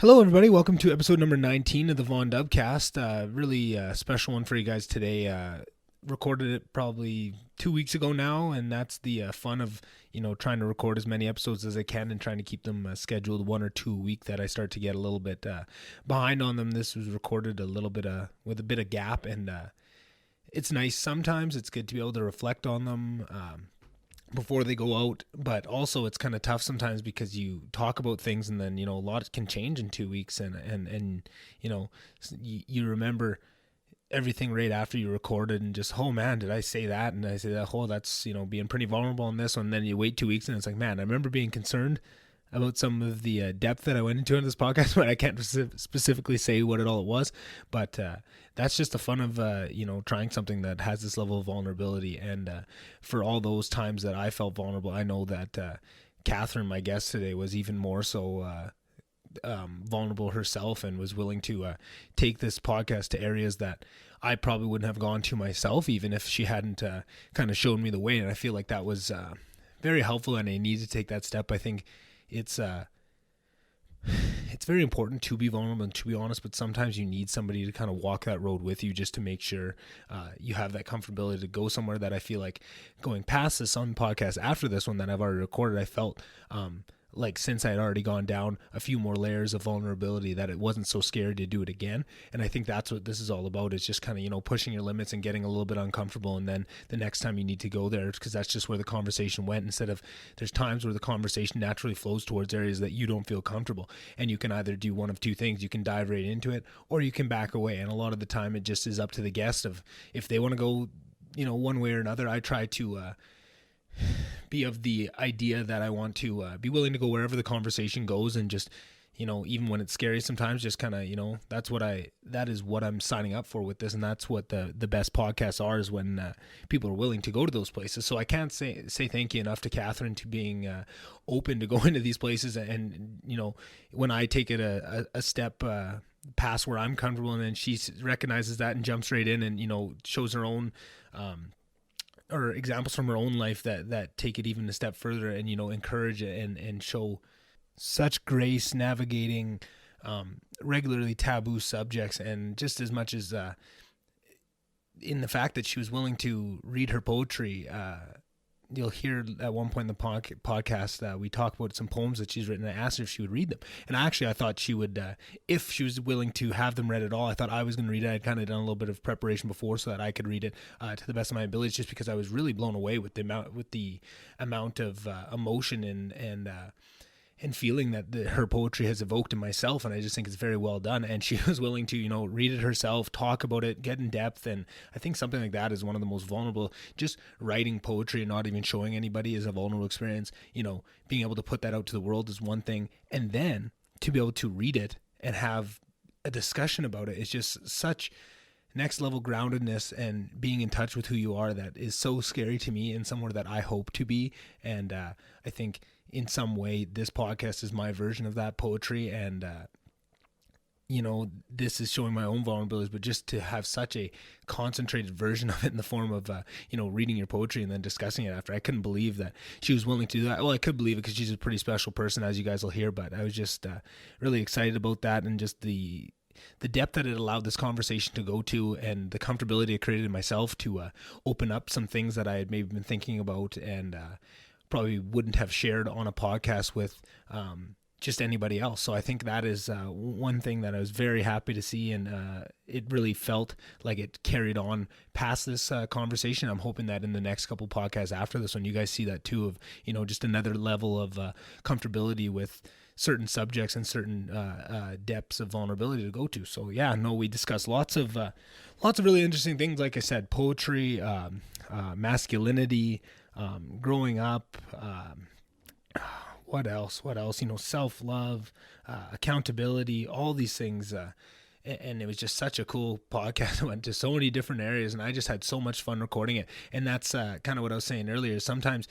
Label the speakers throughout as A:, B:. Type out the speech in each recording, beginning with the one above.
A: Hello, everybody. Welcome to episode number 19 of the VonDubCast. Really special one for you guys today. Recorded it probably 2 weeks ago now, and that's the fun of trying to record as many episodes as I can and trying to keep them scheduled 1 or 2 a week. That I start to get a little bit behind on them. This was recorded a little bit with a bit of gap, and it's nice. Sometimes it's good to be able to reflect on them before they go out, but also it's kind of tough sometimes because you talk about things and then a lot can change in 2 weeks, and you remember everything right after you recorded and just, oh man, did I say that? And I say that, oh, that's being pretty vulnerable on this one. And then you wait 2 weeks and it's like, man, I remember being concerned about some of the depth that I went into in this podcast, but I can't specifically say what it all was. But that's just the fun of trying something that has this level of vulnerability. And for all those times that I felt vulnerable, I know that Kathryn, my guest today, was even more so vulnerable herself and was willing to take this podcast to areas that I probably wouldn't have gone to myself, even if she hadn't kind of shown me the way. And I feel like that was very helpful, and I need to take that step. I think it's very important to be vulnerable and to be honest, but sometimes you need somebody to kind of walk that road with you just to make sure you have that comfortability to go somewhere. That I feel like going past this on podcast after this one that I've already recorded, I felt like since I had already gone down a few more layers of vulnerability, that it wasn't so scary to do it again. And I think that's what this is all about, is just kind of, pushing your limits and getting a little bit uncomfortable. And then the next time you need to go there, because that's just where the conversation went, instead of, there's times where the conversation naturally flows towards areas that you don't feel comfortable. And you can either do one of two things. You can dive right into it, or you can back away. And a lot of the time it just is up to the guest of if they want to go, one way or another. I try to, be of the idea that I want to be willing to go wherever the conversation goes, and just even when it's scary sometimes, just kind of that is what I'm signing up for with this. And that's what the best podcasts are, is when people are willing to go to those places. So I can't say thank you enough to Kathryn to being open to going to these places, and when I take it a step past where I'm comfortable, and then she recognizes that and jumps right in and shows her own or examples from her own life that take it even a step further, and encourage it and show such grace navigating regularly taboo subjects. And just as much as in the fact that she was willing to read her poetry, you'll hear at one point in the podcast we talk about some poems that she's written. I asked her if she would read them, and I thought she would, if she was willing to have them read at all. I thought I was going to read it. I'd kind of done a little bit of preparation before so that I could read it to the best of my abilities, just because I was really blown away with the amount of emotion and feeling that her poetry has evoked in myself. And I just think it's very well done. And she was willing to, read it herself, talk about it, get in depth. And I think something like that is one of the most vulnerable. Just writing poetry and not even showing anybody is a vulnerable experience. Being able to put that out to the world is one thing. And then to be able to read it and have a discussion about it is just such next level groundedness and being in touch with who you are that is so scary to me, and somewhere that I hope to be. And I think in some way this podcast is my version of that poetry. And this is showing my own vulnerabilities, but just to have such a concentrated version of it in the form of reading your poetry and then discussing it after. I couldn't believe that she was willing to do that. Well, I could believe it because she's a pretty special person, as you guys will hear, but I was just really excited about that, and just the depth that it allowed this conversation to go to, and the comfortability it created in myself to open up some things that I had maybe been thinking about and probably wouldn't have shared on a podcast with just anybody else. So I think that is one thing that I was very happy to see, and it really felt like it carried on past this conversation. I'm hoping that in the next couple podcasts after this one, you guys see that too, of just another level of comfortability with certain subjects and certain depths of vulnerability to go to. So we discussed lots of really interesting things. Like I said, poetry, masculinity, growing up, what else, self-love, accountability, all these things. And it was just such a cool podcast. It went to so many different areas, and I just had so much fun recording it. And that's kind of what I was saying earlier. Sometimes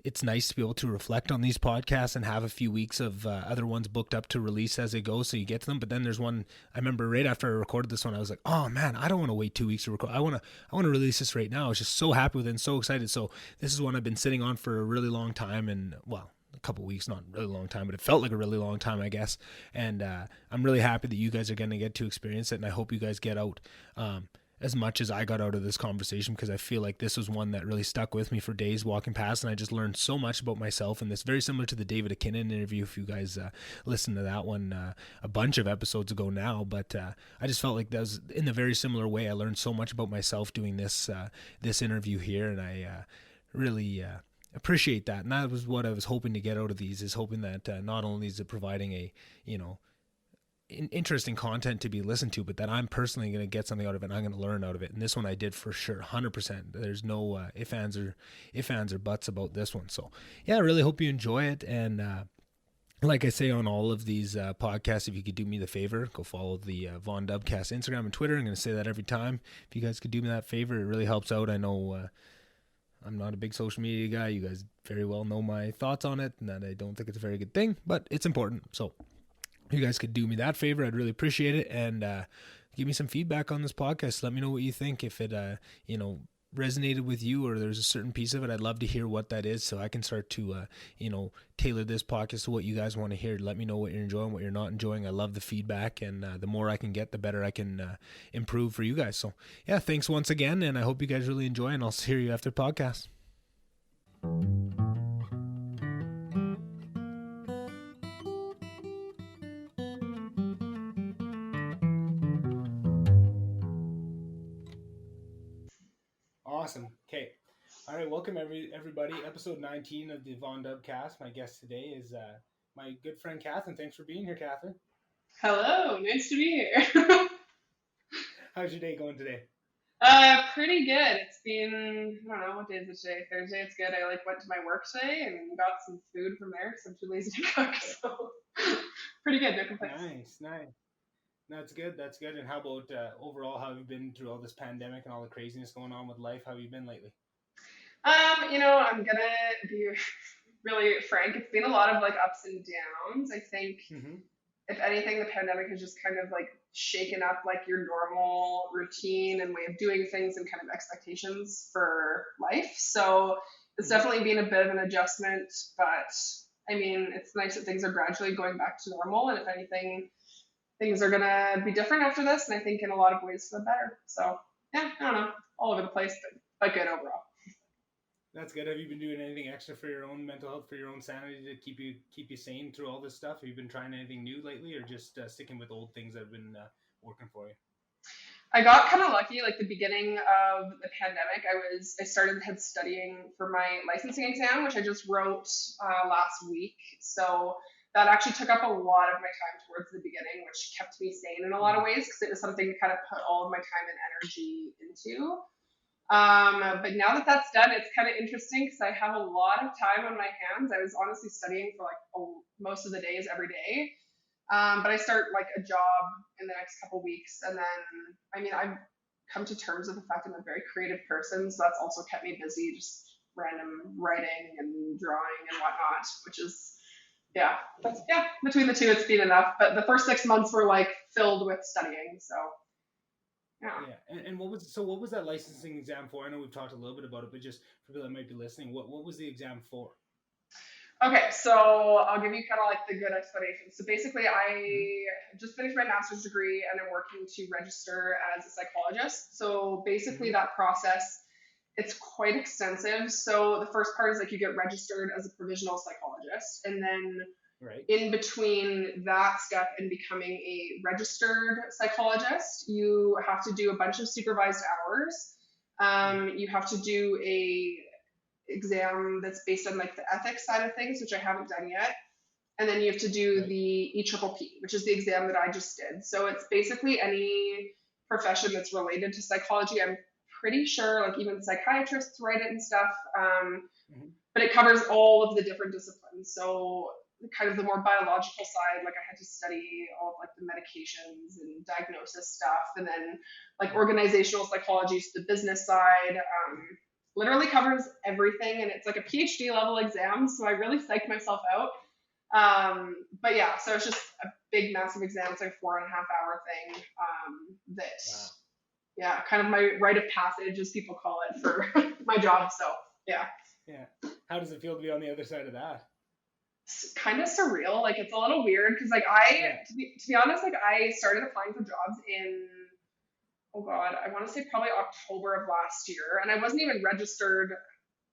A: it's nice to be able to reflect on these podcasts and have a few weeks of other ones booked up to release as they go, so you get to them. But then there's one, I remember right after I recorded this one, I was like, oh man, I don't want to wait 2 weeks to record. I want to release this right now. I was just so happy with it and so excited. So this is one I've been sitting on for a really long time, and well, a couple weeks, not a really long time, but it felt like a really long time, I guess. And I'm really happy that you guys are going to get to experience it, and I hope you guys get out as much as I got out of this conversation, because I feel like this was one that really stuck with me for days walking past, and I just learned so much about myself. And this very similar to the David Akinnon interview, if you guys listened to that one a bunch of episodes ago now, but I just felt like that was in a very similar way. I learned so much about myself doing this interview here, and I really appreciate that. And that was what I was hoping to get out of these, is hoping that not only is it providing a, interesting content to be listened to, but that I'm personally going to get something out of it, and I'm going to learn out of it. And this one I did for sure, 100%. There's no ifs, ands, or buts about this one. So yeah, I really hope you enjoy it. And like I say on all of these podcasts, if you could do me the favor, go follow the VonDubCast Instagram and Twitter. I'm going to say that every time. If you guys could do me that favor, it really helps out. I know I'm not a big social media guy. You guys very well know my thoughts on it, and that I don't think it's a very good thing, but it's important. So if you guys could do me that favor, I'd really appreciate it. And give me some feedback on this podcast. Let me know what you think. If it, resonated with you, or there's a certain piece of it, I'd love to hear what that is, so I can start to, tailor this podcast to what you guys want to hear. Let me know what you're enjoying, what you're not enjoying. I love the feedback, and the more I can get, the better I can improve for you guys. So yeah, thanks once again, and I hope you guys really enjoy, and I'll hear you after the podcast. Awesome. Okay. All right. Welcome everybody. Episode 19 of the VonDubCast. My guest today is my good friend Kathryn. Thanks for being here, Kathryn.
B: Hello. Nice to be here.
A: How's your day going today?
B: Pretty good. It's been, I don't know, what day is it today? Thursday. It's good. I went to my work today and got some food from there because I'm too lazy to cook. So pretty good. No complaints.
A: Nice. That's good. And how about overall, how have you been through all this pandemic and all the craziness going on with life? How have you been lately?
B: I'm gonna be really frank. It's been a lot of ups and downs. I think if anything, the pandemic has just kind of shaken up your normal routine and way of doing things and kind of expectations for life. So it's definitely been a bit of an adjustment, but I mean, it's nice that things are gradually going back to normal. And if anything, things are going to be different after this, and I think in a lot of ways for the better. So, yeah, I don't know, all over the place, but good overall.
A: That's good. Have you been doing anything extra for your own mental health, for your own sanity, to keep you sane through all this stuff? Have you been trying anything new lately, or just sticking with old things that have been working for you?
B: I got kind of lucky. The beginning of the pandemic, I started studying for my licensing exam, which I just wrote last week. So that actually took up a lot of my time towards the beginning, which kept me sane in a lot of ways, because it was something to kind of put all of my time and energy into. But now that that's done, it's kind of interesting because I have a lot of time on my hands. I was honestly studying for most of the days every day. But I start a job in the next couple weeks, and then, I've come to terms with the fact I'm a very creative person, so that's also kept me busy, just random writing and drawing and whatnot, which is, between the two, it's been enough. But the first 6 months were filled with studying, so
A: yeah. And what was that licensing exam for? I know we've talked a little bit about it, but just for people that might be listening, what was the exam for?
B: Okay, so I'll give you kind of the good explanation. So basically, I just finished my master's degree, and I'm working to register as a psychologist. So basically, that process, it's quite extensive. So the first part is you get registered as a provisional psychologist, and then in between that step and becoming a registered psychologist, you have to do a bunch of supervised hours. You have to do a exam that's based on the ethics side of things, which I haven't done yet. And then you have to do the EPPP, which is the exam that I just did. So it's basically any profession that's related to psychology. I'm pretty sure even psychiatrists write it and stuff. But it covers all of the different disciplines. So kind of the more biological side, I had to study all of the medications and diagnosis stuff, and then organizational psychology, so the business side, literally covers everything, and it's a PhD level exam, so I really psyched myself out. But yeah, so it's just a big, massive exam. It's 4.5 hour thing. Kind of my rite of passage, as people call it, for my job. So yeah.
A: How does it feel to be on the other side of that?
B: kind of surreal. Like it's a little weird because like
A: Yeah.
B: to be honest, like I started applying for jobs in, oh God, I want to say probably October of last year, and I wasn't even registered,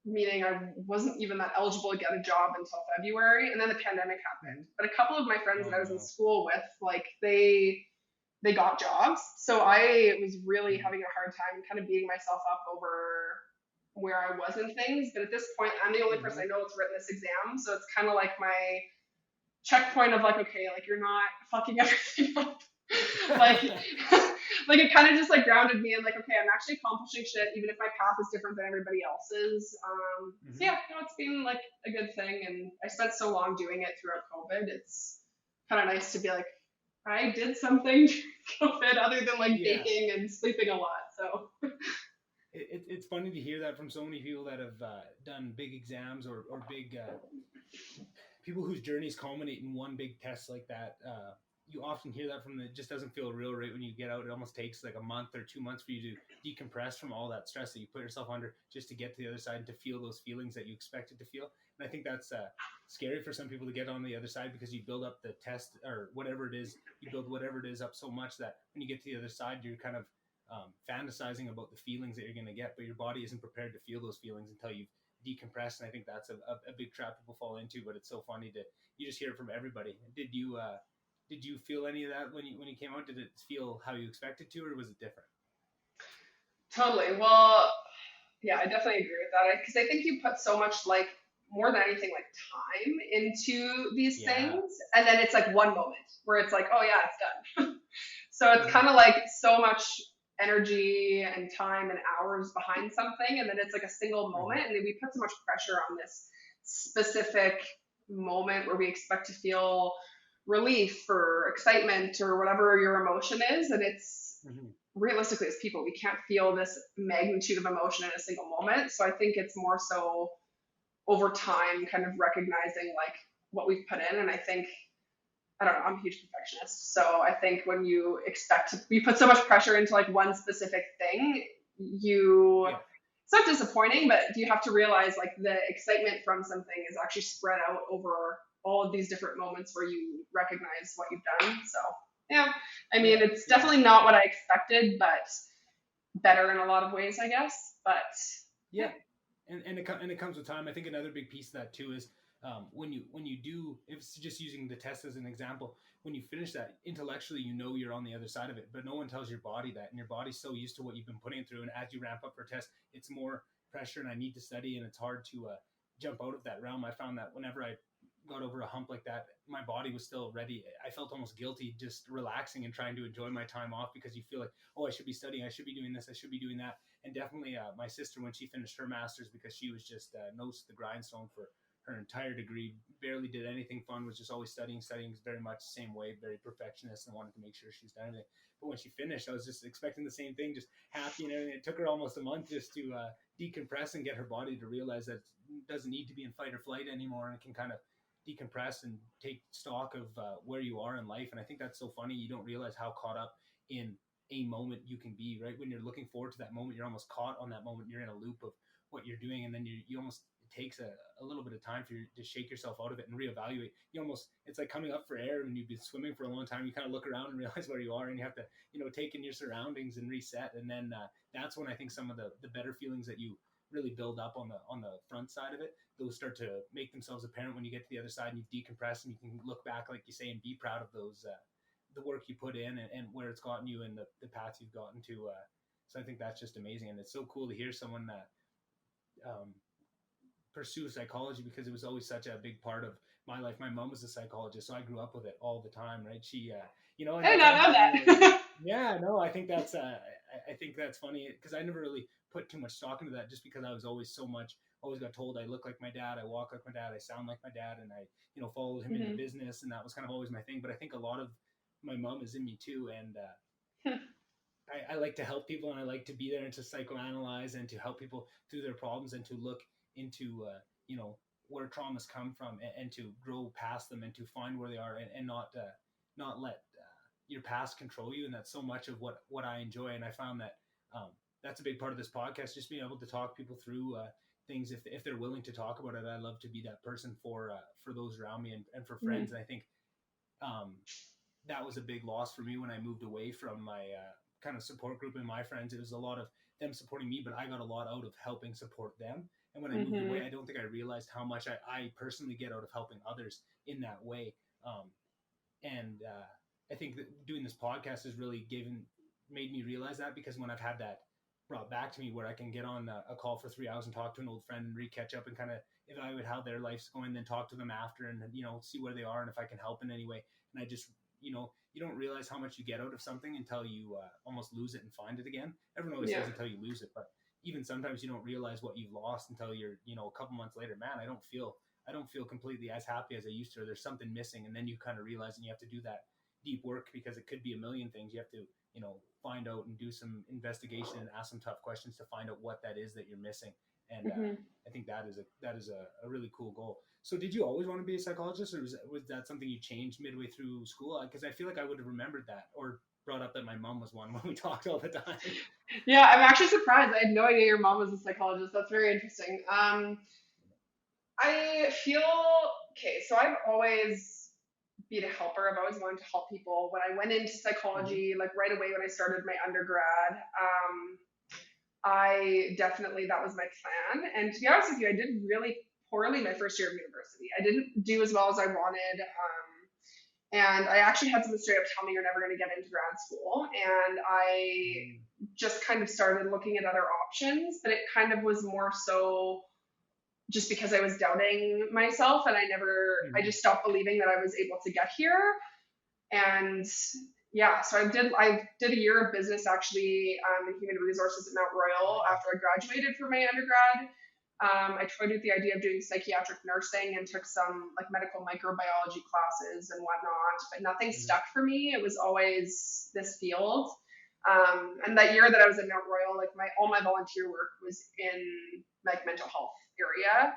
B: meaning I wasn't even that eligible to get a job until February, and then the pandemic happened.
A: Mm-hmm.
B: But a couple of my friends that
A: Oh
B: I was in
A: no.
B: school with, like they got jobs, so I was really
A: Mm-hmm.
B: having a hard time kind of beating myself up over where I was in things. But at this point, I'm the only person
A: Mm-hmm.
B: I know that's written this exam, so it's kind of like my checkpoint of like, okay, like you're not fucking everything up. like, like it kind of just like grounded me and like, okay, I'm actually accomplishing shit, even if my path is different than everybody else's. So
A: Mm-hmm.
B: yeah, it's been like a good thing, and I spent so long doing it throughout COVID. It's kind of nice to be like, I did something during COVID other than like
A: Yeah.
B: baking and sleeping a lot. So
A: It's funny to hear that from so many people that have done big exams or big people whose journeys culminate in one big test like that. You often hear that from them. It just doesn't feel real right when you get out. It almost takes like a month or 2 months for you to decompress from all that stress that you put yourself under just to get to the other side and to feel those feelings that you expected to feel. And I think that's scary for some people to get on the other side because you build up the test or whatever it is, you build whatever it is up so much that when you get to the other side, you're kind of fantasizing about the feelings that you're going to get, but your body isn't prepared to feel those feelings until you've decompressed. And I think that's a big trap people fall into, but it's so funny to, you just hear it from everybody. Did you feel any of that when you came out? Did it feel how you expected to, or was it different?
B: totally. Well, yeah, I definitely agree with that because I think you put so much like more than anything like time into these
A: Yeah.
B: things, and then it's like one moment where it's like, oh yeah, it's done. So it's
A: Mm-hmm.
B: kind of like so much energy and time and hours behind something, and then it's like a single
A: Mm-hmm.
B: moment, and then we put so much pressure on this specific moment where we expect to feel relief or excitement or whatever your emotion is, and it's
A: Mm-hmm.
B: realistically as people we can't feel this magnitude of emotion in a single moment. So I think it's more so over time kind of recognizing like what we've put in. And I think, I don't know, I'm a huge perfectionist, so I think when you expect to, we put so much pressure into like one specific thing, you,
A: Yeah.
B: it's not disappointing, but you have to realize like the excitement from something is actually spread out over all of these different moments where you recognize what you've done. So yeah, I mean,
A: Yeah.
B: it's
A: Yeah.
B: definitely not what I expected, but better in a lot of ways, I guess. But yeah,
A: Yeah, and it comes with time. I think another big piece of that too is when you do, if it's just using the test as an example, when you finish that intellectually, you know you're on the other side of it, but no one tells your body that, and your body's so used to what you've been putting through, and as you ramp up for a test, it's more pressure, and I need to study, and it's hard to jump out of that realm. I found that whenever I got over a hump like that, my body was still ready. I felt almost guilty just relaxing and trying to enjoy my time off because you feel like, oh, I should be studying, I should be doing this, I should be doing that. And definitely my sister, when she finished her master's, because she was just nose to the grindstone for her entire degree, barely did anything fun, was just always studying very much the same way, very perfectionist, and wanted to make sure she's done everything. But when she finished, I was just expecting the same thing, just happy and everything. It took her almost a month just to decompress and get her body to realize that it doesn't need to be in fight or flight anymore, and it can kind of decompress and take stock of where you are in life. And I think that's so funny. You don't realize how caught up in a moment you can be, right? When you're looking forward to that moment, you're almost caught on that moment. You're in a loop of what you're doing, and then you almost, it takes a little bit of time for you to shake yourself out of it and reevaluate. You almost, it's like coming up for air when you've been swimming for a long time. You kind of look around and realize where you are, and you have to, take in your surroundings and reset. And then that's when I think some of the better feelings that you really build up on the front side of it, those start to make themselves apparent when you get to the other side and you decompress, and you can look back, like you say, and be proud of those the work you put in, and where it's gotten you and the path you've gotten to. So I think that's just amazing, and it's so cool to hear someone pursue psychology, because it was always such a big part of my life. My mom was a psychologist, so I grew up with it all the time, right? She, and
B: I did
A: that's
B: not know
A: anytime
B: that.
A: yeah, no, I think that's I think that's funny because I never really put too much stock into that, just because I was always got told I look like my dad, I walk like my dad, I sound like my dad, and I followed him into
B: Mhm.
A: business, and that was kind of always my thing. But I think a lot of my mom is in me too, and I like to help people, and I like to be there and to psychoanalyze and to help people through their problems, and to look into where traumas come from, and to grow past them, and to find where they are, and not let your past control you. And that's so much of what I enjoy. And I found that that's a big part of this podcast, just being able to talk people through things, if they're willing to talk about it, I love to be that person for those around me and for friends. And I think that was a big loss for me when I moved away from my kind of support group and my friends. It was a lot of them supporting me, but I got a lot out of helping support them. And when I moved away, I don't think I realized how much I personally get out of helping others in that way. I think that doing this podcast has really made me realize that, because when I've had that brought back to me, where I can get on a call for 3 hours and talk to an old friend and re-catch up and kind of evaluate how their life's going, then talk to them after and, see where they are and if I can help in any way. And I just, you don't realize how much you get out of something until you almost lose it and find it again. Everyone always says until you lose it, but even sometimes you don't realize what you've lost until you're, a couple months later, man, I don't feel completely as happy as I used to, or there's something missing. And then you kind of realize, and you have to do that deep work, because it could be a million things. You have to, find out and do some investigation and ask some tough questions to find out what that is that you're missing. And I think that is a really cool goal. So did you always want to be a psychologist, or was that something you changed midway through school? Because I feel like I would have remembered that, or brought up that my mom was one when we talked all the time.
B: Yeah, I'm actually surprised. I had no idea your mom was a psychologist. That's very interesting. I feel, okay, so I've always been a helper. I've always wanted to help people. When I went into psychology, like right away when I started my undergrad, that was my plan. And to be honest with you, I did really poorly my first year of university. I didn't do as well as I wanted. And I actually had someone straight up tell me, you're never going to get into grad school. And I just kind of started looking at other options, but it kind of was more so just because I was doubting myself, and I just stopped believing that I was able to get here. And yeah, so I did a year of business actually in human resources at Mount Royal after I graduated from my undergrad. I toyed with the idea of doing psychiatric nursing and took some like medical microbiology classes and whatnot, but nothing stuck for me. It was always this field. And that year that I was at Mount Royal, like all my volunteer work was in like mental health area.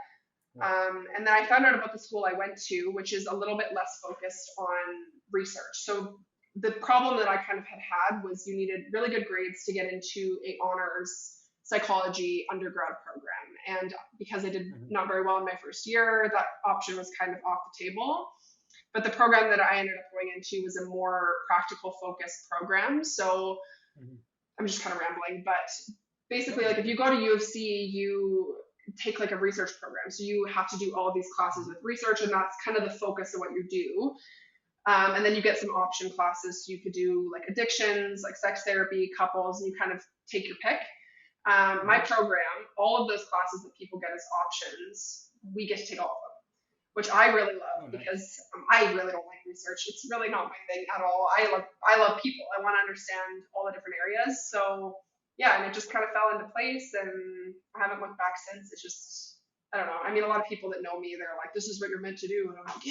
B: And then I found out about the school I went to, which is a little bit less focused on research. So the problem that I kind of had was you needed really good grades to get into a honors psychology undergrad program. And because I did not very well in my first year, that option was kind of off the table. But the program that I ended up going into was a more practical focused program. So I'm just kind of rambling, but basically, like if you go to U of C, you take like a research program. So you have to do all of these classes with research, and that's kind of the focus of what you do. And then you get some option classes. So you could do like addictions, like sex therapy, couples, and you kind of take your pick. My program, all of those classes that people get as options, we get to take all of them, which I really love because I really don't like research. It's really not my thing at all. I love people. I want to understand all the different areas. So yeah, and it just kind of fell into place, and I haven't looked back since. It's just, I don't know. I mean, a lot of people that know me, they're like, this is what you're meant to do. And I'm like,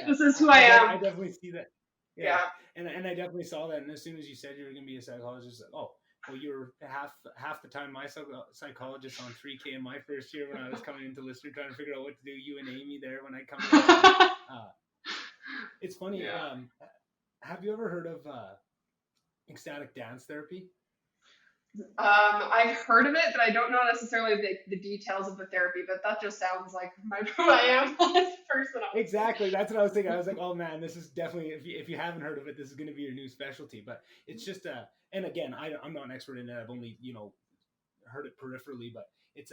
B: this is who I am.
A: I definitely see that. Yeah. And I definitely saw that. And as soon as you said you were going to be a psychologist, well, you were half the time my psychologist on 3K in my first year when I was coming into Lister trying to figure out what to do. You and Amy there when I come in. It's funny. Yeah. Have you ever heard of ecstatic dance therapy?
B: I've heard of it, but I don't know necessarily the details of the therapy, but that just sounds like who I am as a person.
A: Exactly. That's what I was thinking. I was like, oh man, this is definitely, if you haven't heard of it, this is going to be your new specialty. But it's just, and again, I'm not an expert in it. I've only, heard it peripherally, but it's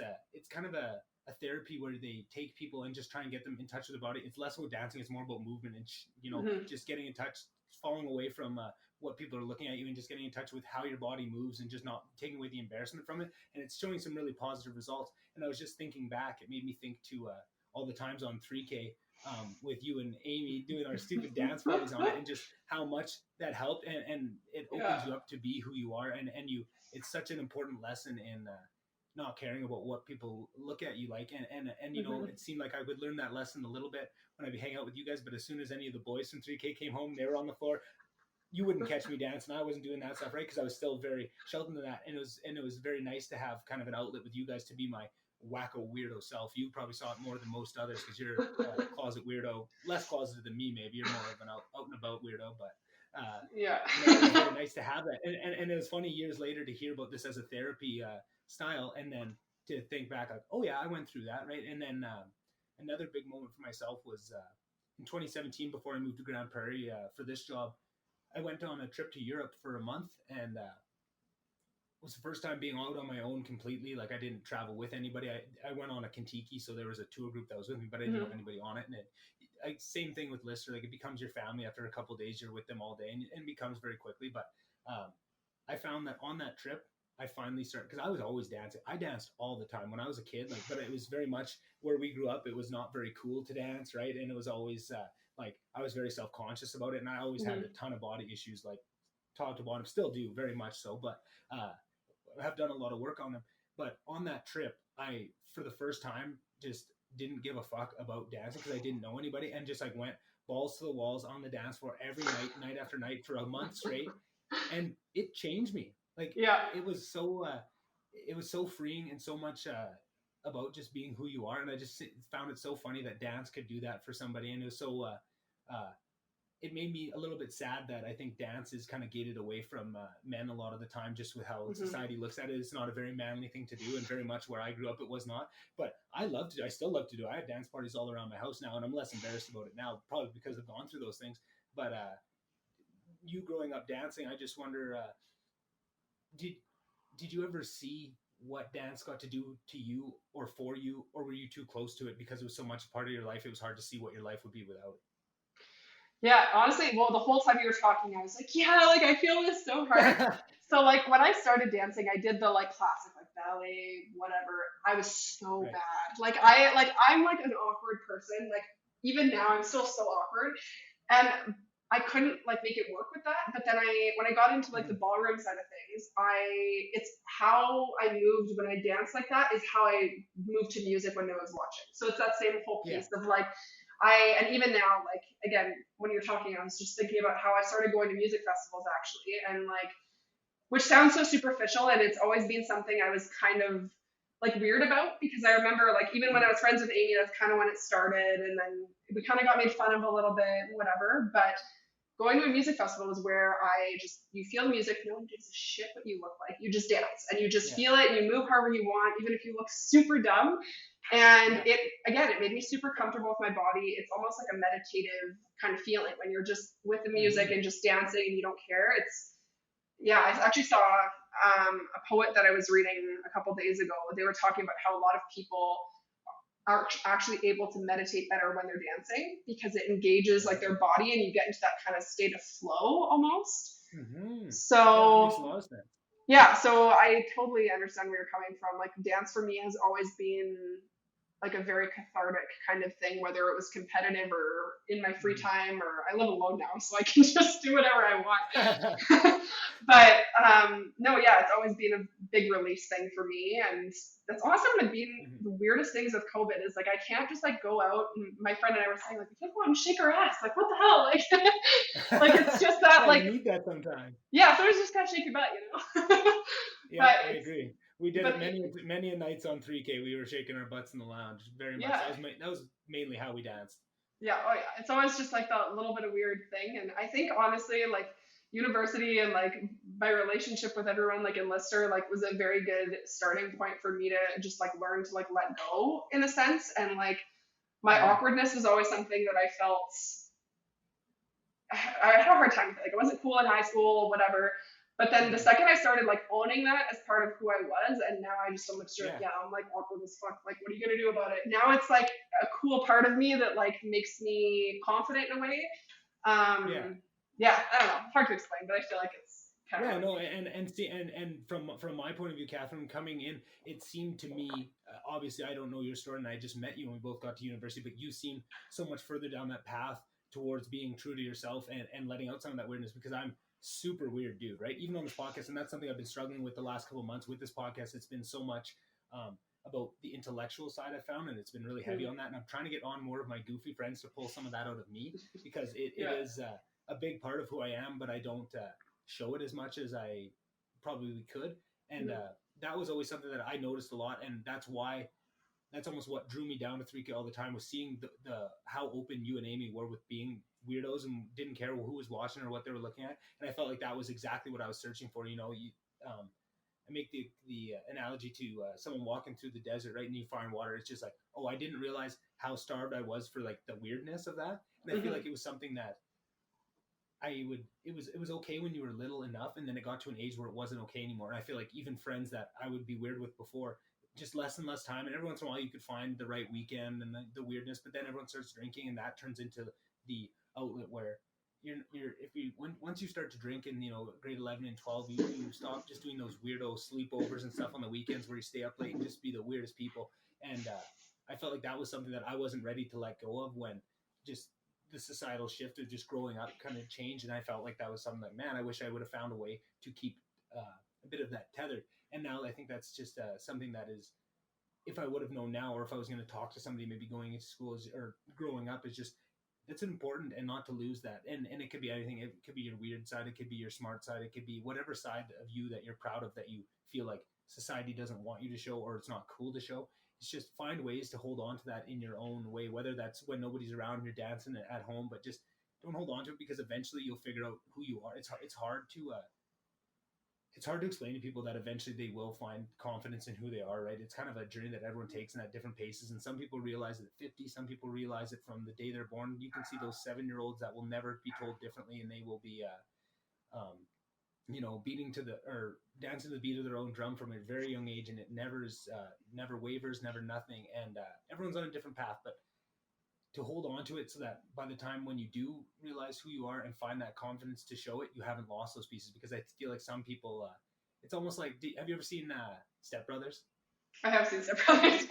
A: kind of a therapy where they take people and just try and get them in touch with their body. It's less about dancing. It's more about movement and, just getting in touch, falling away from, what people are looking at you and just getting in touch with how your body moves and just not taking away the embarrassment from it. And it's showing some really positive results. And I was just thinking back, it made me think to all the times on 3K with you and Amy doing our stupid dance parties on it, and just how much that helped. And it opens you up to be who you are. And it's such an important lesson in not caring about what people look at you like. And it seemed like I would learn that lesson a little bit when I'd be hanging out with you guys. But as soon as any of the boys from 3K came home, they were on the floor. You wouldn't catch me dancing. I wasn't doing that stuff, right? Because I was still very sheltered to that, and it was very nice to have kind of an outlet with you guys to be my wacko weirdo self. You probably saw it more than most others because you're a closet weirdo, less closeted than me. Maybe you're more of an out and about weirdo, but it was very nice to have that. And it was funny years later to hear about this as a therapy style, and then to think back like, oh yeah, I went through that, right? And then another big moment for myself was in 2017 before I moved to Grand Prairie for this job. I went on a trip to Europe for a month, and it was the first time being out on my own completely. Like I didn't travel with anybody. I went on a Kentucky, so there was a tour group that was with me, but I didn't know anybody on it. And same thing with Lister. Like it becomes your family after a couple of days. You're with them all day, and it becomes very quickly. But I found that on that trip, I finally started, because I was always dancing. I danced all the time when I was a kid, like, but it was very much where we grew up. It was not very cool to dance, right? And it was always like I was very self-conscious about it, and I always had a ton of body issues, like top to bottom, still do very much so, but I have done a lot of work on them. But on that trip, I, for the first time, just didn't give a fuck about dancing because I didn't know anybody, and just like went balls to the walls on the dance floor every night after night for a month straight, and it changed me. Like, it was so freeing and so much about just being who you are. And I just found it so funny that dance could do that for somebody. And it was so, it made me a little bit sad that I think dance is kind of gated away from men a lot of the time, just with how society looks at it. It's not a very manly thing to do, and very much where I grew up, it was not. But I still love to do it. I have dance parties all around my house now, and I'm less embarrassed about it now, probably because I've gone through those things. But you growing up dancing, I just wonder, did you ever see what dance got to do to you or for you, or were you too close to it because it was so much a part of your life, it was hard to see what your life would be without it?
B: Yeah, honestly, well, the whole time you were talking, I was like, yeah, like I feel this so hard. So like when I started dancing, I did the like classic like ballet, whatever. I was so bad. I'm like an awkward person. Like even now, I'm still so awkward, and I couldn't like make it work with that. But then when I got into like the ballroom side of things, it's how I moved when I danced like that is how I moved to music when no one's watching. So it's that same whole piece of like. And even now, like, again, when you're talking, I was just thinking about how I started going to music festivals actually, and like, which sounds so superficial, and it's always been something I was kind of like weird about, because I remember like, even when I was friends with Amy, that's kind of when it started, and then we kind of got made fun of a little bit, whatever, but going to a music festival is where you feel the music, no one gives a shit what you look like, you just dance, and you just feel it, and you move however you want, even if you look super dumb. And it made me super comfortable with my body. It's almost like a meditative kind of feeling when you're just with the music and just dancing and you don't care. I actually saw a poet that I was reading a couple days ago. They were talking about how a lot of people are actually able to meditate better when they're dancing because it engages like their body and you get into that kind of state of flow almost. So
A: that makes a lot of sense.
B: Yeah, so I totally understand where you're coming from. Like dance for me has always been like a very cathartic kind of thing, whether it was competitive or in my free time, or I live alone now, so I can just do whatever I want. But no, yeah, it's always been a big release thing for me. And that's awesome. Being the weirdest things with COVID is like, I can't just like go out, and my friend and I were saying like, we can't go out and shake our ass. Like, what the hell? Like, like it's just that like,
A: you need that sometimes.
B: Yeah, so it's just gotta shake your butt, you know?
A: Yeah, I agree. We did it many nights on 3K. We were shaking our butts in the lounge very much. That was mainly how we danced.
B: Yeah, oh yeah. It's always just like that little bit of weird thing. And I think honestly, like university and like my relationship with everyone like in Lister like was a very good starting point for me to just like learn to like let go in a sense. And like my awkwardness was always something that I felt I had a hard time with it. Like, it wasn't cool in high school, whatever. But then the second I started like owning that as part of who I was, and now I just so much I'm like awkward as fuck. Like, what are you gonna do about it? Now it's like a cool part of me that like makes me confident in a way. I don't know. Hard to explain, but I feel like it's kind of
A: and from my point of view, Kathryn, coming in, it seemed to me, obviously I don't know your story, and I just met you and we both got to university, but you seem so much further down that path towards being true to yourself and letting out some of that weirdness, because I'm super weird dude, right? Even on this podcast, and that's something I've been struggling with the last couple of months with this podcast. It's been so much about the intellectual side I found, and it's been really heavy on that, and I'm trying to get on more of my goofy friends to pull some of that out of me, because it is a big part of who I am, but I don't show it as much as I probably could. And that was always something that I noticed a lot, and that's almost what drew me down to 3K all the time, was seeing the how open you and Amy were with being weirdos and didn't care who was watching or what they were looking at. And I felt like that was exactly what I was searching for, you know. I make the analogy to someone walking through the desert, right, and you find water. It's just like, oh, I didn't realize how starved I was for like the weirdness of that, and I feel like it was something that it was okay when you were little enough, and then it got to an age where it wasn't okay anymore. And I feel like even friends that I would be weird with before, just less and less time, and every once in a while you could find the right weekend and the weirdness, but then everyone starts drinking, and that turns into the outlet where once you start to drink in grade 11 and 12, you stop just doing those weirdo sleepovers and stuff on the weekends where you stay up late and just be the weirdest people. And I felt like that was something that I wasn't ready to let go of when just the societal shift of just growing up kind of changed. And I felt like that was something like, man, I wish I would have found a way to keep a bit of that tethered. And now I think that's just something that is, if I would have known now, or if I was going to talk to somebody maybe going into school or growing up, is just, it's important, and not to lose that. And it could be anything. It could be your weird side. It could be your smart side. It could be whatever side of you that you're proud of, that you feel like society doesn't want you to show, or it's not cool to show. It's just find ways to hold on to that in your own way, whether that's when nobody's around, you're dancing at home, but just don't hold on to it, because eventually you'll figure out who you are. It's hard to explain to people that eventually they will find confidence in who they are, right? It's kind of a journey that everyone takes in at different paces. And some people realize it at 50, some people realize it from the day they're born. You can see those 7-year-olds that will never be told differently, and they will be, beating to or dancing to the beat of their own drum from a very young age. And it never wavers, never nothing. And everyone's on a different path, but to hold on to it so that by the time when you do realize who you are and find that confidence to show it, you haven't lost those pieces. Because I feel like some people, it's almost like, have you ever seen Step Brothers?
B: I have seen Step Brothers.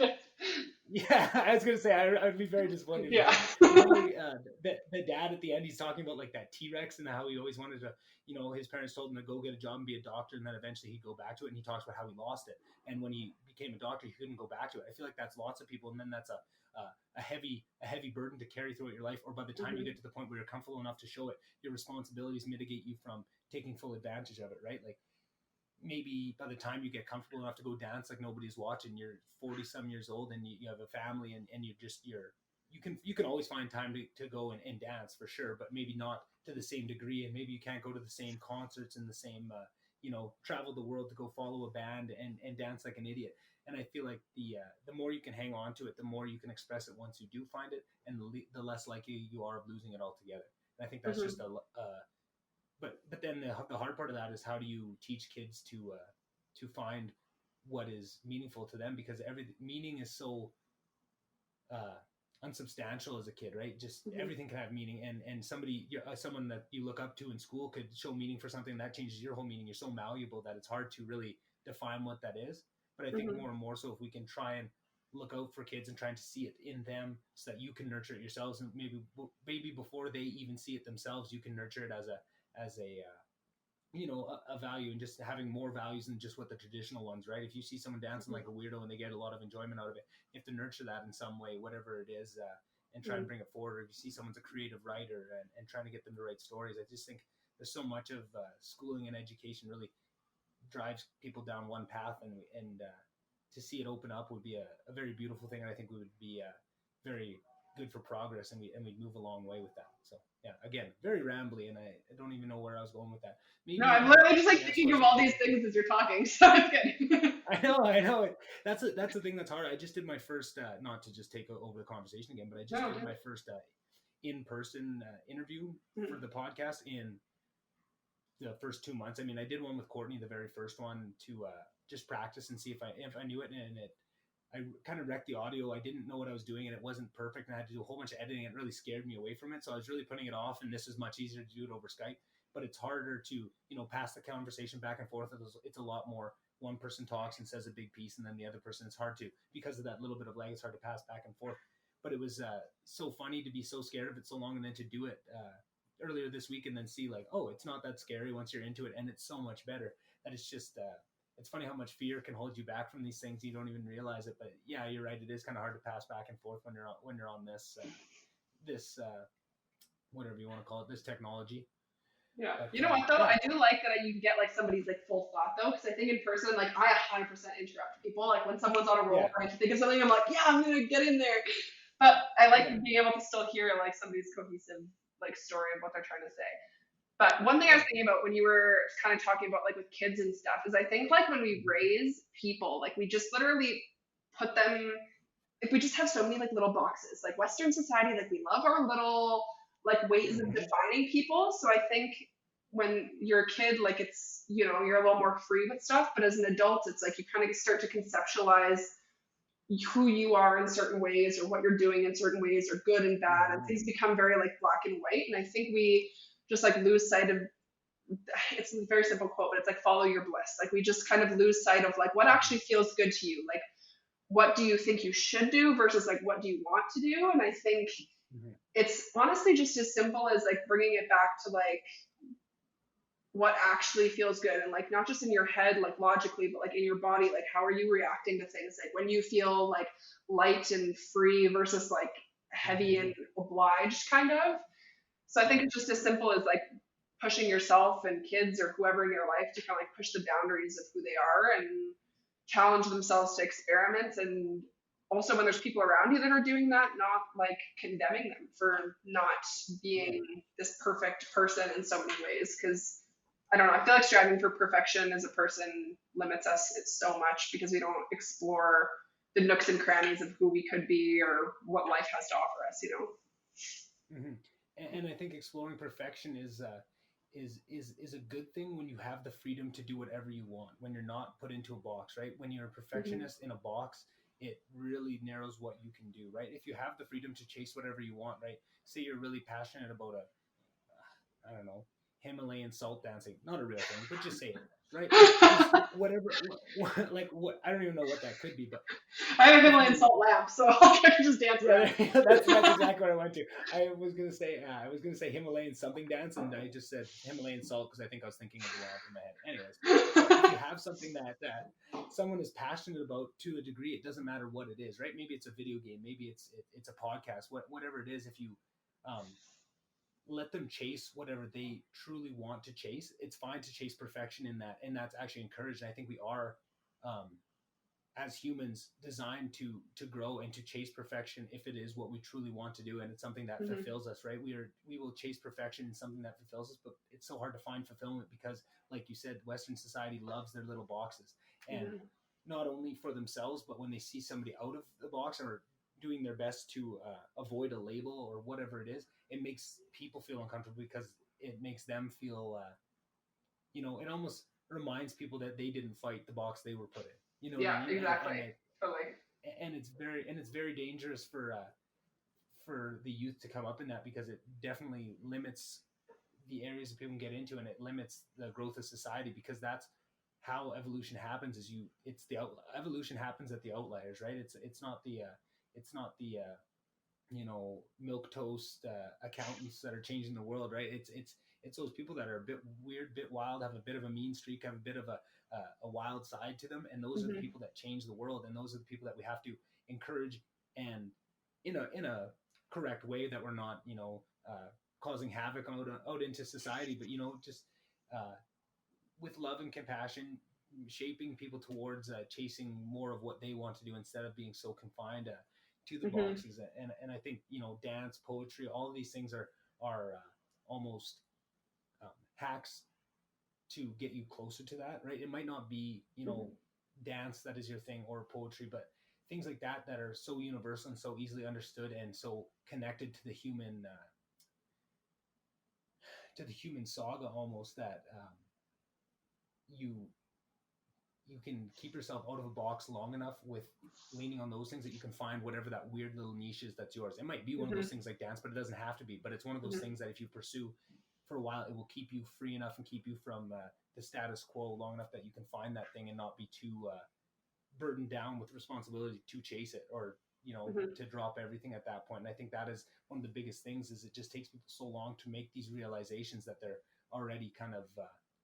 A: Yeah, I was gonna say I'd be very disappointed.
B: Yeah.
A: The dad at the end, he's talking about like that T-Rex and how he always wanted to, his parents told him to go get a job and be a doctor, and then eventually he'd go back to it. And he talks about how he lost it, and when he became a doctor, he couldn't go back to it. I feel like that's lots of people, and then that's a heavy burden to carry throughout your life. Or by the time you get to the point where you're comfortable enough to show it, your responsibilities mitigate you from taking full advantage of it, right? Like, maybe by the time you get comfortable enough to go dance like nobody's watching, you're 40 some years old, and you have a family, and you can always find time to go and dance for sure, but maybe not to the same degree. And maybe you can't go to the same concerts and the same travel the world to go follow a band and dance like an idiot. And I feel like the more you can hang on to it, the more you can express it once you do find it, and the less likely you are of losing it altogether. And I think that's just But then the hard part of that is, how do you teach kids to find what is meaningful to them? Because meaning is so unsubstantial as a kid, right? Just everything can have meaning, and someone that you look up to in school could show meaning for something that changes your whole meaning. You're so malleable that it's hard to really define what that is. But I think more and more so, if we can try and look out for kids and trying to see it in them, so that you can nurture it yourselves, and maybe before they even see it themselves, you can nurture it as a value, and just having more values than just what the traditional ones, right? If you see someone dancing like a weirdo and they get a lot of enjoyment out of it, you have to nurture that in some way, whatever it is, and try and bring it forward. Or if you see someone's a creative writer and trying to get them to write stories, I just think there's so much of schooling and education really drives people down one path, and to see it open up would be a very beautiful thing. And I think we would be very good for progress, and we'd move a long way with that. So yeah, again, very rambly, and I don't even know where I was going with that.
B: Maybe, no, I'm literally just like thinking of all these things as you're talking, so it's good.
A: I know. That's the thing that's hard. I just did my first, not to just take over the conversation again, but I just did my first in-person interview for the podcast in the first 2 months. I mean, I did one with Courtney, the very first one, to just practice and see if I knew it, and I kind of wrecked the audio. I didn't know what I was doing, and it wasn't perfect, and I had to do a whole bunch of editing. It really scared me away from it, so I was really putting it off, and this is much easier to do it over Skype. But it's harder to, pass the conversation back and forth. It's a lot more, one person talks and says a big piece, and then the other person, it's hard to, because of that little bit of lag, it's hard to pass back and forth. But it was so funny to be so scared of it so long, and then to do it earlier this week, and then see like, oh, it's not that scary once you're into it, and it's so much better. That it's just... it's funny how much fear can hold you back from these things. You don't even realize it, but yeah, you're right. It is kind of hard to pass back and forth when you're on this whatever you want to call it, this technology.
B: Yeah. But, you know what though? I do like that you can get like somebody's like full thought though, because I think in person, like I 100% interrupt people. Like when someone's on a roll trying to think of something, I'm like, yeah, I'm gonna get in there. But I like being able to still hear like somebody's cohesive like story of what they're trying to say. But one thing I was thinking about when you were kind of talking about like with kids and stuff is I think like when we raise people, like we just literally put them, like we just have so many like little boxes. Like Western society, like we love our little like ways of defining people. So I think when you're a kid, like it's, you know, you're a little more free with stuff, but as an adult, it's like you kind of start to conceptualize who you are in certain ways or what you're doing in certain ways or good and bad, and
A: Mm-hmm.
B: things become very like black and white. And I think we just like lose sight of, it's a very simple quote, but it's like follow your bliss. Like we just kind of lose sight of like what actually feels good to you. Like what do you think you should do versus like what do you want to do? And I think
A: Mm-hmm.
B: it's honestly just as simple as like bringing it back to like what actually feels good, and like not just in your head like logically, but like in your body, like how are you reacting to things, like when you feel like light and free versus like heavy
A: Mm-hmm.
B: and obliged kind of. So I think
A: Yeah.
B: it's just as simple as like pushing yourself and kids or whoever in your life to kind of like push the boundaries of who they are and challenge themselves to experiment. And also when there's people around you that are doing that, not like condemning them for not
A: Yeah.
B: being this perfect person in so many ways. Because I don't know, I feel like striving for perfection as a person limits us so much because we don't explore the nooks and crannies of who we could be or what life has to offer us, you know?
A: Mm-hmm. And I think exploring perfection is a good thing when you have the freedom to do whatever you want. When you're not put into a box, right? When you're a
B: Mm-hmm.
A: perfectionist in a box, it really narrows what you can do, right? If you have the freedom to chase whatever you want, right? Say you're really passionate about I don't know, Himalayan salt dancing. Not a real thing, but just say it, right? Just whatever, like what I don't even know what that could be, but
B: I have a
A: if
B: Himalayan
A: you
B: salt lamp, so I can just dance
A: yeah,
B: around.
A: that's exactly what I went to. I was gonna say Himalayan something dance, and I just said Himalayan salt because I think I was thinking of the lamp in my head. Anyways, but if you have something that someone is passionate about to a degree, it doesn't matter what it is, right? Maybe it's a video game, maybe it's a podcast, whatever it is. If you um, let them chase whatever they truly want to chase, it's fine to chase perfection in that, and that's actually encouraged. And I think we are. Um, as humans designed to grow and to chase perfection if it is what we truly want to do and it's something that
B: Mm-hmm.
A: fulfills us, right? We will chase perfection in something that fulfills us, but it's so hard to find fulfillment because like you said, Western society loves their little boxes, and
B: Mm-hmm.
A: not only for themselves but when they see somebody out of the box or doing their best to avoid a label or whatever it is, it makes people feel uncomfortable because it makes them feel it almost reminds people that they didn't fight the box they were put in. You know what I
B: Yeah,
A: mean?
B: exactly. Totally.
A: And it's very dangerous for the youth to come up in that because it definitely limits the areas that people can get into and it limits the growth of society because that's how evolution happens. Evolution happens at the outliers, right? It's not the milk toast accountants that are changing the world, right? It's those people that are a bit weird, bit wild, have a bit of a mean streak, have a bit of a wild side to them, and those are the
B: Mm-hmm.
A: people that change the world, and those are the people that we have to encourage and in a correct way that we're not causing havoc out into society, but just uh, with love and compassion, shaping people towards chasing more of what they want to do instead of being so confined to the
B: Mm-hmm.
A: boxes. And I think dance, poetry, all of these things are almost hacks to get you closer to that, right? It might not be
B: Mm-hmm.
A: dance that is your thing or poetry, but things like that are so universal and so easily understood and so connected to the human saga almost that you you can keep yourself out of a box long enough with leaning on those things that you can find whatever that weird little niche is that's yours. It might be one of
B: Mm-hmm.
A: those things like dance, but it doesn't have to be. But it's one of those
B: Mm-hmm.
A: things that if you pursue for a while, it will keep you free enough and keep you from the status quo long enough that you can find that thing and not be too burdened down with responsibility to chase it or
B: Mm-hmm.
A: to drop everything at that point. And I think that is one of the biggest things is it just takes people so long to make these realizations that they're already kind of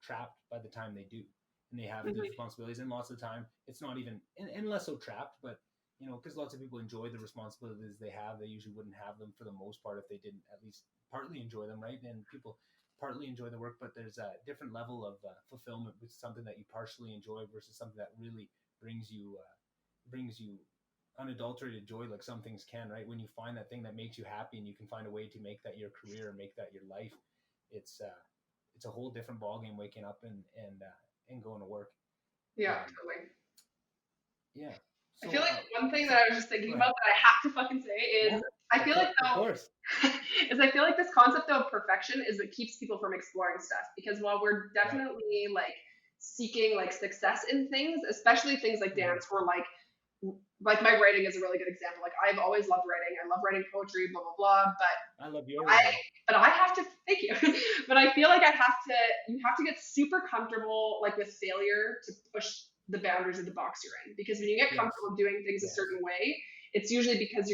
A: trapped by the time they do and they have these
B: Mm-hmm.
A: responsibilities. And lots of the time it's not even and less so trapped, but because lots of people enjoy the responsibilities they have, they usually wouldn't have them for the most part if they didn't at least partly enjoy them, right? And people partly enjoy the work, but there's a different level of fulfillment with something that you partially enjoy versus something that really brings you unadulterated joy like some things can, right? When you find that thing that makes you happy and you can find a way to make that your career or make that your life, it's it's a whole different ballgame waking up and going to work.
B: Yeah, totally.
A: Yeah.
B: I
A: So
B: feel like one thing that I was just thinking
A: go
B: about
A: ahead.
B: that I have to fucking say is I feel like
A: Of
B: though
A: course.
B: I feel like this concept of perfection is what keeps people from exploring stuff because while we're
A: Right.
B: definitely like seeking like success in things, especially things like dance, where like my writing is a really good example. Like I've always loved writing. I love writing poetry, blah blah blah. But
A: I love your
B: I
A: writing.
B: but I have to thank you. But I feel like you have to get super comfortable like with failure to push the boundaries of the box you're in. Because when you get
A: Yes.
B: comfortable doing things a
A: Yes.
B: certain way, it's usually because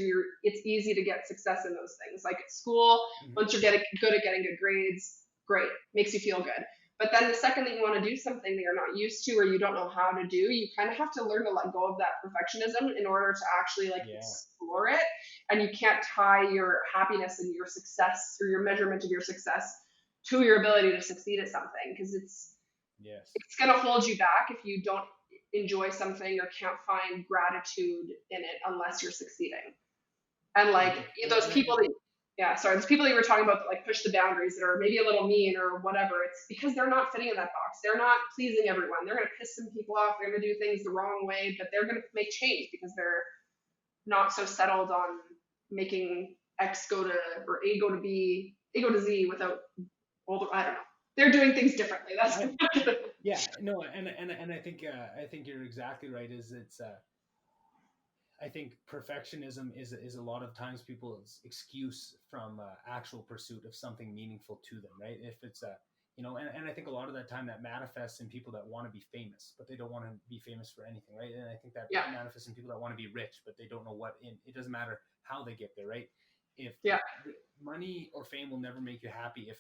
B: it's easy to get success in those things. Like at school, once you're getting good at getting good grades, great, makes you feel good. But then the second that you want to do something that you're not used to or you don't know how to do, you kind of have to learn to let go of that perfectionism in order to actually like explore it. And you can't tie your happiness and your success or your measurement of your success to your ability to succeed at something because it's going to hold you back if you don't enjoy something or can't find gratitude in it unless you're succeeding. And like those people that those people that you were talking about that like push the boundaries that are maybe a little mean or whatever, it's because they're not fitting in that box. They're not pleasing everyone. They're going to piss some people off. They're going to do things the wrong way, but they're going to make change because they're not so settled on making X go to or A go to B, A go to Z without I don't know. They're doing things differently. That's
A: no, and I think you're exactly right. I think perfectionism is a lot of times people's excuse from actual pursuit of something meaningful to them, right? If it's and I think a lot of that time that manifests in people that want to be famous, but they don't want to be famous for anything, right? And I think that manifests in people that want to be rich, but they don't know it doesn't matter how they get there, right? If money or fame will never make you happy if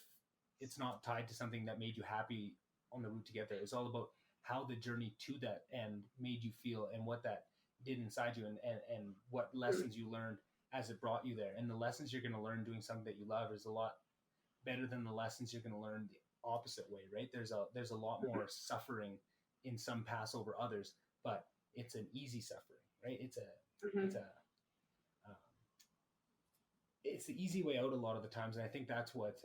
A: it's not tied to something that made you happy on the route to get there. It's all about how the journey to that end made you feel and what that did inside you and what lessons you learned as it brought you there. And the lessons you're going to learn doing something that you love is a lot better than the lessons you're going to learn the opposite way, right? There's a lot more suffering in some paths over others, but it's an easy suffering, right? It's the easy way out a lot of the times. And I think that's what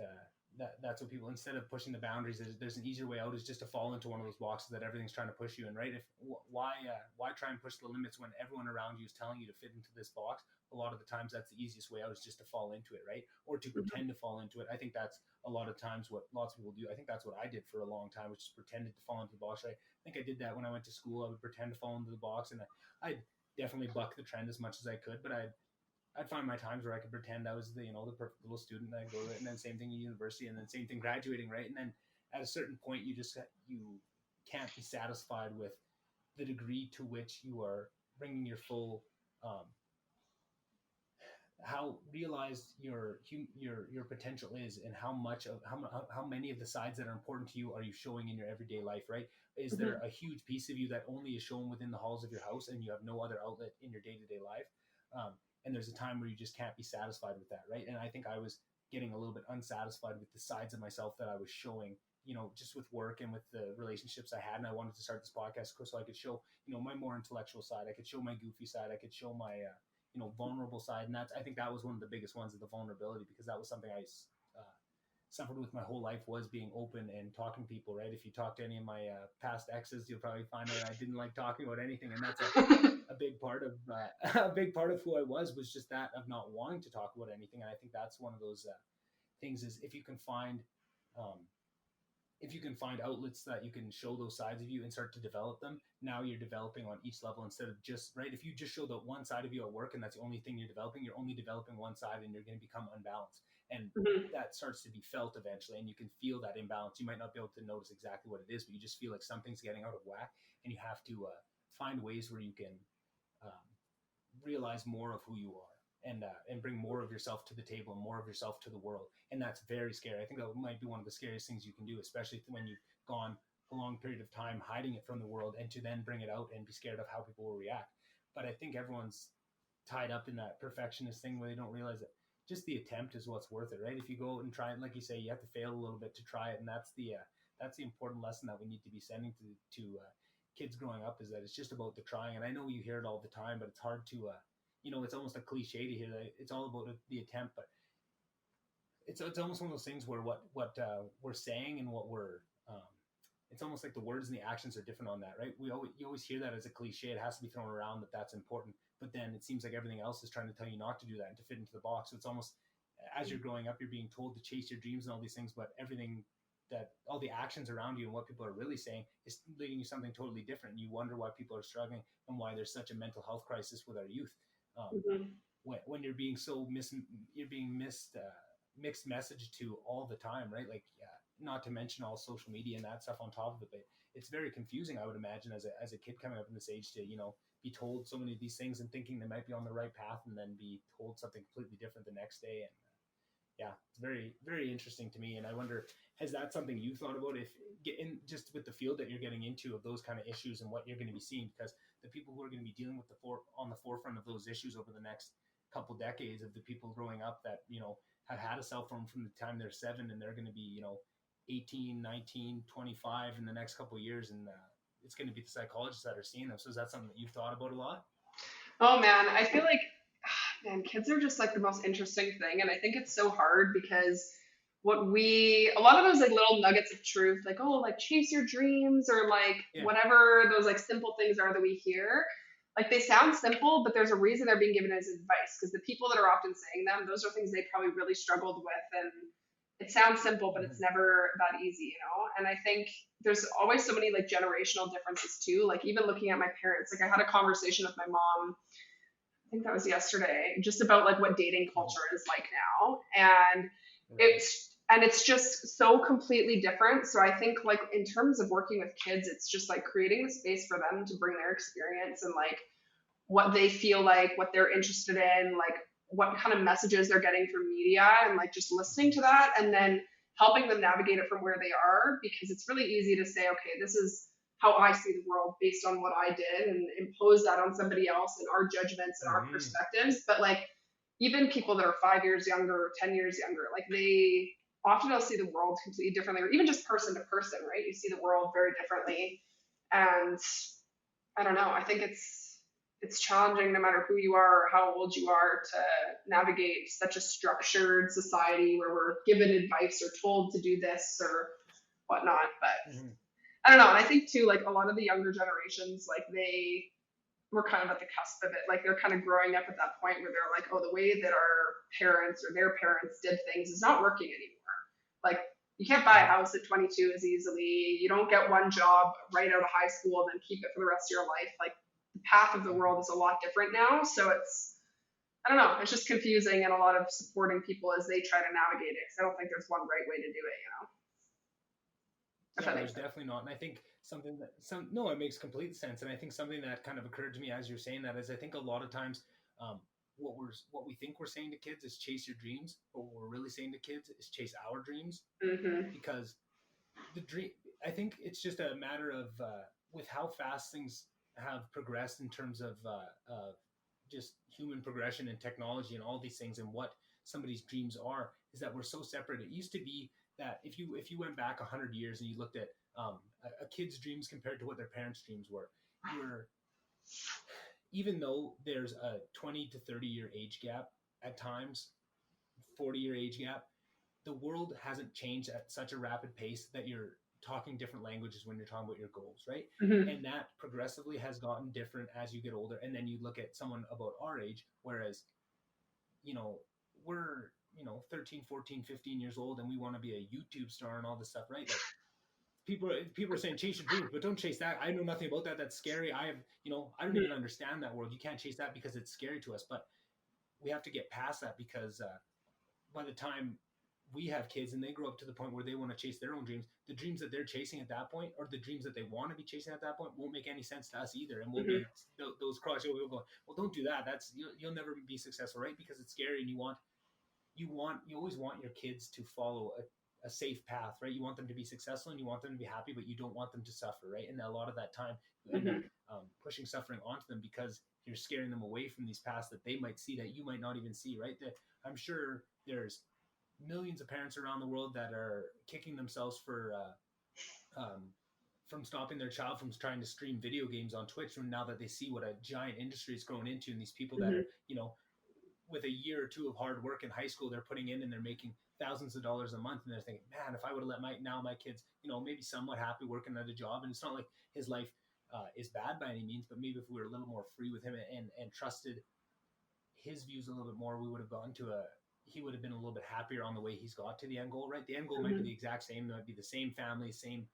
A: that's what people, instead of pushing the boundaries, there's an easier way out is just to fall into one of those boxes that everything's trying to push you in, right? Why try and push the limits when everyone around you is telling you to fit into this box? A lot of the times that's the easiest way out is just to fall into it, right? Or to pretend to fall into it. I think that's a lot of times what lots of people do. I think that's what I did for a long time, which is pretended to fall into the box, right? I think I did that when I went to school. I would pretend to fall into the box, and I'd definitely buck the trend as much as I could, but I'd find my times where I could pretend I was the perfect little student, and I'd go to it, and then same thing in university, and then same thing graduating, right? And then at a certain point, you can't be satisfied with the degree to which you are bringing your full how realized your potential is, and how many of the sides that are important to you are you showing in your everyday life, right? Is there a huge piece of you that only is shown within the halls of your house and you have no other outlet in your day-to-day life? And there's a time where you just can't be satisfied with that, right? And I think I was getting a little bit unsatisfied with the sides of myself that I was showing, just with work and with the relationships I had. And I wanted to start this podcast so I could show, my more intellectual side. I could show my goofy side. I could show my, vulnerable side. And I think that was one of the biggest ones, of the vulnerability, because that was something I suffered with my whole life, was being open and talking to people, right? If you talk to any of my past exes, you'll probably find out I didn't like talking about anything. And that's a big part of who I was just that of not wanting to talk about anything. And I think that's one of those things is if you can find outlets that you can show those sides of you and start to develop them, now you're developing on each level instead of just, right? If you just show the one side of you at work and that's the only thing you're only developing one side, and you're going to become unbalanced. And that starts to be felt eventually, and you can feel that imbalance. You might not be able to notice exactly what it is, but you just feel like something's getting out of whack, and you have to find ways where you can realize more of who you are, and bring more of yourself to the table and more of yourself to the world. And that's very scary. I think that might be one of the scariest things you can do, especially when you've gone a long period of time hiding it from the world, and to then bring it out and be scared of how people will react. But I think everyone's tied up in that perfectionist thing where they don't realize that just the attempt is what's worth it, right? If you go and try it, like you say, you have to fail a little bit to try it. And that's the important lesson that we need to be sending to kids growing up, is that it's just about the trying. And I know you hear it all the time, but it's hard to, it's almost a cliche to hear that it's all about the attempt. But it's almost one of those things where what we're saying and what we're it's almost like the words and the actions are different on that, right? You always hear that as a cliche. It has to be thrown around that that's important, but then it seems like everything else is trying to tell you not to do that and to fit into the box. So it's almost, as you're growing up, you're being told to chase your dreams and all these things, but everything that all the actions around you and what people are really saying is leading you something totally different. You wonder why people are struggling and why there's such a mental health crisis with our youth.
B: Mm-hmm.
A: When you're being you're being mixed message to all the time, right? Like, yeah, not to mention all social media and that stuff on top of it, but it's very confusing, I would imagine, as a kid coming up in this age to, be told so many of these things and thinking they might be on the right path and then be told something completely different the next day. And yeah, it's very, very interesting to me. And I wonder, has that something you thought about, if in just with the field that you're getting into of those kind of issues and what you're going to be seeing, because the people who are going to be dealing with on the forefront of those issues over the next couple decades of the people growing up that, have had a cell phone from the time they're 7, and they're going to be, 18, 19, 25 in the next couple of years. And it's going to be the psychologists that are seeing them. So is that something that you've thought about a lot?
B: Oh man, I feel like, man, kids are just like the most interesting thing. And I think it's so hard because a lot of those like little nuggets of truth, like, oh, like chase your dreams or like
A: Yeah.
B: whatever those like simple things are that we hear, like they sound simple, but there's a reason they're being given as advice because the people that are often saying them, those are things they probably really struggled with. And it sounds simple, but it's
A: Mm-hmm.
B: never that easy, you know? And I think there's always so many like generational differences too. Like even looking at my parents, like I had a conversation with my mom, I think that was yesterday, just about like what dating culture is like now. And
A: Right.
B: it's just so completely different. So I think like in terms of working with kids, it's just like creating the space for them to bring their experience and like what they feel like, what they're interested in, like what kind of messages they're getting from media, and like just listening to that and then helping them navigate it from where they are, because it's really easy to say, okay, this is how I see the world based on what I did, and impose that on somebody else and our judgments and our
A: Mm-hmm.
B: perspectives. But like even people that are 5 years younger or 10 years younger, like they often will see the world completely differently, or even just person to person, right? You see the world very differently. And I don't know. I think it's challenging no matter who you are or how old you are to navigate such a structured society where we're given advice or told to do this or whatnot. But
A: Mm-hmm.
B: I don't know. And I think too, like a lot of the younger generations, like they were kind of at the cusp of it. Like they're kind of growing up at that point where they're like, oh, the way that our parents or their parents did things is not working anymore. Like you can't buy a
A: Mm-hmm.
B: house at 22 as easily. You don't get one job right out of high school and then keep it for the rest of your life. Like the path of the world is a lot different now. So it's, I don't know, it's just confusing, and a lot of supporting people as they try to navigate it, because I don't think there's one right way to do it, you know, if
A: Yeah,
B: that makes
A: there's
B: sense.
A: definitely not. And I think something that no, it makes complete sense. And I think something that kind of occurred to me as you're saying that is, I think a lot of times, what we think we're saying to kids is chase your dreams, but what we're really saying to kids is chase our dreams.
B: Mm-hmm.
A: Because the dream, I think it's just a matter of, with how fast things have progressed in terms of just human progression and technology and all these things, and what somebody's dreams are, is that we're so separate. It used to be that if you went back 100 years and you looked at a kid's dreams compared to what their parents' dreams were, you were, even though there's a 20 to 30-year age gap at times, 40-year age gap, the world hasn't changed at such a rapid pace that you're talking different languages when you're talking about your goals, right?
B: Mm-hmm.
A: And that progressively has gotten different as you get older. And then you look at someone about our age, whereas, you know, we're, 13, 14, 15 years old and we want to be a YouTube star and all this stuff, right? Like people are saying chase your dreams, but don't chase that. I know nothing about that. That's scary. I don't even understand that world. You can't chase that because it's scary to us. But we have to get past that, because by the time we have kids and they grow up to the point where they want to chase their own dreams, the dreams that they're chasing at that point, or the dreams that they want to be chasing at that point, won't make any sense to us either. And we'll
B: Mm-hmm.
A: be those cross. We'll go, well, don't do that. That's you'll never be successful, right? Because it's scary, and you always want your kids to follow a safe path, right? You want them to be successful and you want them to be happy, but you don't want them to suffer, right? And a lot of that time you end up
B: Mm-hmm.
A: pushing suffering onto them because you're scaring them away from these paths that they might see that you might not even see, right? I'm sure there's millions of parents around the world that are kicking themselves for from stopping their child from trying to stream video games on Twitch, and now that they see what a giant industry is grown into, and these people that
B: Mm-hmm.
A: are, with a year or two of hard work in high school, they're putting in and they're making thousands of dollars a month, and they're thinking, man, if I would have let my kids, maybe somewhat happy working at a job, and it's not like his life is bad by any means, but maybe if we were a little more free with him and trusted his views a little bit more, we would have gone to he would have been a little bit happier on the way he's got to the end goal, right? The end goal might be the exact same. It might be the same family, same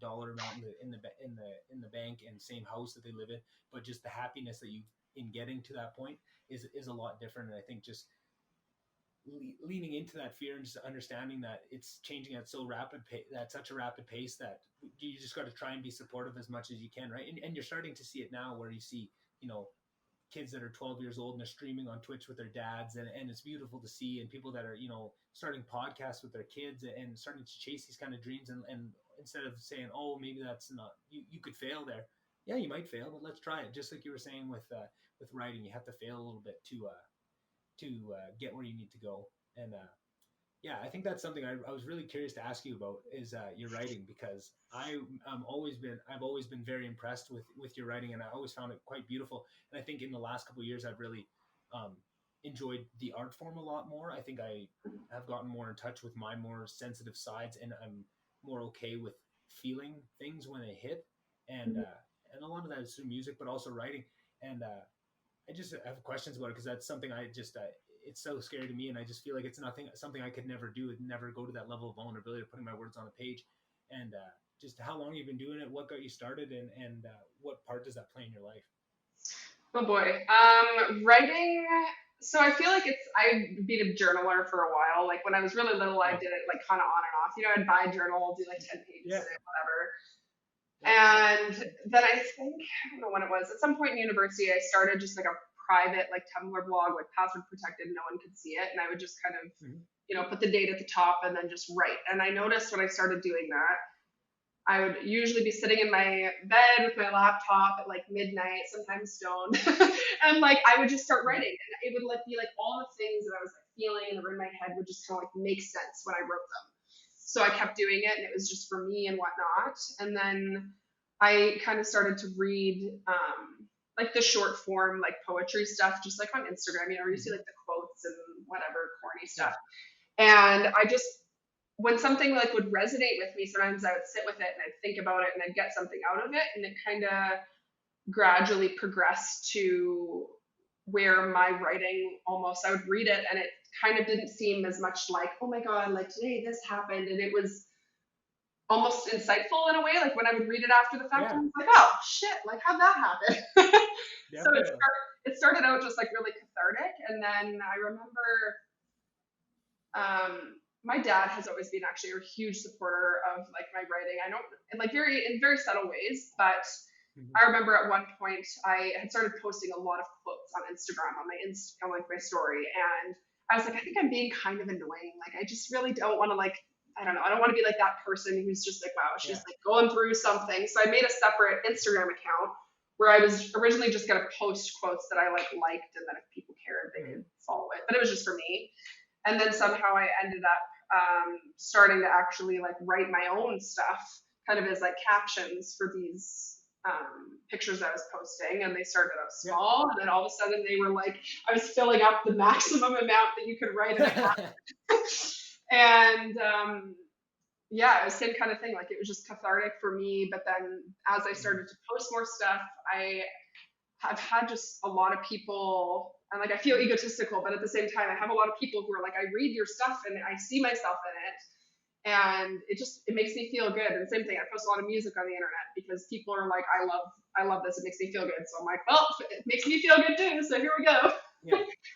A: dollar amount in the bank, and same house that they live in, but just the happiness that you in getting to that point is a lot different. And I think just leaning into that fear and just understanding that it's changing at such a rapid pace that you just got to try and be supportive as much as you can, right? And you're starting to see it now, where you see kids that are 12 years old and they're streaming on Twitch with their dads, and it's beautiful to see, and people that are starting podcasts with their kids and starting to chase these kind of dreams, and instead of saying, oh, maybe that's not, you could fail there. Yeah, you might fail, but let's try it. Just like you were saying with writing, you have to fail a little bit to get where you need to go. And I think that's something I was really curious to ask you about is your writing, because I've always been very impressed with your writing, and I always found it quite beautiful. And I think in the last couple of years, I've really enjoyed the art form a lot more. I think I have gotten more in touch with my more sensitive sides, and I'm more okay with feeling things when they hit. And a lot of that is through music, but also writing. And I just have questions about it, because that's something I just it's so scary to me, and I just feel like it's something I could never do, never go to that level of vulnerability of putting my words on a page. And just how long you've been doing it, what got you started, and what part does that play in your life?
B: Oh boy, writing. So I feel like I've been a journaler for a while. Like when I was really little, I did it like kind of on and off. I'd buy a journal, do like 10 pages in it, whatever. And then I think, I don't know when it was, at some point in university, I started just like a private like Tumblr blog, like password protected, no one could see it. And I would just kind of, put the date at the top and then just write. And I noticed when I started doing that, I would usually be sitting in my bed with my laptop at like midnight, sometimes stoned. And like, I would just start writing, and it would like be like all the things that I was like feeling that were in my head would just kind of like make sense when I wrote them. So I kept doing it, and it was just for me and whatnot. And then I kind of started to read like the short form, like poetry stuff, just like on Instagram, where you see like the quotes and whatever corny stuff. And I just, when something like would resonate with me, sometimes I would sit with it and I'd think about it and I'd get something out of it. And it kind of gradually progressed to where my writing almost, I would read it and it kind of didn't seem as much like, oh my God, like today this happened. And it was almost insightful in a way. Like when I would read it after the fact, I was like, oh shit, like how'd that happen? So it started out just like really cathartic. And then I remember my dad has always been actually a huge supporter of like my writing. I don't, in very subtle ways, but I remember at one point I had started posting a lot of quotes on Instagram on my story, and I was like, I think I'm being kind of annoying. Like I just really don't want to like, I don't know, I don't want to be like that person who's just like, wow, she's like going through something. So I made a separate Instagram account where I was originally just gonna post quotes that I liked, and then if people cared, they could follow it. But it was just for me. And then somehow I ended up starting to actually like write my own stuff, kind of as like captions for these pictures I was posting, and they started out small, and then all of a sudden they were like, I was filling up the maximum amount that you could write in a caption. And it was the same kind of thing. Like it was just cathartic for me. But then as I started to post more stuff, I have had just a lot of people, and like I feel egotistical, but at the same time I have a lot of people who are like, I read your stuff and I see myself in it, and it makes me feel good. And same thing, I post a lot of music on the internet because people are like, I love this, it makes me feel good. So I'm like, well, it makes me feel good too, so here we go.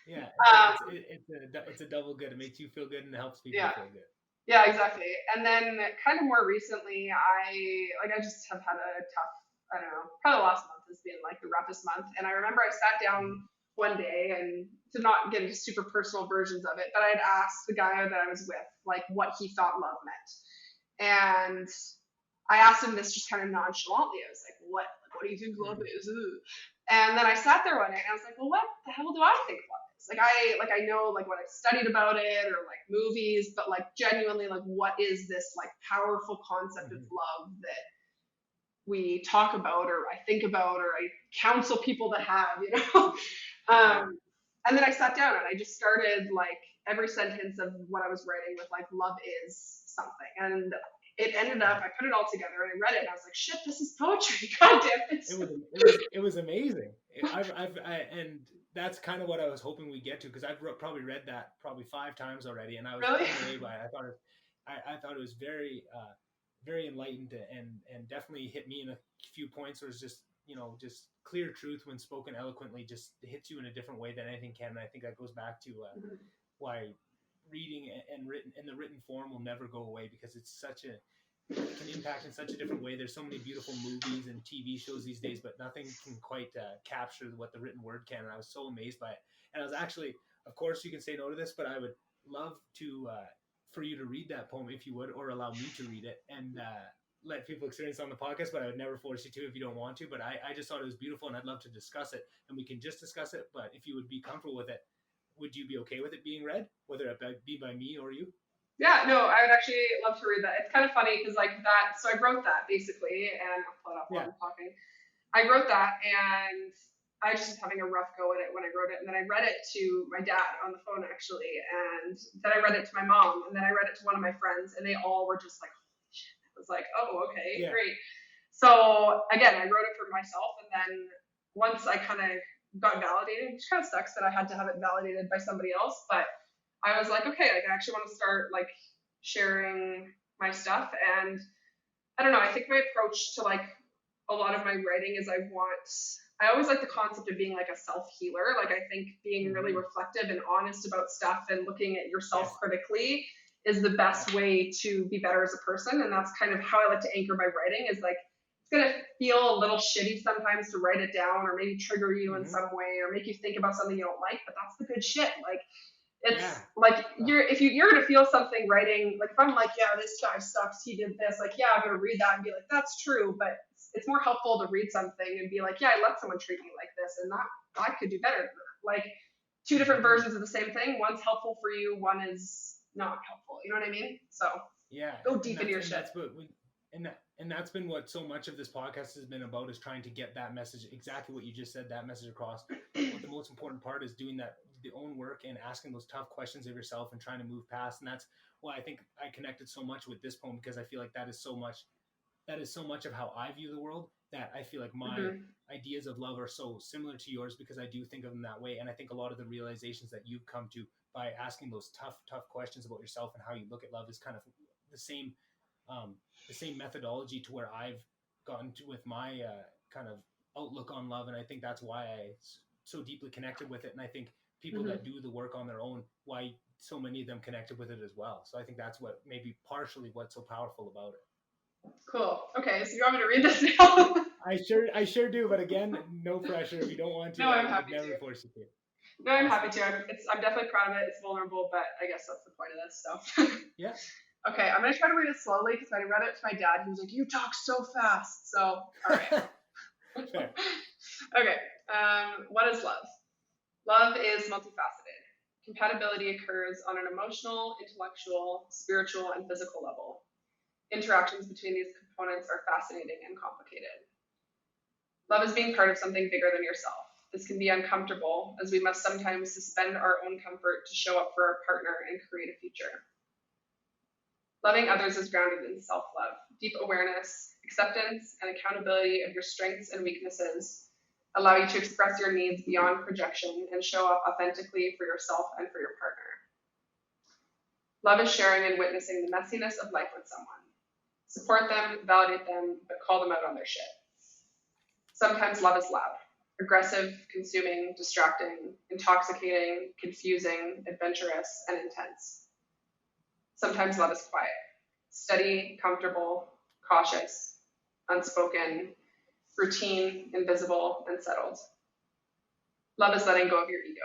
A: It's a double good. It makes you feel good and it helps people feel good.
B: Yeah, exactly. And then kind of more recently, I just have had a tough, I don't know, probably the last month has been like the roughest month. And I remember I sat down one day, and to not get into super personal versions of it, but I had asked the guy that I was with, like what he thought love meant. And I asked him this just kind of nonchalantly. I was like, what do you think love is? And then I sat there one day and I was like, well, what the hell do I think love is? Like I know like what I've studied about it, or like movies, but like genuinely, like what is this like powerful concept of love that we talk about, or I think about, or I counsel people to have, And then I sat down and I just started like every sentence of what I was writing with like love is something. And it ended up, I put it all together and I read it and I was like, shit, this is poetry. God damn it.
A: It was amazing. And that's kind of what I was hoping we get to, because I've probably read that probably 5 times already, and I was
B: Really?
A: blown away by it. I thought it was very very enlightened, and definitely hit me in a few points where it's just, just clear truth when spoken eloquently just hits you in a different way than anything can. And I think that goes back to why reading and the written form will never go away, because it can impact in such a different way. There's so many beautiful movies and TV shows these days, but nothing can quite capture what the written word can. And I was so amazed by it. And I was actually, of course, you can say no to this, but I would love to for you to read that poem if you would, or allow me to read it and let people experience it on the podcast. But I would never force you to if you don't want to. But I just thought it was beautiful, and I'd love to discuss it, and we can just discuss it. But if you would be comfortable with it, would you be okay with it being read, whether it be by me or you?
B: Yeah, no, I would actually love to read that. It's kind of funny because like that, so I wrote that basically, and I'll pull it up while I'm talking. I wrote that and I just was having a rough go at it when I wrote it. And then I read it to my dad on the phone actually. And then I read it to my mom, and then I read it to one of my friends, and they all were just like, holy shit. I was like, oh, okay, great. So again, I wrote it for myself. And then once I kind of got validated, which kind of sucks that I had to have it validated by somebody else, but I was like, okay, like I actually want to start like sharing my stuff. And I don't know, I think my approach to like a lot of my writing is I always like the concept of being like a self-healer. Like I think being really reflective and honest about stuff and looking at yourself critically is the best way to be better as a person. And that's kind of how I like to anchor my writing, is like, it's going to feel a little shitty sometimes to write it down, or maybe trigger you in some way, or make you think about something you don't like, but that's the good shit. Like, it's like you're gonna feel something writing, like if I'm like, yeah, this guy sucks, he did this, like, yeah, I'm gonna read that and be like, that's true, but it's more helpful to read something and be like, yeah, I let someone treat me like this, and that I could do better than that. Like 2 different versions of the same thing. One's helpful for you, one is not helpful. You know what I mean? So go deep into your shit.
A: And that's been what so much of this podcast has been about, is trying to get that message, exactly what you just said, that message across. But the most important part is doing the own work and asking those tough questions of yourself and trying to move past. And that's why I think I connected so much with this poem, because I feel like that is so much of how I view the world, that I feel like my ideas of love are so similar to yours, because I do think of them that way. And I think a lot of the realizations that you've come to by asking those tough questions about yourself and how you look at love is kind of the same methodology to where I've gotten to with my kind of outlook on love. And I think that's why I so deeply connected with it. And I think people that do the work on their own, why so many of them connected with it as well. So I think that's what maybe partially what's so powerful about it.
B: Cool. Okay, so you want me to read this now?
A: I sure do, but again, no pressure. If you don't want to,
B: no, I'm happy
A: never
B: to.
A: Force you to.
B: No, I'm happy to. I'm definitely proud of it. It's vulnerable, but I guess that's the point of this. So
A: yeah.
B: Okay, I'm gonna try to read it slowly, because I read it to my dad. He was like, "You talk so fast." So all right. Okay. What is love? Love is multifaceted. Compatibility occurs on an emotional, intellectual, spiritual, and physical level. Interactions between these components are fascinating and complicated. Love is being part of something bigger than yourself. This can be uncomfortable, as we must sometimes suspend our own comfort to show up for our partner and create a future. Loving others is grounded in self-love, deep awareness, acceptance, and accountability of your strengths and weaknesses allow you to express your needs beyond projection and show up authentically for yourself and for your partner. Love is sharing and witnessing the messiness of life with someone. Support them, validate them, but call them out on their shit. Sometimes love is loud, aggressive, consuming, distracting, intoxicating, confusing, adventurous, and intense. Sometimes love is quiet, steady, comfortable, cautious, unspoken, routine, invisible, and settled. Love is letting go of your ego.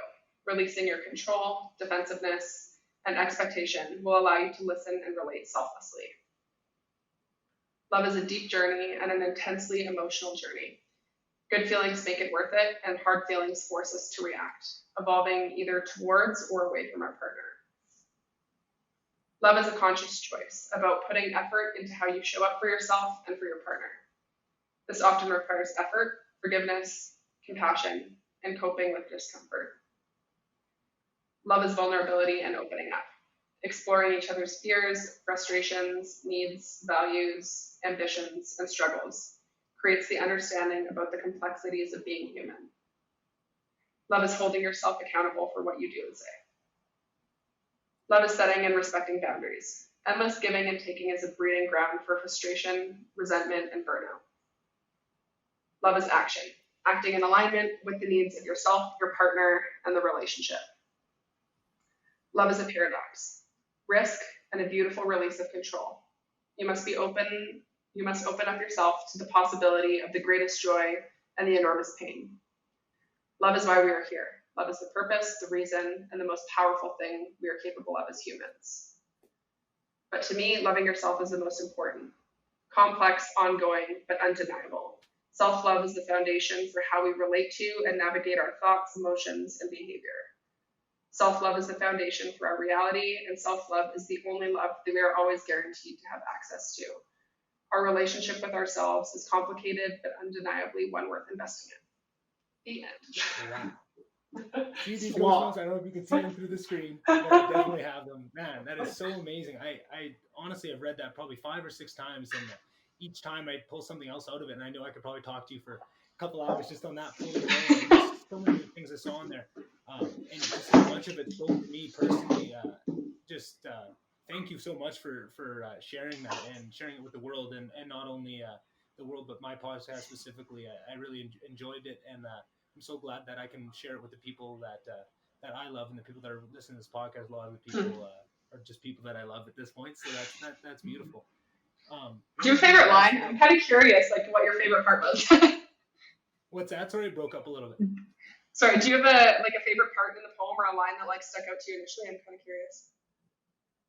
B: Releasing your control, defensiveness, and expectation will allow you to listen and relate selflessly. Love is a deep journey and an intensely emotional journey. Good feelings make it worth it, and hard feelings force us to react, evolving either towards or away from our partner. Love is a conscious choice about putting effort into how you show up for yourself and for your partner. This often requires effort, forgiveness, compassion, and coping with discomfort. Love is vulnerability and opening up, exploring each other's fears, frustrations, needs, values, ambitions, and struggles. Creates the understanding about the complexities of being human. Love is holding yourself accountable for what you do and say. Love is setting and respecting boundaries. Endless giving and taking is a breeding ground for frustration, resentment, and burnout. Love is action, acting in alignment with the needs of yourself, your partner, and the relationship. Love is a paradox, risk, and a beautiful release of control. You must open up yourself to the possibility of the greatest joy and the enormous pain. Love is why we are here. Love is the purpose, the reason, and the most powerful thing we are capable of as humans. But to me, loving yourself is the most important. Complex, ongoing, but undeniable. Self-love is the foundation for how we relate to and navigate our thoughts, emotions, and behavior. Self-love is the foundation for our reality, and self-love is the only love that we are always guaranteed to have access to. Our relationship with ourselves is complicated, but undeniably one worth investing in. The end.
A: Wow. See these goosebumps? I don't know if you can see them through the screen, but I definitely have them. Man, that is so amazing. I honestly have read that probably 5 or 6 times, and each time I pull something else out of it, and I know I could probably talk to you for a couple hours just on that pulling it out. There's so many things I saw in there, and just so much of it spoke to me personally. Thank you so much for sharing that and sharing it with the world, and not only the world, but my podcast specifically. I really enjoyed it, and I'm so glad that I can share it with the people that I love, and the people that are listening to this podcast. A lot of the people are just people that I love at this point, so that's beautiful.
B: Do you have a favorite line? I'm kind of curious, like what your favorite part was.
A: What's that? Sorry, it broke up a little bit.
B: Sorry, do you have a favorite part in the poem or a line that like stuck out to you initially? I'm kind of curious.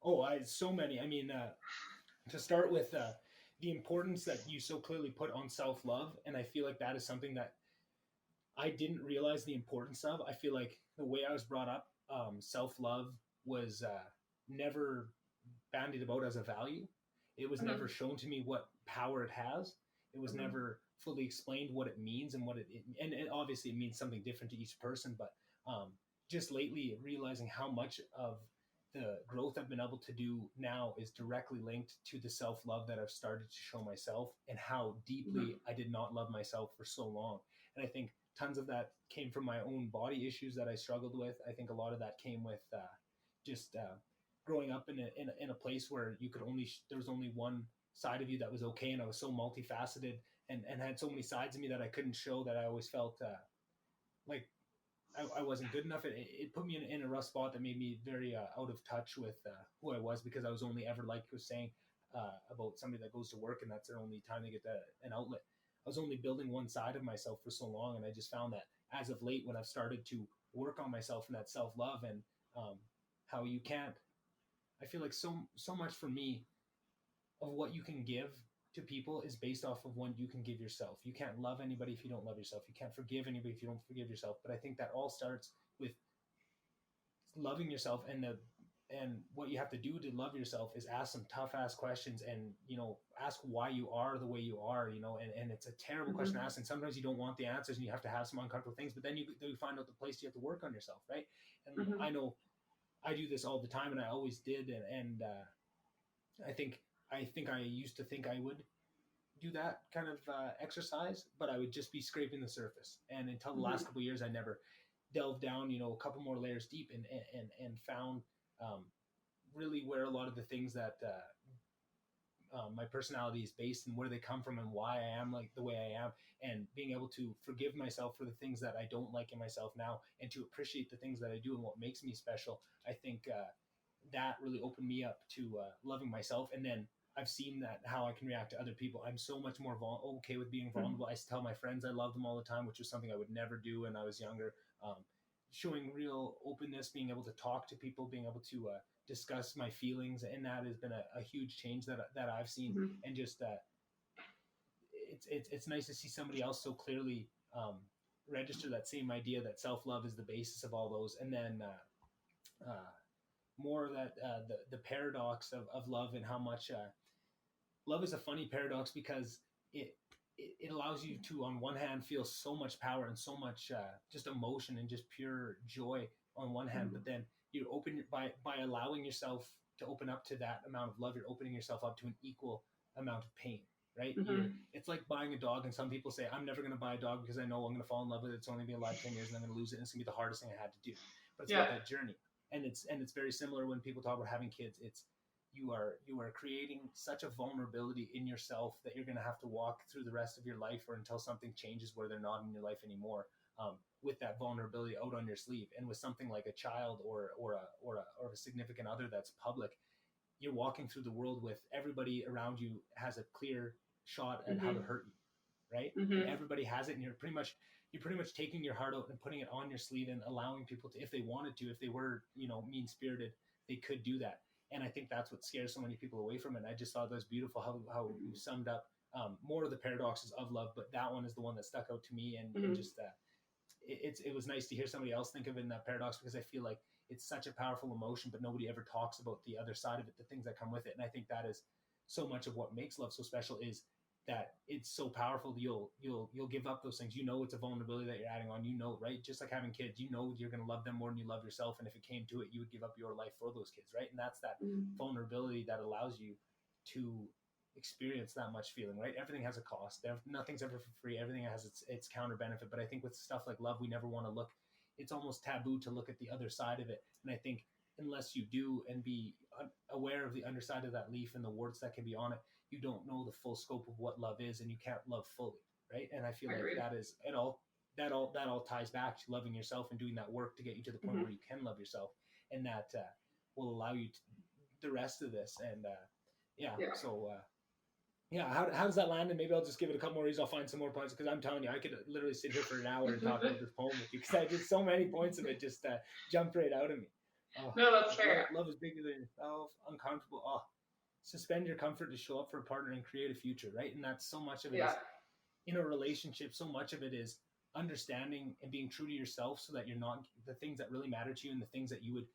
A: Oh, so many. I mean, to start with, the importance that you so clearly put on self-love, and I feel like that is something that I didn't realize the importance of. I feel like the way I was brought up, self-love was never bandied about as a value. It was never shown to me what power it has. It was never fully explained what it means and and obviously it means something different to each person. But just lately realizing how much of the growth I've been able to do now is directly linked to the self-love that I've started to show myself, and how deeply I did not love myself for so long. And I think tons of that came from my own body issues that I struggled with. I think a lot of that came with just growing up in a place where there was only one side of you that was okay, and I was so multifaceted and had so many sides of me that I couldn't show, that I always felt like I wasn't good enough. It put me in a rough spot that made me very out of touch with who I was, because I was only ever, like I was saying, about somebody that goes to work and that's their only time to get an outlet. I was only building one side of myself for so long, and I just found that as of late, when I've started to work on myself and that self-love, and how you can't, I feel like so much for me of what you can give to people is based off of what you can give yourself. You can't love anybody if you don't love yourself. You can't forgive anybody if you don't forgive yourself. But I think that all starts with loving yourself, and what you have to do to love yourself is ask some tough ass questions, and ask why you are the way you are, and it's a terrible question to ask, and sometimes you don't want the answers, and you have to have some uncomfortable things, but then you find out the place you have to work on yourself, right? And I know I do this all the time, and I always did, and I think I used to think I would do that kind of exercise, but I would just be scraping the surface, and until the last couple of years I never delved down a couple more layers deep, and found really where a lot of the things that my personality is based, and where they come from, and why I am like the way I am, and being able to forgive myself for the things that I don't like in myself now, and to appreciate the things that I do and what makes me special. I think that really opened me up to loving myself, and then I've seen that how I can react to other people. I'm so much more okay with being vulnerable. I tell my friends I love them all the time, which was something I would never do when I was younger. Showing real openness, being able to talk to people, being able to discuss my feelings, and that has been a huge change that I've seen. And just it's nice to see somebody else so clearly register that same idea that self-love is the basis of all those, and then more of that the paradox of love, and how much love is a funny paradox, because it allows you to, on one hand, feel so much power and so much just emotion and just pure joy on one hand, but then by allowing yourself to open up to that amount of love, you're opening yourself up to an equal amount of pain, right? It's like buying a dog, and some people say, I'm never going to buy a dog because I know I'm going to fall in love with it. It's only been alive 10 years and I'm going to lose it. And it's going to be the hardest thing I had to do. But it's about that journey. And it's very similar when people talk about having kids. It's you are creating such a vulnerability in yourself that you're going to have to walk through the rest of your life, or until something changes where they're not in your life anymore, with that vulnerability out on your sleeve. And with something like a child or a significant other that's public, you're walking through the world with everybody around you has a clear shot at how to hurt you, right? And everybody has it, and you're pretty much taking your heart out and putting it on your sleeve and allowing people to, if they wanted to, if they were, mean spirited, they could do that. And I think that's what scares so many people away from it. And I just thought that was beautiful how you summed up more of the paradoxes of love, but that one is the one that stuck out to me. And just that it was nice to hear somebody else think of it in that paradox, because I feel like it's such a powerful emotion, but nobody ever talks about the other side of it, the things that come with it. And I think that is so much of what makes love so special, is that it's so powerful. You'll give up those things. It's a vulnerability that you're adding on, right? Just like having kids, you're going to love them more than you love yourself. And if it came to it, you would give up your life for those kids, right? And that's that vulnerability that allows you to experience that much feeling, right? Everything has a cost. Nothing's ever for free. Everything has its counter benefit. But I think with stuff like love, we never want to look. It's almost taboo to look at the other side of it. And I think unless you do and be aware of the underside of that leaf and the warts that can be on it, you don't know the full scope of what love is, and you can't love fully, right? And I feel like that is it all. That all ties back to loving yourself and doing that work to get you to the point where you can love yourself, and that will allow you to the rest of this. And so how does that land? And maybe I'll just give it a couple more reasons. I'll find some more points, because I'm telling you, I could literally sit here for an hour and talk about this poem with you, because I did so many points of it just jumped right out of me. Oh,
B: no, that's fair.
A: Love is bigger than yourself. Uncomfortable. Oh, suspend your comfort to show up for a partner and create a future, right? And that's so much of it is in a relationship. So much of it is understanding and being true to yourself, so that you're not the things that really matter to you, and the things that you would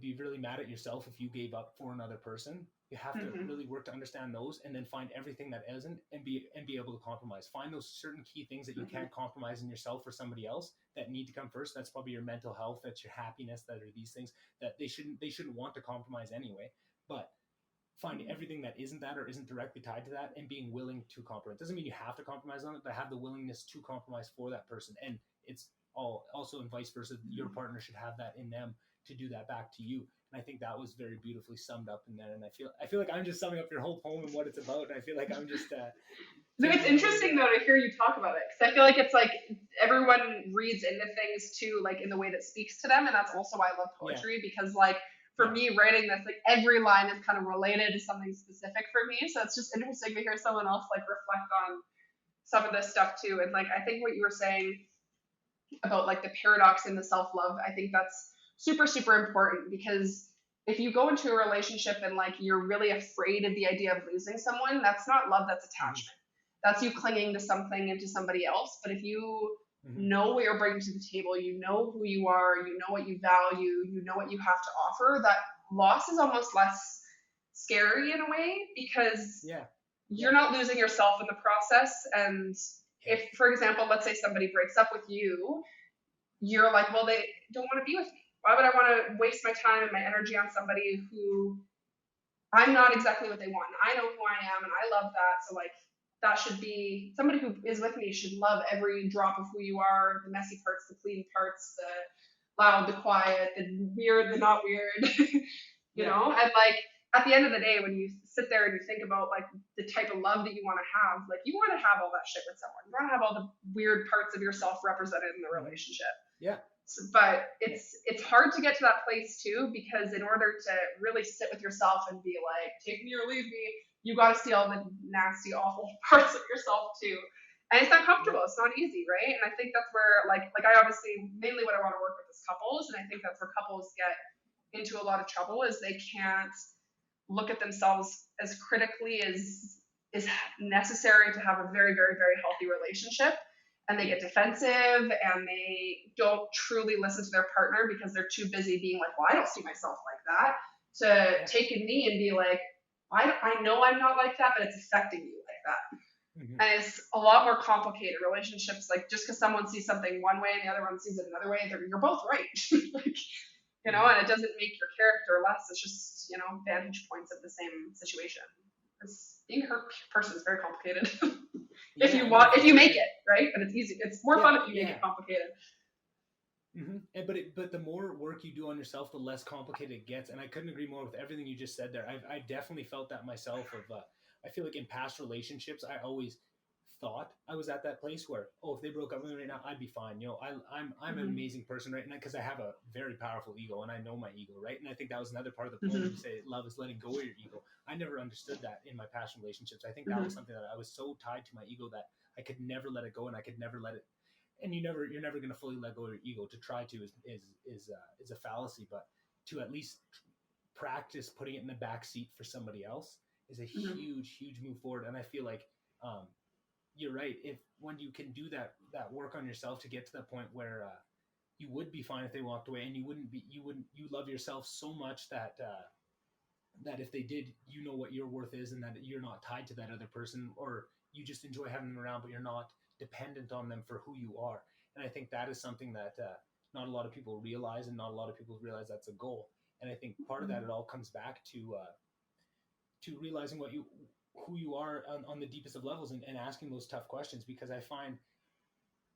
A: be really mad at yourself if you gave up for another person. You have to really work to understand those, and then find everything that isn't, and be able to compromise. Find those certain key things that you can't compromise in yourself for somebody else, that need to come first. That's probably your mental health, that's your happiness, that are these things that they shouldn't want to compromise anyway. But finding everything that isn't that, or isn't directly tied to that, and being willing to compromise. Doesn't mean you have to compromise on it, but have the willingness to compromise for that person. And it's all also, and vice versa, your partner should have that in them to do that back to you. And I think that was very beautifully summed up in there. And I feel like I'm just summing up your whole poem and what it's about. And I feel like I'm just
B: no, it's interesting though to hear you talk about it, because I feel like it's like everyone reads into things too, like in the way that speaks to them. And that's also why I love poetry, because like for me writing this, like every line is kind of related to something specific for me. So it's just interesting to hear someone else like reflect on some of this stuff too. And like, I think what you were saying about like the paradox in the self-love, I think that's super, super important, because if you go into a relationship and like you're really afraid of the idea of losing someone, that's not love, that's attachment. That's you clinging to something and to somebody else. But if you know what you're bringing to the table, you know who you are, you know what you value, you know what you have to offer, that loss is almost less scary in a way, because you're not losing yourself in the process. And if, for example, let's say somebody breaks up with you, you're like, well, they don't want to be with me. Why would I want to waste my time and my energy on somebody who I'm not exactly what they want? And I know who I am, and I love that. So like, that should be somebody who is with me should love every drop of who you are, the messy parts, the clean parts, the loud, the quiet, the weird, the not weird, you know? And like, at the end of the day, when you sit there and you think about like the type of love that you want to have, like you want to have all that shit with someone. You want to have all the weird parts of yourself represented in the relationship.
A: Yeah.
B: So, but it's hard to get to that place too, because in order to really sit with yourself and be like, take me or leave me, you got to see all the nasty, awful parts of yourself too. And it's not comfortable. It's not easy, right? And I think that's where like I obviously, mainly what I want to work with is couples. And I think that's where couples get into a lot of trouble, is they can't look at themselves as critically as is necessary to have a very, very, very healthy relationship. And they get defensive, and they don't truly listen to their partner because they're too busy being like, well, I don't see myself like that, to take a knee and be like, I know I'm not like that, but it's affecting you like that.
A: Mm-hmm.
B: And it's a lot more complicated. Relationships, like just because someone sees something one way and the other one sees it another way, you're both right. Like,
A: Mm-hmm.
B: and it doesn't make your character less. It's just, vantage points of the same situation. Because being a hurt person is very complicated.
A: Yeah, no, for
B: If you
A: sure.
B: make it, right? But it's easy. It's more
A: Yeah,
B: fun if you make
A: yeah.
B: it complicated.
A: Mm-hmm. But the more work you do on yourself, the less complicated it gets. And I couldn't agree more with everything you just said there. I definitely felt that myself. I feel like in past relationships, I always thought I was at that place where, oh, if they broke up with me right now, I'd be fine. I'm an
B: Mm-hmm.
A: amazing person right now because I have a very powerful ego and I know my ego, right? And I think that was another part of the poem when you
B: Mm-hmm.
A: say love is letting go of your ego. I never understood that in my past relationships. I think that was
B: Mm-hmm.
A: something that I was so tied to my ego that I could never let it go and I could never let it, and you're never going to fully let go of your ego. To try to is a fallacy, but to at least practice putting it in the back seat for somebody else is a
B: Mm-hmm.
A: huge move forward. And I feel like um, you're right. If when you can do that work on yourself to get to that point where you would be fine if they walked away, and you love yourself so much that if they did, you know what your worth is, and that you're not tied to that other person, or you just enjoy having them around, but you're not dependent on them for who you are. And I think that is something that not a lot of people realize, and not a lot of people realize that's a goal. And I think part of that, it all comes back to realizing who you are on the deepest of levels, and asking those tough questions. Because I find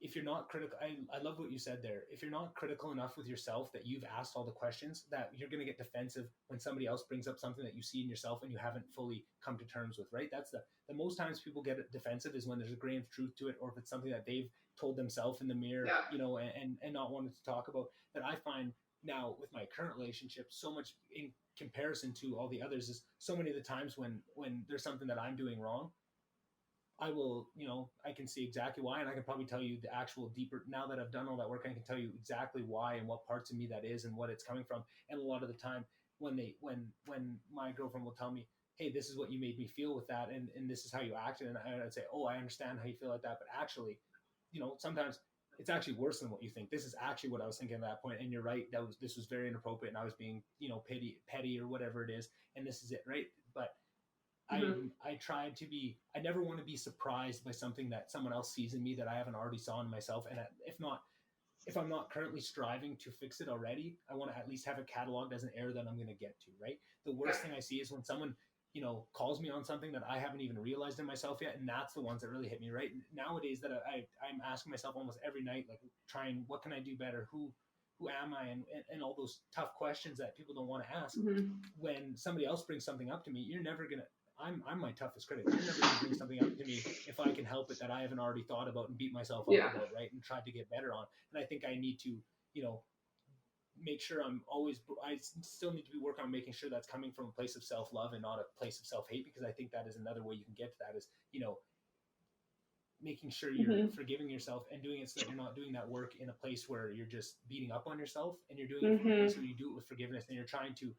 A: if you're not critical, I love what you said there. If you're not critical enough with yourself that you've asked all the questions, that you're going to get defensive when somebody else brings up something that you see in yourself and you haven't fully come to terms with, right? That's the most times people get defensive is when there's a grain of truth to it, or if it's something that they've told themselves in the mirror,
B: Yeah.
A: and not wanting to talk about. That I find now with my current relationship, so much in comparison to all the others, is so many of the times when there's something that I'm doing wrong, I will, I can see exactly why, and I can probably tell you the actual deeper. Now that I've done all that work, I can tell you exactly why and what parts of me that is and what it's coming from. And a lot of the time, when my girlfriend will tell me, "Hey, this is what you made me feel with that, and this is how you acted," and I'd say, "Oh, I understand how you feel like that," but actually, sometimes it's actually worse than what you think. This is actually what I was thinking at that point, and you're right. This was very inappropriate, and I was being, petty or whatever it is, and this is it, right? But
B: Mm-hmm.
A: I never want to be surprised by something that someone else sees in me that I haven't already saw in myself. And if I'm not currently striving to fix it already, I want to at least have it cataloged as an error that I'm going to get to, right? The
B: Yeah.
A: worst thing I see is when someone, calls me on something that I haven't even realized in myself yet. And that's the ones that really hit me, right? Nowadays that I'm asking myself almost every night, like what can I do better? Who am I? And all those tough questions that people don't want to ask.
B: Mm-hmm.
A: When somebody else brings something up to me, you're never going to, I'm my toughest critic. You're never going to bring something up to me if I can help it that I haven't already thought about and beat myself up
B: Yeah.
A: about, right? And tried to get better on. And I think I need to, you know, make sure I still need to be working on making sure that's coming from a place of self love and not a place of self hate, because I think that is another way you can get to that is, making sure you're
B: Mm-hmm.
A: forgiving yourself and doing it so that you're not doing that work in a place where you're just beating up on yourself, and you're doing it from a place
B: Mm-hmm.
A: where you do it with forgiveness, and you're trying to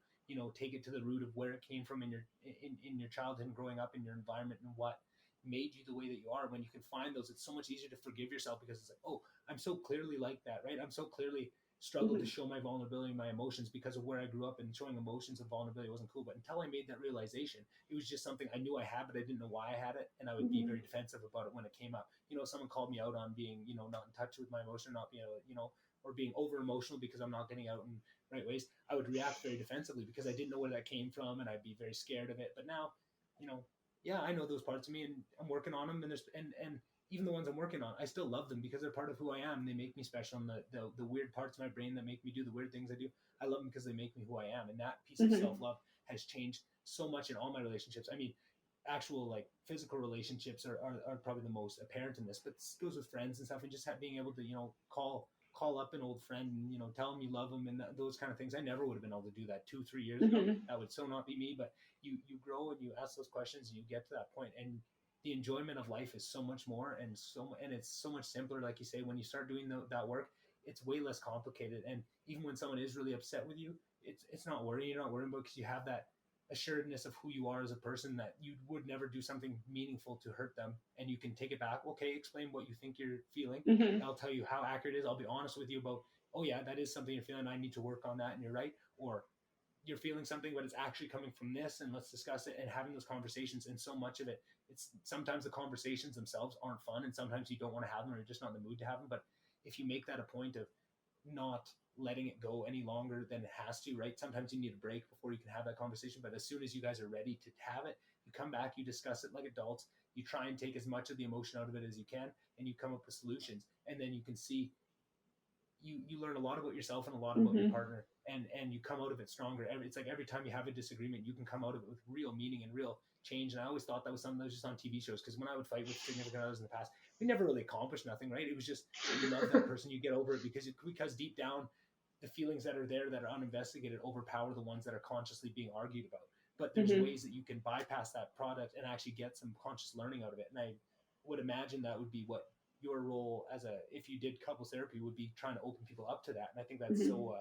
A: take it to the root of where it came from in your childhood and growing up in your environment, and what made you the way that you are. When you can find those, it's so much easier to forgive yourself, because it's like, oh, I'm so clearly like that, right? I'm so clearly struggled to
B: Mm-hmm.
A: show my vulnerability and my emotions because of where I grew up, and showing emotions and vulnerability wasn't cool. But until I made that realization, it was just something I knew I had, but I didn't know why I had it, and I would be
B: Mm-hmm.
A: very defensive about it when it came up. Someone called me out on being, not in touch with my emotion, not being, or being over emotional because I'm not getting out in right ways. I would react very defensively because I didn't know where that came from, and I'd be very scared of it. But now, you know, yeah, I know those parts of me, and I'm working on them. And even the ones I'm working on, I still love them because they're part of who I am. They make me special. And the weird parts of my brain that make me do the weird things I do, I love them because they make me who I am. And that piece of
B: Mm-hmm.
A: self love has changed so much in all my relationships. I mean, actual like physical relationships are probably the most apparent in this, but this goes with friends and stuff, and just being able to call up an old friend and tell them you love them, and those kind of things. I never would have been able to do that 2-3 years ago.
B: Mm-hmm.
A: That would so not be me. But you grow and you ask those questions and you get to that point, and the enjoyment of life is so much more, and it's so much simpler. Like you say, when you start doing that work, it's way less complicated. And even when someone is really upset with you, it's not worrying. You're not worrying about, because you have that assuredness of who you are as a person, that you would never do something meaningful to hurt them, and you can take it back. Okay, explain what you think you're feeling.
B: Mm-hmm.
A: I'll tell you how accurate it is. I'll be honest with you about, oh yeah, that is something you're feeling, I need to work on that, and you're right. Or you're feeling something, but it's actually coming from this, and let's discuss it, and having those conversations. And so much of it, it's sometimes the conversations themselves aren't fun, and sometimes you don't want to have them, or you're just not in the mood to have them. But if you make that a point of not letting it go any longer than it has to, right? Sometimes you need a break before you can have that conversation. But as soon as you guys are ready to have it, you come back, you discuss it like adults, you try and take as much of the emotion out of it as you can, and you come up with solutions. And then you can see you learn a lot about yourself and a lot about your partner, and you come out of it stronger. It's like every time you have a disagreement, you can come out of it with real meaning and real change. And I always thought that was something that was just on TV shows, because when I would fight with significant others in the past, we never really accomplished nothing, right? It was just you love that person, you get over it because deep down, the feelings that are there that are uninvestigated overpower the ones that are consciously being argued about. But there's ways that you can bypass that product and actually get some conscious learning out of it. And I would imagine that would be what your role if you did couples therapy, would be trying to open people up to that. And I think that's so,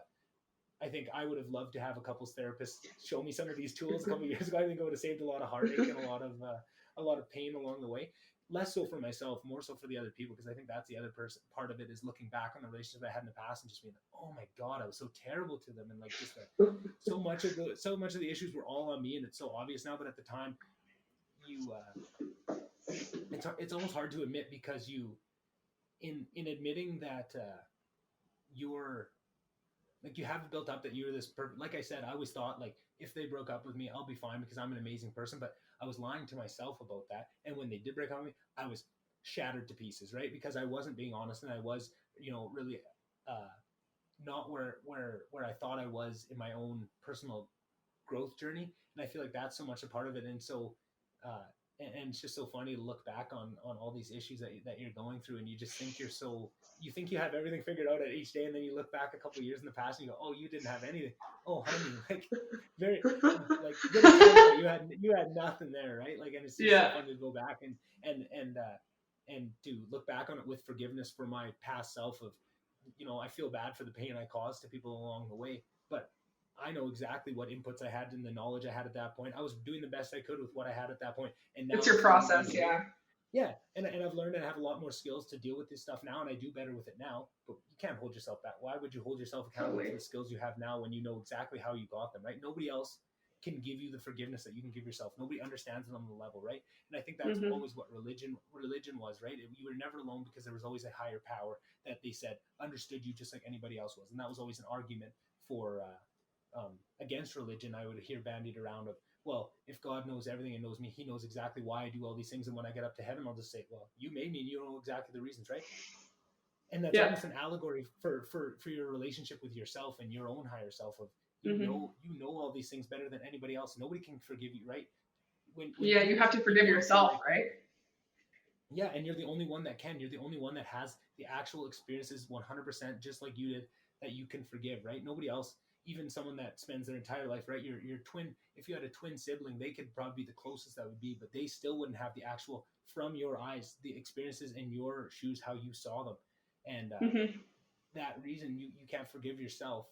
A: I think I would have loved to have a couples therapist show me some of these tools a couple of years ago. I think it would have saved a lot of heartache and a lot of pain along the way. Less so for myself, more so for the other people, because I think that's the other part of it, is looking back on the relationship I had in the past and just being like, oh my God, I was so terrible to them. And like just so much of the issues were all on me, and it's so obvious now. But at the time, it's almost hard to admit, because in admitting that you're like, you have built up that you're this perfect. Like I said, I always thought, like, if they broke up with me, I'll be fine because I'm an amazing person. But I was lying to myself about that. And when they did break up with me, I was shattered to pieces, right? Because I wasn't being honest, and I was, really not where I thought I was in my own personal growth journey. And I feel like that's so much a part of it. And so, and it's just so funny to look back on all these issues that you're going through, and you just think you think you have everything figured out at each day, and then you look back a couple of years in the past and you go, oh, you didn't have anything. Oh, honey, like very like you had nothing there, right? Like, and it's just so fun to go back and to look back on it with forgiveness for my past self of, I feel bad for the pain I caused to people along the way, but I know exactly what inputs I had and the knowledge I had at that point. I was doing the best I could with what I had at that point. And now
B: it's your process.
A: Yeah. And I've learned and have a lot more skills to deal with this stuff now, and I do better with it now. But you can't hold yourself back. Why would you hold yourself accountable for the skills you have now when you know exactly how you got them, right? Nobody else can give you the forgiveness that you can give yourself. Nobody understands it on the level, right? And I think that's always what religion was, right? You were never alone, because there was always a higher power that they said understood you just like anybody else was. And that was always an argument for against religion. I would hear bandied around of, well, if God knows everything and knows me, he knows exactly why I do all these things. And when I get up to heaven, I'll just say, well, you made me and you know exactly the reasons, right? And that's almost an allegory for your relationship with yourself and your own higher self of, you know all these things better than anybody else. Nobody can forgive you, right? When
B: you have to forgive yourself, right?
A: Yeah, and you're the only one that can. You're the only one that has the actual experiences 100%, just like you did, that you can forgive, right? Nobody else, even someone that spends their entire life, right? Your twin, if you had a twin sibling, they could probably be the closest that would be, but they still wouldn't have the actual, from your eyes, the experiences in your shoes, how you saw them. And that reason you can't forgive yourself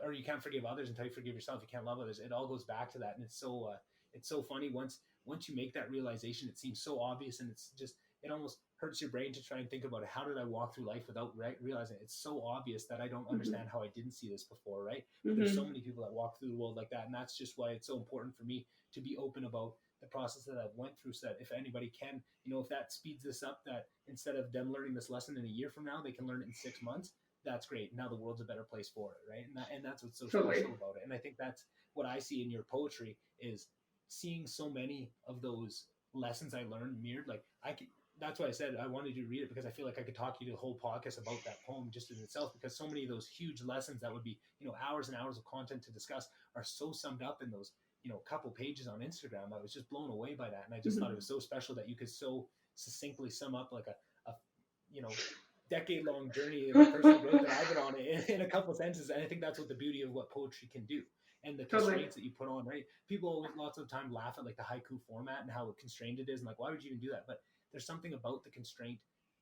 A: or you can't forgive others until you forgive yourself. You can't love others. It all goes back to that. And it's so funny. Once you make that realization, it seems so obvious, and it's just, it almost hurts your brain to try and think about it. How did I walk through life without realizing it? It's so obvious that I don't understand how I didn't see this before, right? But there's so many people that walk through the world like that, and that's just why it's so important for me to be open about the process that I've went through, so that if anybody can, if that speeds this up, that instead of them learning this lesson in a year from now, they can learn it in 6 months. That's great. Now the world's a better place for it, right? And that's what's so special about it. And I think that's what I see in your poetry, is seeing so many of those lessons I learned mirrored. Like, that's why I said I wanted you to read it, because I feel like I could talk you the whole podcast about that poem just in itself, because so many of those huge lessons that would be, hours and hours of content to discuss are so summed up in those, couple pages on Instagram. I was just blown away by that. And I just thought it was so special that you could so succinctly sum up like a decade-long journey of personal growth that I've been on in a couple of sentences. And I think that's what the beauty of what poetry can do, and the constraints that you put on, right? People lots of the time laugh at like the haiku format and how constrained it is, and like, why would you even do that? But there's something about the constraint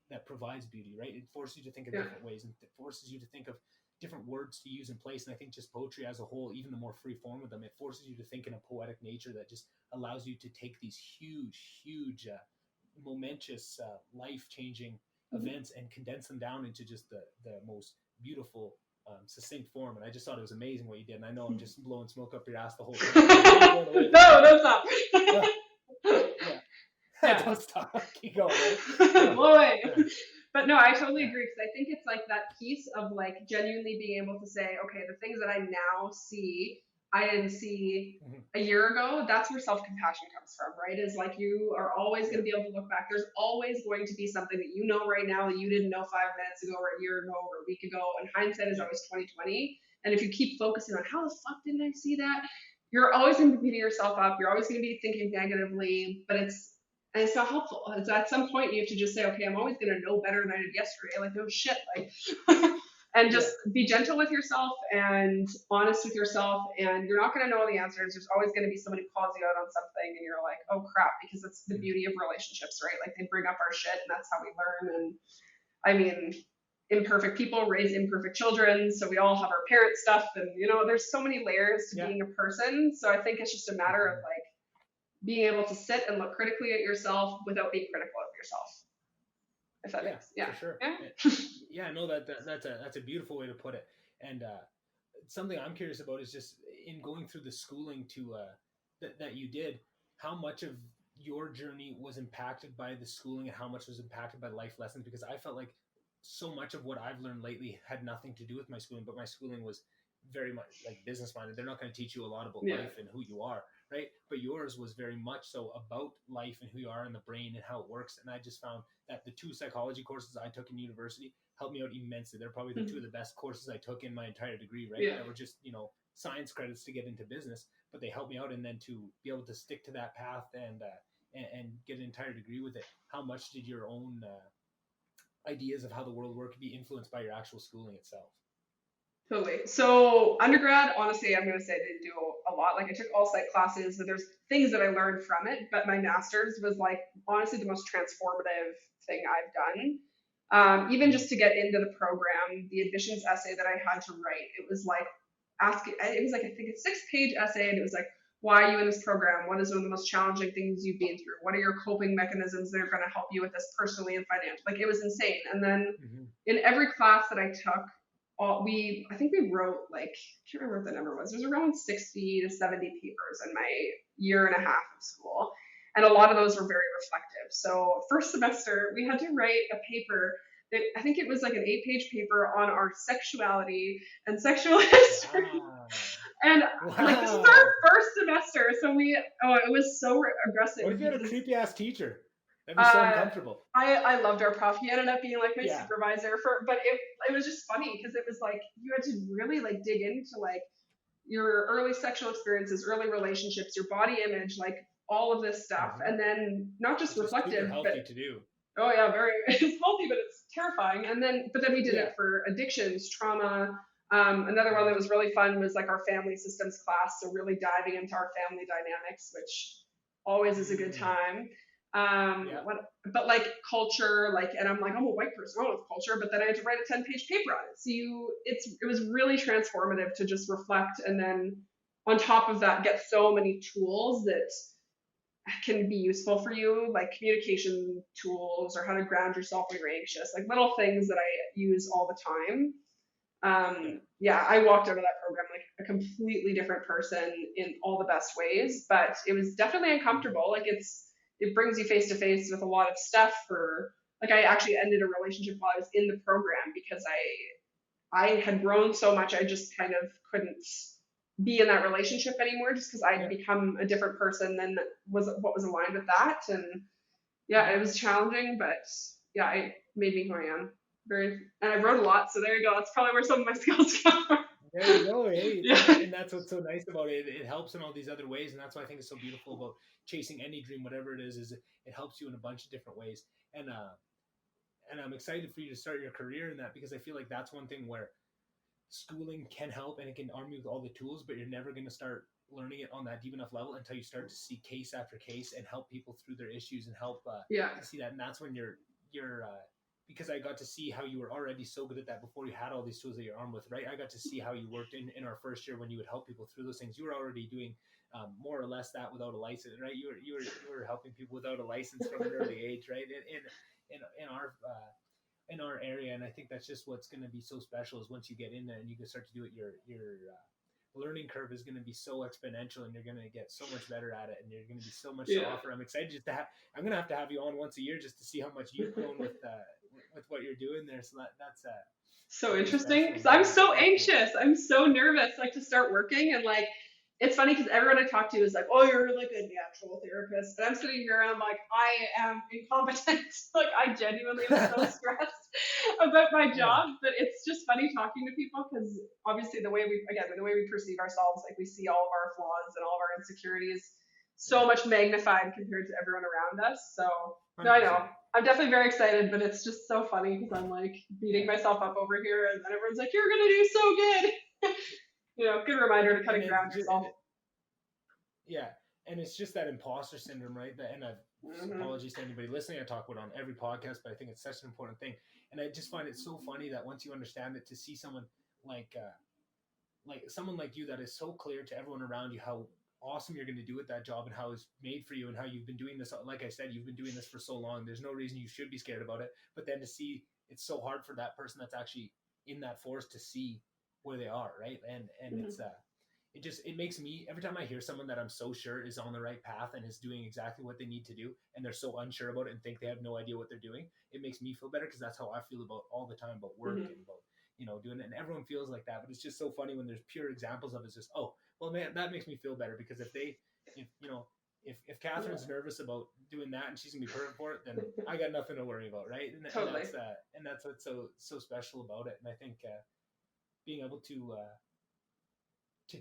A: that provides beauty, right? It forces you to think of different ways, and it forces you to think of different words to use in place. And I think just poetry as a whole, even the more free form of them, it forces you to think in a poetic nature that just allows you to take these huge momentous life-changing events and condense them down into just the most beautiful succinct form, and I just thought it was amazing what you did. And I know I'm just blowing smoke up your ass the whole
B: No,
A: time.
B: don't stop.
A: Yeah. Don't stop. Keep going.
B: Blow away.
A: Yeah.
B: But no, I totally agree, because I think it's like that piece of like genuinely being able to say, okay, the things that I now see, I didn't see a year ago. That's where self-compassion comes from, right? Is like you are always going to be able to look back. There's always going to be something that you know right now that you didn't know 5 minutes ago or a year ago or a week ago. And hindsight is always 2020. And if you keep focusing on how the fuck didn't I see that, you're always going to be beating yourself up. You're always going to be thinking negatively, but it's not helpful. It's at some point you have to just say, okay, I'm always gonna know better than I did yesterday. Like, no shit, like, and just be gentle with yourself and honest with yourself. And you're not gonna know all the answers. There's always gonna be somebody who calls you out on something, and you're like, oh crap, because that's the beauty of relationships, right? Like they bring up our shit, and that's how we learn. And I mean, imperfect people raise imperfect children, so we all have our parent stuff, and there's so many layers to being a person. So I think it's just a matter of like being able to sit and look critically at yourself without being critical of yourself. If that makes
A: for sure. No, that's a beautiful way to put it. And something I'm curious about is just in going through the schooling to that you did, how much of your journey was impacted by the schooling and how much was impacted by life lessons? Because I felt like so much of what I've learned lately had nothing to do with my schooling, but my schooling was very much like business minded. They're not going to teach you a lot about life and who you are, right? But yours was very much so about life and who you are and the brain and how it works. And I just found that the 2 psychology courses I took in university helped me out immensely. They're probably the 2 of the best courses I took in my entire degree, right? That were just, science credits to get into business, but they helped me out. And then to be able to stick to that path and get an entire degree with it. How much did your own ideas of how the world worked be influenced by your actual schooling itself?
B: Totally. So undergrad, honestly, I'm going to say I didn't do a lot. Like I took all psych classes, but there's things that I learned from it. But my master's was like honestly the most transformative thing I've done. Even just to get into the program, the admissions essay that I had to write, it was like it was like I think a 6-page essay, and it was like, why are you in this program? What is one of the most challenging things you've been through? What are your coping mechanisms that are going to help you with this personally and financially? Like it was insane. And then in every class that I took, I think we wrote like, I can't remember what the number was. There's around 60 to 70 papers in my year and a half of school. And a lot of those were very reflective. So first semester, we had to write a paper that I think it was like an 8-page paper on our sexuality and sexual history. Wow. And like this is our first semester, so it was so aggressive.
A: What if you had a creepy ass teacher? That'd be so uncomfortable.
B: I loved our prof. He ended up being like my supervisor but it was just funny because it was like you had to really like dig into like your early sexual experiences, early relationships, your body image, like all of this stuff, and then not just reflective,
A: healthy to do.
B: Oh yeah, very. It's healthy, but it's terrifying. And then we did it for addictions, trauma. Another one that was really fun was like our family systems class. So really diving into our family dynamics, which always is a good time. But like culture, like, and I'm like, I'm a white person, I don't know culture, but then I had to write a 10-page paper on it. So it was really transformative to just reflect, and then on top of that, get so many tools that can be useful for you, like communication tools or how to ground yourself when you're anxious, like little things that I use all the time. I walked out of that program like a completely different person in all the best ways, but it was definitely uncomfortable. Like it brings you face to face with a lot of stuff. I actually ended a relationship while I was in the program because I had grown so much, I just kind of couldn't be in that relationship anymore just because I'd become a different person than what was aligned with that. And it was challenging, but it made me who I am. And I wrote a lot, so there you go. That's probably where some of my skills come from.
A: There you go. Hey, and that's what's so nice about it. It helps in all these other ways, and that's why I think it's so beautiful about chasing any dream, whatever it is it helps you in a bunch of different ways. And I'm excited for you to start your career in that, because I feel like that's one thing where schooling can help and it can arm you with all the tools, but you're never going to start learning it on that deep enough level until you start to see case after case and help people through their issues and help to see that. And that's when you're because I got to see how you were already so good at that before you had all these tools that you're armed with, right? I got to see how you worked in our first year when you would help people through those things. You were already doing more or less that without a license, right? You were helping people without a license from an early age, right? In our in our area. And I think that's just what's going to be so special is once you get in there and you can start to do it, your learning curve is going to be so exponential, and you're going to get so much better at it, and you're going to be so much to offer. I'm excited just to I'm going to have you on once a year just to see how much you've grown with what you're doing there. So that's
B: so interesting because I'm so anxious. I'm so nervous, like to start working, and like it's funny because everyone I talk to is like, "Oh, you're like a natural therapist," and I'm sitting here and I'm like, I am incompetent. Like I genuinely am so stressed about my job, but it's just funny talking to people because obviously the way we perceive ourselves, like we see all of our flaws and all of our insecurities so much magnified compared to everyone around us. So no, I know. I'm definitely very excited, but it's just so funny because I'm like beating myself up over here, and then everyone's like, "You're gonna do so good." Good reminder to kind of ground yourself.
A: Yeah, and it's just that imposter syndrome, right? And apologies to anybody listening. I talk about it on every podcast, but I think it's such an important thing. And I just find it so funny that once you understand it, to see someone like someone like you that is so clear to everyone around you how awesome you're going to do at that job and how it's made for you and how you've been doing this. Like I said, you've been doing this for so long. There's no reason you should be scared about it. But then to see it's so hard for that person that's actually in that force to see where they are, right? And it makes me, every time I hear someone that I'm so sure is on the right path and is doing exactly what they need to do, and they're so unsure about it and think they have no idea what they're doing, it makes me feel better because that's how I feel about all the time about work and about doing it. And everyone feels like that, but it's just so funny when there's pure examples of it. It's just, oh, well, man, that makes me feel better because if Kathryn's nervous about doing that and she's gonna be perfect for it, then I got nothing to worry about, right? And, totally. and that's what's so special about it. And I think being able to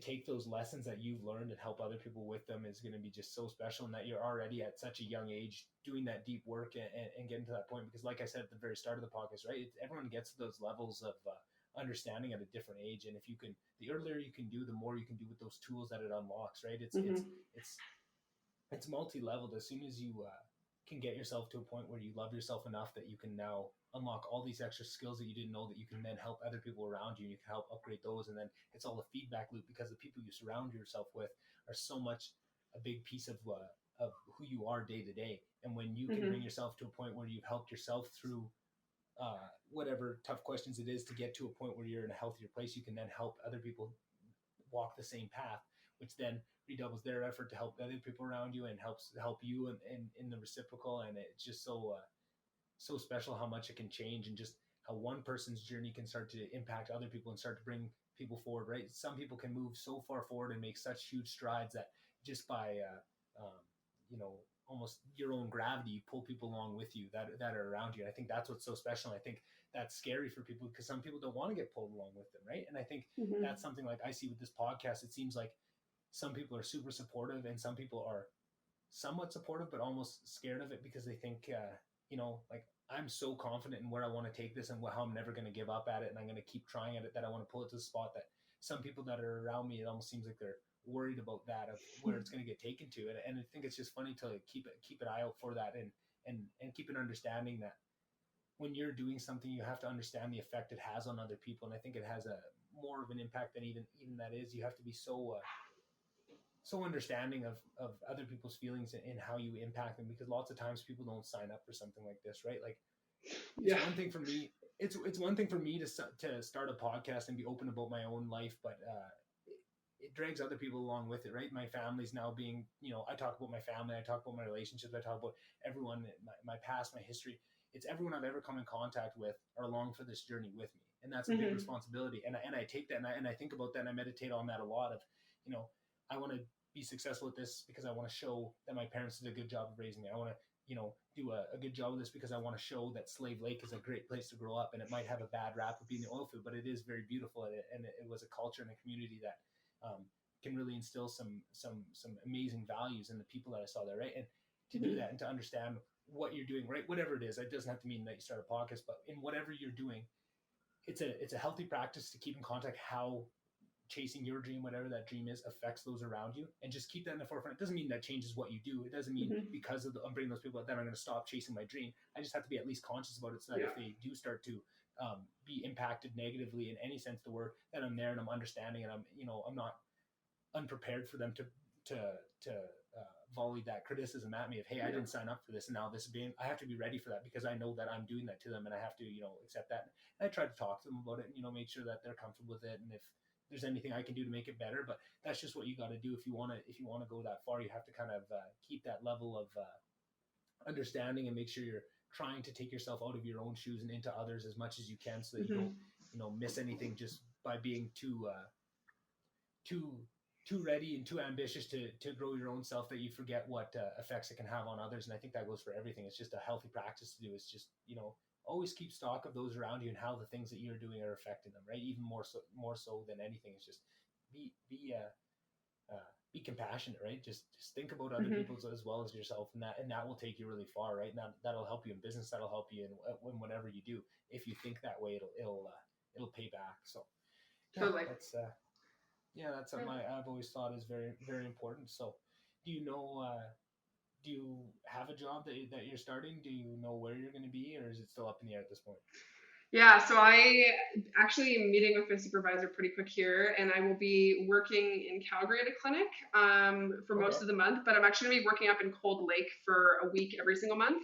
A: take those lessons that you've learned and help other people with them is going to be just so special, and that you're already at such a young age doing that deep work and getting to that point. Because like I said at the very start of the podcast, right, everyone gets to those levels of understanding at a different age. And if you can, the earlier you can do, the more you can do with those tools that it unlocks, right? It's multi-leveled. As soon as you can get yourself to a point where you love yourself enough that you can now unlock all these extra skills that you didn't know, that you can then help other people around you, and you can help upgrade those. And then it's all a feedback loop, because the people you surround yourself with are so much a big piece of who you are day to day. And when you can bring yourself to a point where you've helped yourself through whatever tough questions it is to get to a point where you're in a healthier place, you can then help other people walk the same path, which then redoubles their effort to help other people around you and help you in the reciprocal. And it's just so special how much it can change, and just how one person's journey can start to impact other people and start to bring people forward, right? Some people can move so far forward and make such huge strides that just by almost your own gravity, you pull people along with you that are around you. And I think that's what's so special. I think that's scary for people, because some people don't want to get pulled along with them, right? And I think that's something like I see with this podcast. It seems like some people are super supportive, and some people are somewhat supportive but almost scared of it, because they think like, I'm so confident in where I want to take this and how I'm never going to give up at it, and I'm going to keep trying at it, that I want to pull it to the spot that some people that are around me, it almost seems like they're worried about that, of where it's going to get taken to. And I think it's just funny to keep an eye out for that, and keep an understanding that when you're doing something, you have to understand the effect it has on other people. And I think it has a more of an impact than even that is. You have to be so understanding of other people's feelings and how you impact them, because lots of times people don't sign up for something like this, right? Like, it's one thing for me. It's one thing for me to start a podcast and be open about my own life, but it drags other people along with it, right? My family's now being, I talk about my family, I talk about my relationships, I talk about everyone, my past, my history. It's everyone I've ever come in contact with are along for this journey with me, and that's a big responsibility. And I take that, and I think about that, and I meditate on that a lot. Of, I want to be successful at this because I want to show that my parents did a good job of raising me. I want to, do a good job of this because I want to show that Slave Lake is a great place to grow up. And it might have a bad rap of being the oil field, but it is very beautiful. And it was a culture and a community that can really instill some amazing values in the people that I saw there, right? And to do that and to understand what you're doing, right? Whatever it is, it doesn't have to mean that you start a podcast, but in whatever you're doing, it's a healthy practice to keep in contact how chasing your dream, whatever that dream is, affects those around you, and just keep that in the forefront. It doesn't mean that changes what you do. It doesn't mean because of I'm bringing those people out, then I'm going to stop chasing my dream. I just have to be at least conscious about it, so that if they do start to be impacted negatively in any sense of the word, then I'm there and I'm understanding, and I'm not unprepared for them to volleyed that criticism at me of, hey, I didn't sign up for this, and now this is being, I have to be ready for that because I know that I'm doing that to them, and I have to, accept that. And I try to talk to them about it, and, make sure that they're comfortable with it, and if there's anything I can do to make it better. But that's just what you got to do if you want to go that far. You have to kind of keep that level of understanding and make sure you're trying to take yourself out of your own shoes and into others as much as you can, so that you don't miss anything just by being too ready and too ambitious to grow your own self, that you forget what effects it can have on others. And I think that goes for everything. It's just a healthy practice to do. It's just, always keep stock of those around you and how the things that you're doing are affecting them, right? Even more so than anything. It's just be compassionate, right? Just think about other people as well as yourself, and that will take you really far, right? And that'll help you in business. That'll help you in whatever you do. If you think that way, it'll pay back. So
B: Totally.
A: That's something I've always thought is very, very important. So do you have a job that you're starting? Do you know where you're going to be, or is it still up in the air at this point?
B: Yeah, so I actually am meeting with my supervisor pretty quick here, and I will be working in Calgary at a clinic for most of the month, but I'm actually going to be working up in Cold Lake for a week every single month.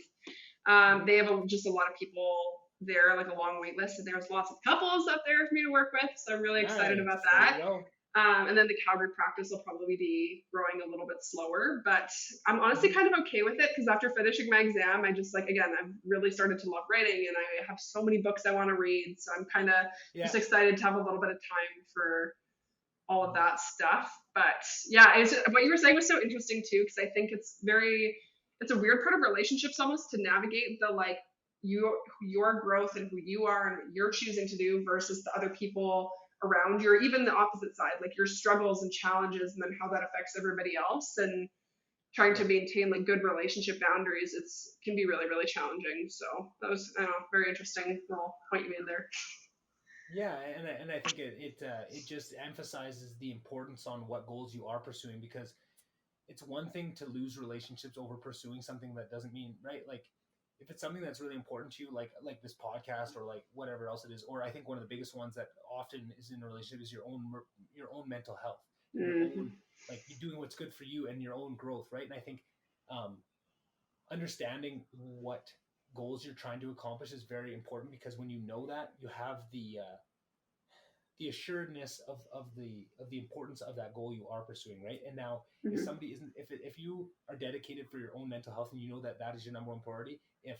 B: They have just a lot of people there, like a long wait list, and there's lots of couples up there for me to work with, so I'm really excited about that. And then the Calgary practice will probably be growing a little bit slower, but I'm honestly kind of okay with it, because after finishing my exam, I just I've really started to love writing, and I have so many books I want to read. So I'm kind of just excited to have a little bit of time for all of that stuff. But yeah, what you were saying was so interesting too, because I think it's a weird part of relationships almost to navigate the your growth and who you are and what you're choosing to do versus the other people around you, or even the opposite side, like your struggles and challenges, and then how that affects everybody else, and trying to maintain good relationship boundaries. Can be really, really challenging. So that was very interesting little point you made there.
A: Yeah, and I think it just emphasizes the importance on what goals you are pursuing, because it's one thing to lose relationships over pursuing something that doesn't mean, right? Like, if it's something that's really important to you, like this podcast or like whatever else it is, or I think one of the biggest ones that often is in a relationship is your own mental health, your own, like, you're doing what's good for you and your own growth, right? And I think understanding what goals you're trying to accomplish is very important, because when you know that, you have the assuredness of the importance of that goal you are pursuing, right? And now, if somebody isn't, if you are dedicated for your own mental health and you know that is your number one priority, if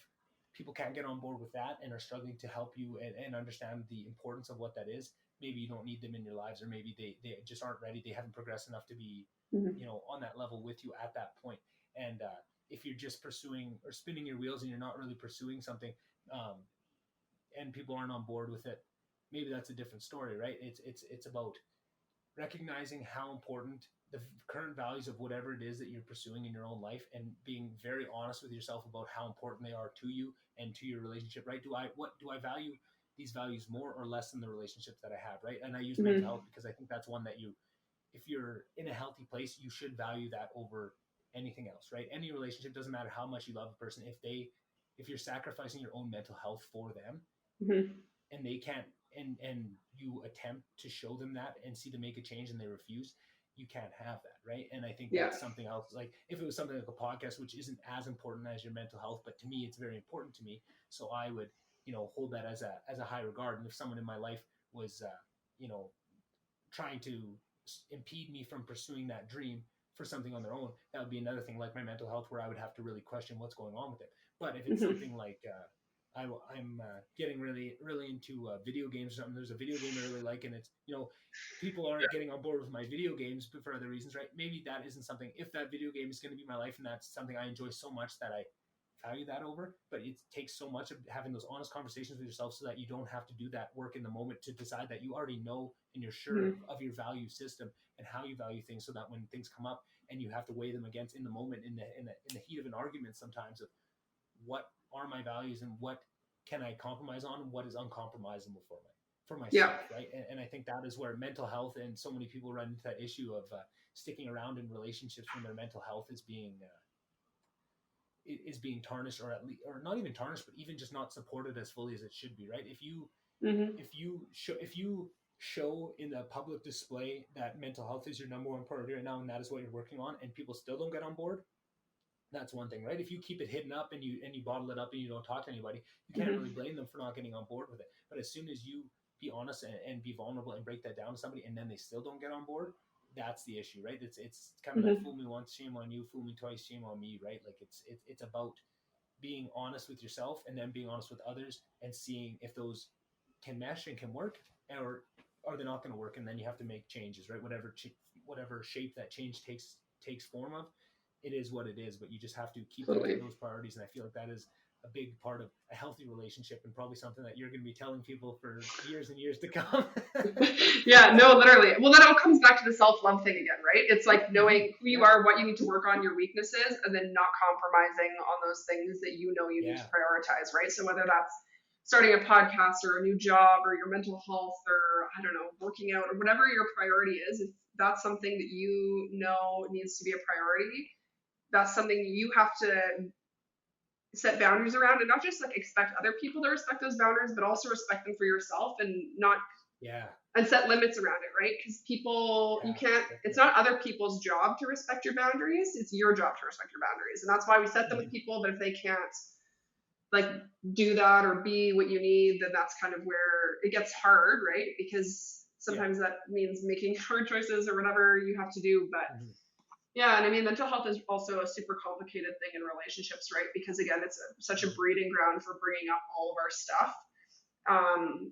A: people can't get on board with that and are struggling to help you and understand the importance of what that is, maybe you don't need them in your lives, or maybe they just aren't ready. They haven't progressed enough to be on that level with you at that point. And if you're just pursuing or spinning your wheels and you're not really pursuing something, and people aren't on board with it, maybe that's a different story, right? It's about recognizing how important the current values of whatever it is that you're pursuing in your own life, and being very honest with yourself about how important they are to you and to your relationship, right? Do I value these values more or less than the relationships that I have, right? And I use mental health because I think that's one that if you're in a healthy place, you should value that over anything else, right? Any relationship, doesn't matter how much you love a person, if you're sacrificing your own mental health for them, and they can't, and you attempt to show them that and see them make a change and they refuse, you can't have that, right? And I think that's something else. Like, if it was something like a podcast, which isn't as important as your mental health, but to me, it's very important to me. So I would, hold that as a high regard. And if someone in my life was, trying to impede me from pursuing that dream for something on their own, that would be another thing, like my mental health, where I would have to really question what's going on with it. But if it's something like, I'm getting really, really into video games or something. There's a video game I really like, and it's, people aren't getting on board with my video games, but for other reasons, right? Maybe that isn't something, if that video game is going to be my life and that's something I enjoy so much that I value that over, but it takes so much of having those honest conversations with yourself so that you don't have to do that work in the moment to decide that you already know and you're sure of your value system and how you value things, so that when things come up and you have to weigh them against in the moment, in the heat of an argument sometimes, of what are my values and what can I compromise on, and what is uncompromisable for myself, right? And I think that is where mental health, and so many people run into that issue of sticking around in relationships when their mental health is being tarnished, or at least, or not even tarnished, but even just not supported as fully as it should be, right? If you show in a public display that mental health is your number one priority right now, and that is what you're working on, and people still don't get on board, that's one thing, right? If you keep it hidden up and you bottle it up and you don't talk to anybody, you can't really
B: Mm-hmm.
A: blame them for not getting on board with it. But as soon as you be honest and be vulnerable and break that down to somebody, and then they still don't get on board, that's the issue, right? It's kind of that
B: Mm-hmm.
A: fool me once, shame on you; fool me twice, shame on me, right? Like it's about being honest with yourself and then being honest with others and seeing if those can mesh and can work, or are they not going to work, and then you have to make changes, right? Whatever shape that change takes form of, it is what it is, but you just have to keep
B: Totally.
A: those priorities. And I feel like that is a big part of a healthy relationship, and probably something that you're going to be telling people for years and years to come.
B: Yeah, no, literally. Well, then it all comes back to the self-love thing again, right? It's like
A: Mm-hmm.
B: knowing who you
A: Yeah,
B: are, what you need to work on, your weaknesses, and then not compromising on those things that you know you need to
A: yeah,
B: prioritize, right? So whether that's starting a podcast or a new job or your mental health or I don't know, working out or whatever your priority is, if that's something that you know needs to be a priority, that's something you have to set boundaries around and not just like expect other people to respect those boundaries, but also respect them for yourself and not
A: yeah,
B: and set limits around it, right? Because people, you
A: yeah,
B: can't, it's
A: definitely.
B: not other people's job to respect your boundaries. It's your job to respect your boundaries. And that's why we set them with
A: Mm-hmm.
B: people. But if they can't like do that or be what you need, then that's kind of where it gets hard, right? Because
A: Yeah.
B: sometimes that means making hard choices or whatever you have to do. But
A: Mm-hmm.
B: yeah, and I mean, mental health is also a super complicated thing in relationships, right? Because again, it's such a
A: Mm-hmm.
B: breeding ground for bringing up all of our stuff.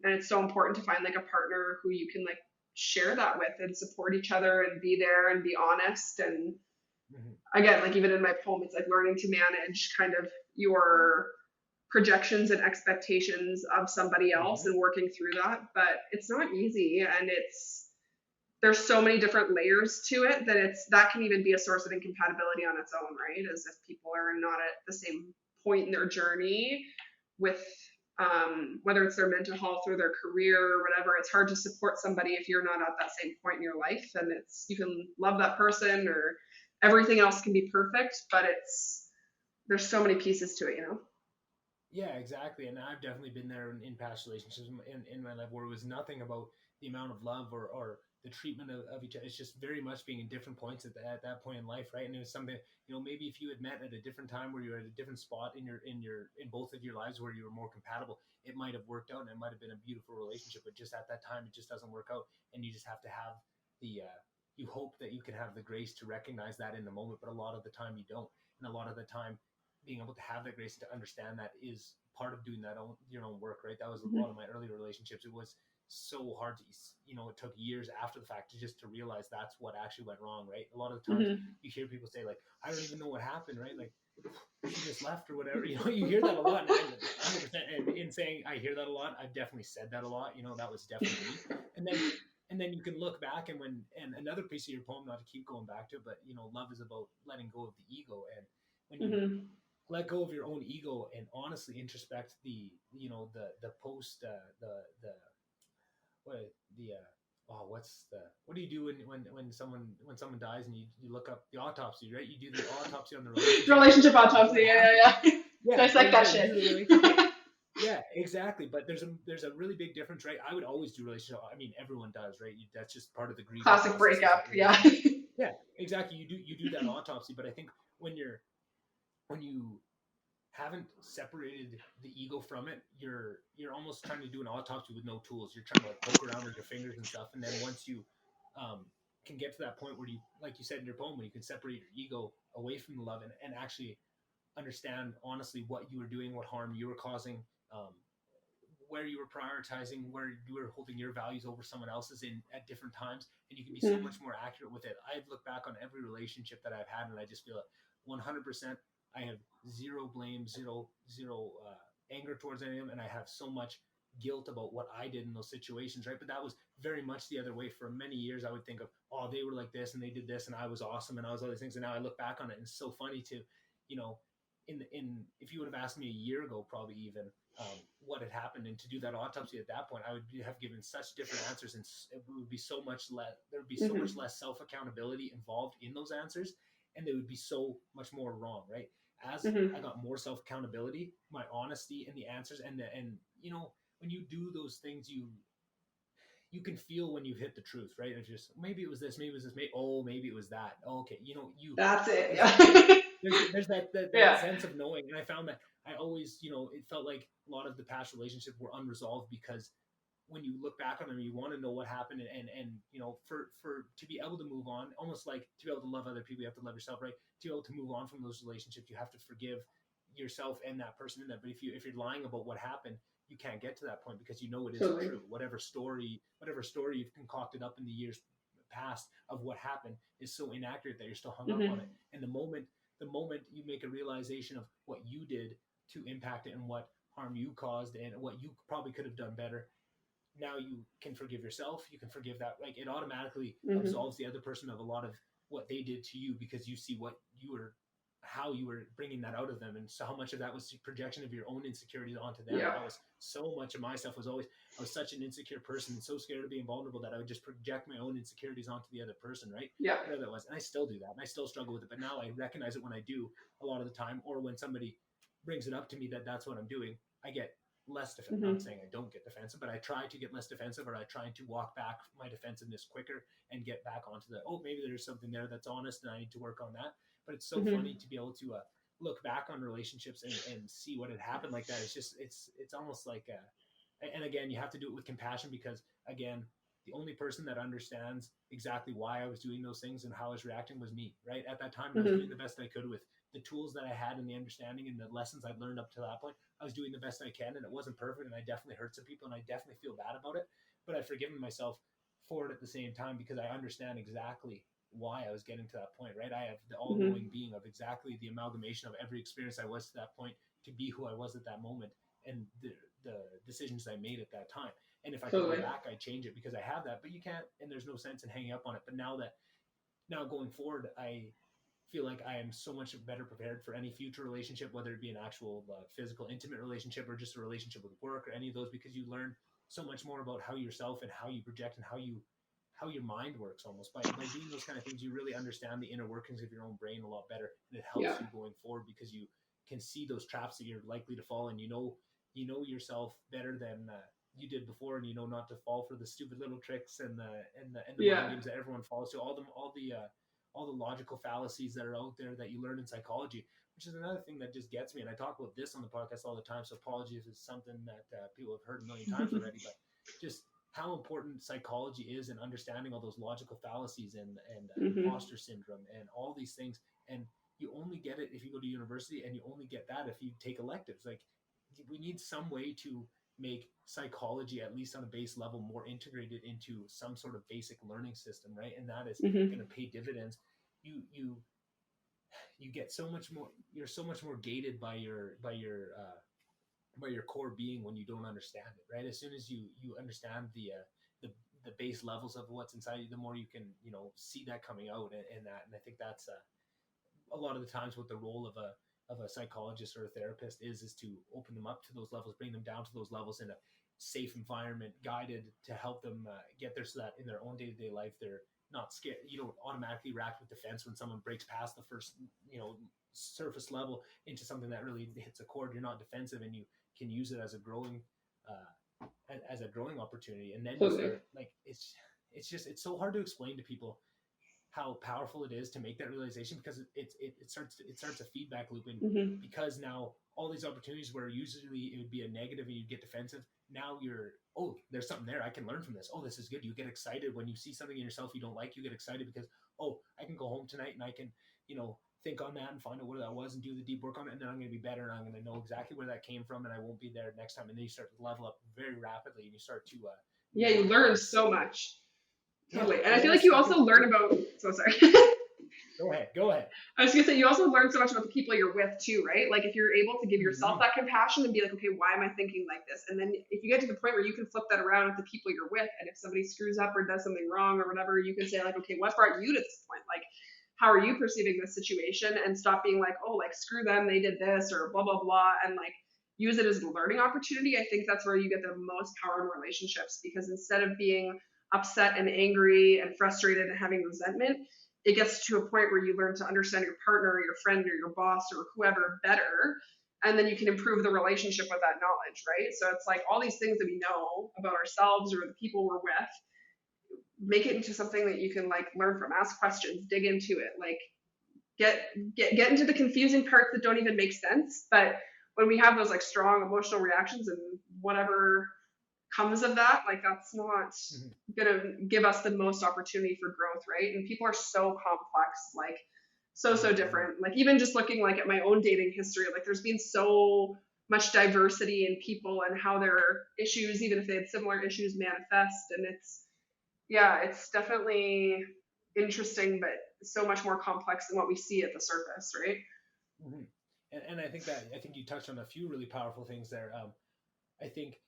B: And it's so important to find like a partner who you can like share that with and support each other and be there and be honest. And
A: Mm-hmm.
B: again, like even in my poem, it's like learning to manage kind of your projections and expectations of somebody else
A: Mm-hmm.
B: and working through that. But it's not easy, and it's there's so many different layers to it that it's that can even be a source of incompatibility on its own, right? As if people are not at the same point in their journey with whether it's their mental health or their career or whatever. It's hard to support somebody if you're not at that same point in your life. And it's you can love that person or everything else can be perfect, but it's there's so many pieces to it, you know.
A: Yeah, exactly. And I've definitely been there in past relationships in my life where it was nothing about the amount of love or the treatment of each other. It's just very much being in different points at that point in life, right? And it was something, maybe if you had met at a different time where you were at a different spot in both of your lives where you were more compatible, it might have worked out and it might have been a beautiful relationship. But just at that time, it just doesn't work out, and you just have to have you hope that you can have the grace to recognize that in the moment, but a lot of the time you don't, and a lot of the time being able to have that grace to understand that is part of doing your own work, right? That was a lot of my early relationships. It was so hard to, it took years after the fact to realize that's what actually went wrong, right? A lot of the times
B: Mm-hmm.
A: you hear people say like, I don't even know what happened, right? Like she just left or whatever, you hear that a lot. And 100% in saying I hear that a lot, I've definitely said that a lot, that was definitely me. And then you can look back and another piece of your poem, not to keep going back to it, but love is about letting go of the ego. And when you
B: Mm-hmm.
A: let go of your own ego and honestly introspect the post the what the what's the what do you do when someone dies and you look up the autopsy, right? You do the autopsy on the relationship and
B: Relationship
A: realize
B: autopsy,
A: what happened.
B: yeah, yeah, yeah.
A: Yeah,
B: Nice like that
A: you
B: shit.
A: do the relationship. Yeah, exactly. But there's a really big difference, right? I would always do relationship. I mean, everyone does, right? That's just part of the grieving
B: Classic
A: process. Is
B: breakup,
A: that
B: yeah.
A: yeah, exactly. You do that autopsy, but I think when you haven't separated the ego from it, you're almost trying to do an autopsy with no tools. You're trying to like poke around with your fingers and stuff, and then once you um, can get to that point where you, like you said in your poem, when you can separate your ego away from the love and actually understand honestly what you were doing, what harm you were causing, um, where you were prioritizing, where you were holding your values over someone else's in at different times, and you can be so much more accurate with it. I look back on every relationship that I've had, and I just feel 100%. I have zero blame, zero anger towards any of them, and I have so much guilt about what I did in those situations, right? But that was very much the other way. For many years, I would think of, oh, they were like this and they did this, and I was awesome, and I was all these things. And now I look back on it, and it's so funny to, you know, in if you would have asked me a year ago, probably even what had happened, and to do that autopsy at that point, I would have given such different answers, and it would be so much less. There would be so much
B: Mm-hmm.
A: less self accountability involved in those answers, and they would be so much more wrong, right? As
B: Mm-hmm.
A: I got more self accountability, my honesty in the answers, and when you do those things, you can feel when you've hit the truth, right? It's just maybe it was this, maybe it was this, maybe it was that. Oh, okay, you
B: That's it,
A: there's
B: yeah.
A: there's that
B: Yeah.
A: sense of knowing. And I found that I always, it felt like a lot of the past relationships were unresolved because when you look back on them, you want to know what happened, and for to be able to move on, almost like to be able to love other people, you have to love yourself, right? To be able to move on from those relationships, you have to forgive yourself and that person in that. But if you're lying about what happened, you can't get to that point because you know it isn't
B: Totally.
A: true. Whatever story you've concocted up in the years past of what happened is so inaccurate that you're still hung up on it. And the moment you make a realization of what you did to impact it and what harm you caused and what you probably could have done better, now you can forgive yourself. You can forgive that. Like, it automatically absolves the other person of a lot of what they did to you because you see how you were bringing that out of them, and so how much of that was the projection of your own insecurities onto them.
B: Yeah.
A: That was so much of myself I was such an insecure person and so scared of being vulnerable that I would just project my own insecurities onto the other person, right?
B: Yeah.
A: Whatever that was. And I still do that, and I still struggle with it. But now I recognize it when I do a lot of the time, or when somebody brings it up to me that that's what I'm doing. I get less defensive. Not saying I don't get defensive, but I try to get less defensive, or I try to walk back my defensiveness quicker and get back onto maybe there's something there that's honest and I need to work on that. But it's so funny to be able to look back on relationships and see what had happened like that. It's just it's almost like and again, you have to do it with compassion, because again, the only person that understands exactly why I was doing those things and how I was reacting was me, right? At that time, I was doing the best I could with the tools that I had and the understanding and the lessons I'd learned up to that point. I was doing the best I can, and it wasn't perfect, and I definitely hurt some people, and I definitely feel bad about it, but I've forgiven myself for it at the same time, because I understand exactly why I was getting to that point, right? I have the all-knowing being of exactly the amalgamation of every experience I was to that point to be who I was at that moment, and the decisions I made at that time. And if I could go back, I'd change it, because I have that. But you can't, and there's no sense in hanging up on it. But now going forward, I feel like I am so much better prepared for any future relationship, whether it be an actual physical, intimate relationship, or just a relationship with work, or any of those, because you learn so much more about how yourself and how you project and how your mind works. Almost by doing those kind of things, you really understand the inner workings of your own brain a lot better, and it helps you going forward, because you can see those traps that you're likely to fall in. You know yourself better than you did before, and you know not to fall for the stupid little tricks and the mind games that everyone falls to. All the logical fallacies that are out there that you learn in psychology, which is another thing that just gets me. And I talk about this on the podcast all the time, so apologies if it's something that people have heard a million times already, but just how important psychology is in understanding all those logical fallacies and imposter syndrome and all these things. And you only get it if you go to university, and you only get that if you take electives. Like, we need some way to make psychology, at least on a base level, more integrated into some sort of basic learning system, right? And that is going to pay dividends. You get so much more. You're so much more gated by your core being when you don't understand it, right? As soon as you understand the base levels of what's inside you, the more you can see that coming out, and I think that's a lot of the times what the role of a psychologist or a therapist is to open them up to those levels, bring them down to those levels in a safe environment, guided to help them get there, so that in their own day-to-day life they're not scared. You don't automatically react with defense when someone breaks past the first surface level into something that really hits a chord. You're not defensive, and you can use it as a growing opportunity. And then you start, like, it's so hard to explain to people how powerful it is to make that realization, because it starts a feedback loop. And because now all these opportunities where usually it would be a negative and you'd get defensive, now you're, oh, there's something there, I can learn from this. Oh, this is good. You get excited when you see something in yourself you don't like. You get excited because, oh, I can go home tonight and I can think on that and find out what that was and do the deep work on it, and then I'm going to be better, and I'm going to know exactly where that came from, and I won't be there next time. And then you start to level up very rapidly, and you start to
B: you learn so much. Totally. And I feel like you also learn about, so sorry.
A: Go ahead.
B: I was going to say, you also learn so much about the people you're with too, right? Like, if you're able to give yourself that compassion and be like, okay, why am I thinking like this? And then if you get to the point where you can flip that around with the people you're with, and if somebody screws up or does something wrong or whatever, you can say like, okay, what brought you to this point? Like, how are you perceiving this situation? And stop being like, oh, like, screw them, they did this, or blah, blah, blah. And like, use it as a learning opportunity. I think that's where you get the most power in relationships, because instead of being upset and angry and frustrated and having resentment, it gets to a point where you learn to understand your partner or your friend or your boss or whoever better, and then you can improve the relationship with that knowledge, right? So it's like all these things that we know about ourselves or the people we're with, make it into something that you can like learn from, ask questions, dig into it, like get into the confusing parts that don't even make sense. But when we have those like strong emotional reactions and whatever comes of that, like that's not
A: Mhm.
B: gonna give us the most opportunity for growth, right? And people are so complex, like so
A: Mhm.
B: different. Like even just looking like at my own dating history, like there's been so much diversity in people and how their issues, even if they had similar issues, manifest. And it's definitely interesting, but so much more complex than what we see at the surface, right?
A: Mhm. And I think you touched on a few really powerful things there. I think,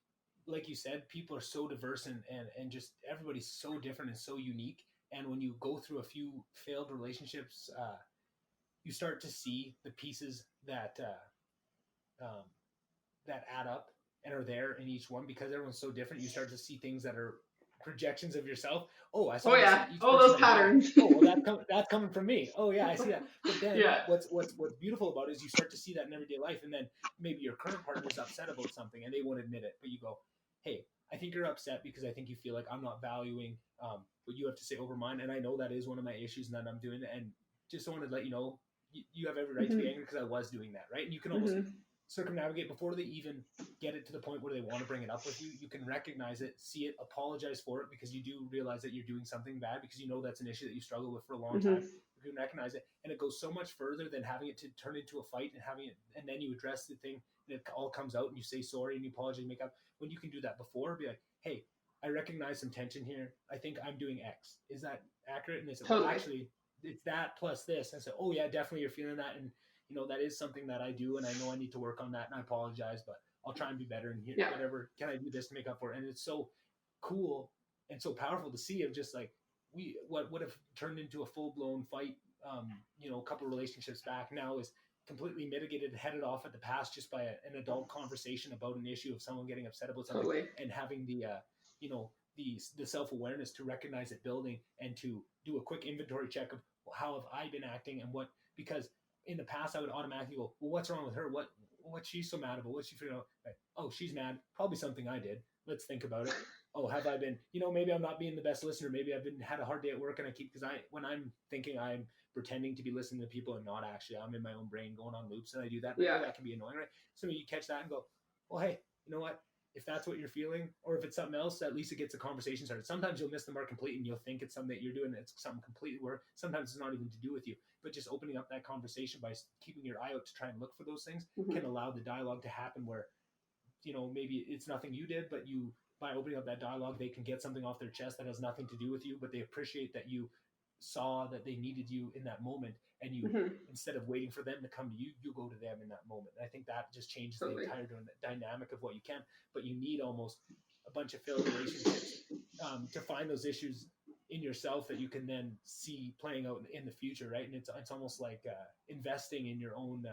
A: like you said, people are so diverse and just everybody's so different and so unique. And when you go through a few failed relationships, you start to see the pieces that add up and are there in each one because everyone's so different. You start to see things that are projections of yourself. Oh, I
B: Oh
A: saw this in
B: yeah,
A: each
B: oh
A: person
B: those
A: I dated.
B: patterns.
A: Oh, well, that's coming from me. Oh yeah, I see that. But then
B: Yeah,
A: what's beautiful about it is you start to see that in everyday life, and then maybe your current partner is upset about something and they won't admit it, but you go, hey, I think you're upset because I think you feel like I'm not valuing what you have to say over mine, and I know that is one of my issues and that I'm doing it, and just wanted to let you know you have every right to be
B: hmm
A: angry because I was doing that, right? And you can almost
B: hmm
A: circumnavigate before they even get it to the point where they want to bring it up with you. You can recognize it, see it, apologize for it because you do realize that you're doing something bad because you know that's an issue that you struggle with for a long time.
B: hmm
A: You can recognize it, and it goes so much further than having it to turn into a fight and having it, and then you address the thing, and it all comes out, and you say sorry and you apologize, and make up. When you can do that before, be like, hey, I recognize some tension here. I think I'm doing X. Is that accurate? And they said, well,
B: Totally.
A: actually, it's that plus this. And I said, oh yeah, definitely, you're feeling that, and that is something that I do, and I know I need to work on that, and I apologize, but I'll try and be better. And here,
B: Yeah,
A: whatever can I do this to make up for it? And it's so cool and so powerful to see of just like what would have turned into a full blown fight, a couple of relationships back now is completely mitigated, headed off at the pass just by an adult conversation about an issue of someone getting upset about something
B: totally.
A: and having the self awareness to recognize it building and to do a quick inventory check of well, how have I been acting and what because in the past I would automatically go, well, what's wrong with her? What's she so mad about? What's she feeling? Like, oh, she's mad. Probably something I did. Let's think about it. Oh, have I been? Maybe I'm not being the best listener. Maybe I've been had a hard day at work, and I keep because when I'm thinking I'm pretending to be listening to people and not actually, I'm in my own brain going on loops, and I do that. And I
B: Yeah,
A: know that can be annoying, right? So you catch that and go, well, hey, you know what? If that's what you're feeling, or if it's something else, at least it gets a conversation started. Sometimes you'll miss the mark completely and you'll think it's something that you're doing, and it's something completely where sometimes it's not even to do with you. But just opening up that conversation by keeping your eye out to try and look for those things can
B: hmm
A: allow the dialogue to happen where, maybe it's nothing you did, but you, by opening up that dialogue, they can get something off their chest that has nothing to do with you, but they appreciate that you saw that they needed you in that moment. And you,
B: hmm
A: instead of waiting for them to come to you, you go to them in that moment. And I think that just changes the
B: totally.
A: entire dynamic of what you can, but you need almost a bunch of failed relationships to find those issues in yourself that you can then see playing out in the future, right? And it's almost like investing in your own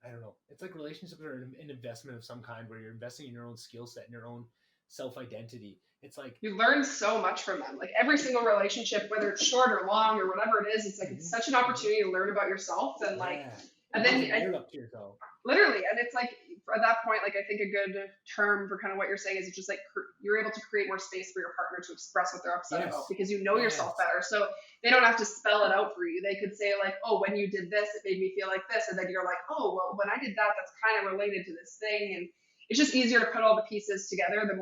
A: I don't know. It's like relationships are an investment of some kind where you're investing in your own skill set and your own self identity. It's like,
B: You learn so much from them. Like every single relationship, whether it's short or long or whatever it is, it's like it's
A: mm-hmm,
B: such an
A: mm-hmm,
B: opportunity to learn about yourself
A: yeah,
B: and
A: hold
B: then
A: the mirror up to yourself.
B: literally, and it's like at that point, like I think a good term for kind of what you're saying is it's just like you're able to create more space for your partner to express what they're upset about
A: Yes,
B: because you know yourself
A: yes,
B: better. So they don't have to spell it out for you. They could say like, oh, when you did this, it made me feel like this, and then you're like, oh, well, when I did that, that's kind of related to this thing, and it's just easier to put all the pieces together the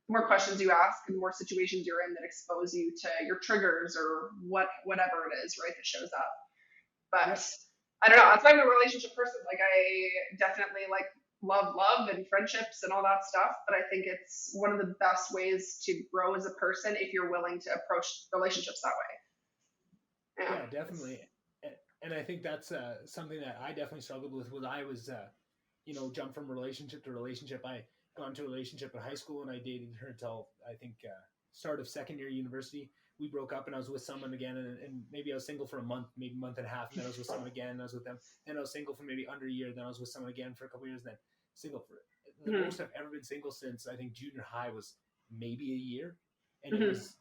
B: more questions you ask and the more situations you're in that expose you to your triggers or whatever it is, right, that shows up. But
A: yep,
B: I don't know. That's why I'm a relationship person. Like I definitely like love and friendships and all that stuff. But I think it's one of the best ways to grow as a person if you're willing to approach relationships that way. Yeah.
A: yeah, definitely. And I think that's something that I definitely struggled with when I was, jumped from relationship to relationship. I got into a relationship in high school and I dated her until I think start of second year university. We broke up and I was with someone again, and maybe I was single for a month, maybe a month and a half, and then I was with someone again, and I was with them. Then I was single for maybe under a year, then I was with someone again for a couple of years, then single for the
B: Mm-hmm.
A: most I've ever been single since I think junior high was maybe a year, and it
B: Mm-hmm.
A: was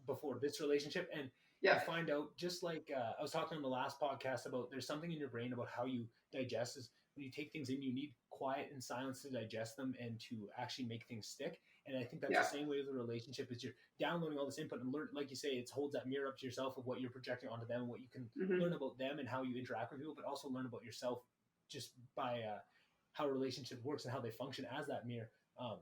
A: before this relationship. And you
B: Yeah.
A: find out just like I was talking on the last podcast about there's something in your brain about how you digest is when you take things in, you need quiet and silence to digest them and to actually make things stick. And I think that's the
B: Yeah.
A: same way with a relationship is you're downloading all this input and learn, like you say, it holds that mirror up to yourself of what you're projecting onto them and what you can
B: Hmm.
A: learn about them and how you interact with people, but also learn about yourself just by how a relationship works and how they function as that mirror. Um,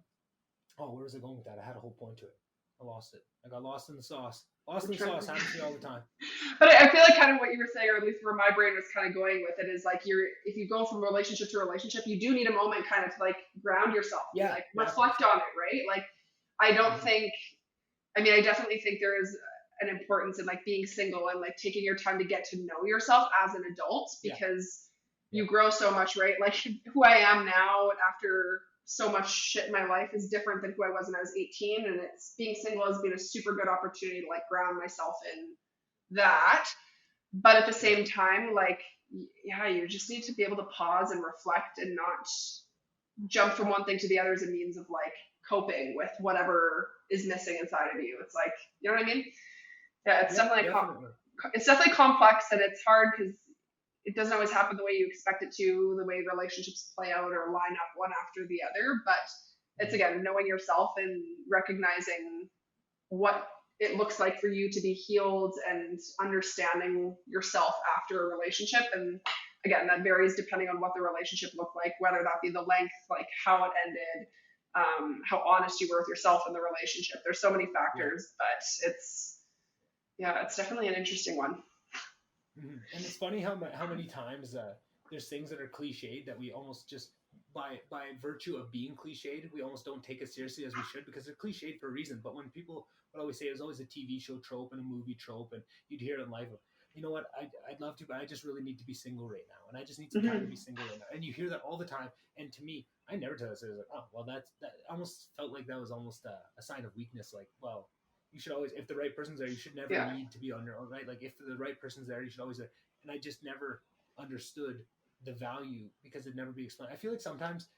A: where was I going with that? I had a whole point to it. I lost it. I got lost in the sauce. Lost in the sauce happens to me all the time.
B: But I feel like kind of what you were saying, or at least where my brain was kind of going with it, is like if you go from relationship to relationship, you do need a moment kind of to like ground yourself, and
A: Yeah,
B: like
A: exactly.
B: reflect on it, right? Like I don't think, I mean, I definitely think there is an importance in like being single and like taking your time to get to know yourself as an adult
A: Yeah,
B: because
A: yeah,
B: you grow so much, right? Like who I am now after so much shit in my life is different than who I was when I was 18, and it's being single has been a super good opportunity to like ground myself in that. But at the
A: yeah,
B: same time, like, yeah, you just need to be able to pause and reflect and not jump from one thing to the other as a means of like coping with whatever is missing inside of you. It's like, you know what I mean? Yeah,
A: yeah, definitely.
B: it's definitely complex and it's hard because it doesn't always happen the way you expect it to, the way relationships play out or line up one after the other. But it's
A: Mhm.
B: again knowing yourself and recognizing what it looks like for you to be healed and understanding yourself after a relationship. And again, that varies depending on what the relationship looked like, whether that be the length, like how it ended, how honest you were with yourself in the relationship. There's so many
A: Yeah.
B: factors, but yeah, it's definitely an interesting one.
A: And it's funny how many times there's things that are cliched that we almost just by virtue of being cliched, we almost don't take as seriously as we should because they're cliched for a reason. But when people would always say it was always a TV show trope and a movie trope, and you'd hear it in life of, you know what, I'd love to, but I just really need to be single right now, and I just need some time to
B: Mm-hmm.
A: be single right now. And you hear that all the time. And to me, I never tell us. I was like, oh, well, that almost felt like that was almost a sign of weakness. Like, well, you should always, if the right person's there, you should never
B: Yeah.
A: need to be on your own, right? Like if the right person's there, you should always. And I just never understood the value because it'd never be explained. I feel like sometimes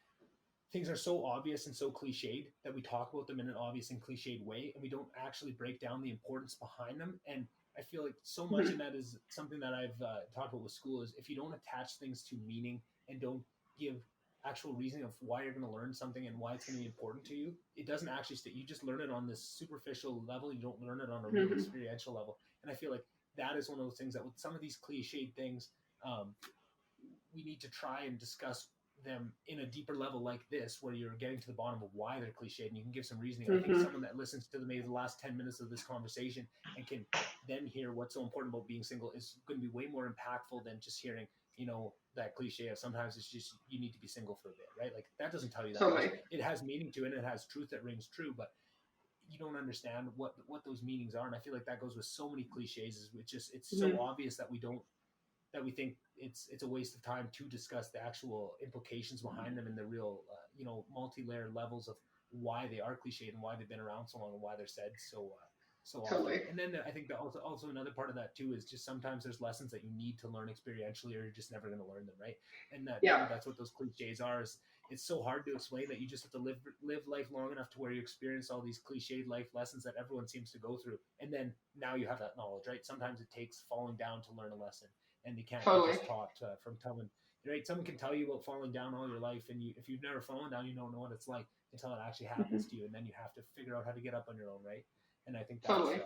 A: things are so obvious and so cliched that we talk about them in an obvious and cliched way, and we don't actually break down the importance behind them. And I feel like so much
B: Mm-hmm.
A: in that is something that I've talked about with school is if you don't attach things to meaning and don't give actual reasoning of why you're going to learn something and why it's going to be important to you, it doesn't actually stay. You just learn it on this superficial level. You don't learn it on a real
B: Mm-hmm.
A: experiential level. And I feel like that is one of those things that with some of these cliched things, um, we need to try and discuss them in a deeper level like this, where you're getting to the bottom of why they're cliched and you can give some reasoning. I think
B: Mm-hmm.
A: someone that listens to maybe the last 10 minutes of this conversation and can then hear what's so important about being single is going to be way more impactful than just hearing, that cliche of sometimes it's just you need to be single for a bit, right? Like that doesn't tell you that much.
B: Totally.
A: It has meaning to it and it has truth that rings true, but you don't understand what those meanings are. And I feel like that goes with so many cliches is it's so
B: Mm-hmm.
A: obvious that we think it's a waste of time to discuss the actual implications behind them and the real multi-layered levels of why they are cliched and why they've been around so long and why they're said so often.
B: Totally.
A: And then I think that also another part of that too is just sometimes there's lessons that you need to learn experientially or you're just never going to learn them, right? And
B: Yeah.
A: that's what those cliches are. Is it's so hard to explain that you just have to live life long enough to where you experience all these cliched life lessons that everyone seems to go through, and then now you have that knowledge, right? Sometimes it takes falling down to learn a lesson, and they can't be
B: Totally.
A: just taught from telling. Right? Someone can tell you about falling down all your life, and if you've never fallen down, you don't know what it's like until it actually
B: Mm-hmm.
A: happens to you, and then you have to figure out how to get up on your own, right? And I think
B: Totally.
A: that's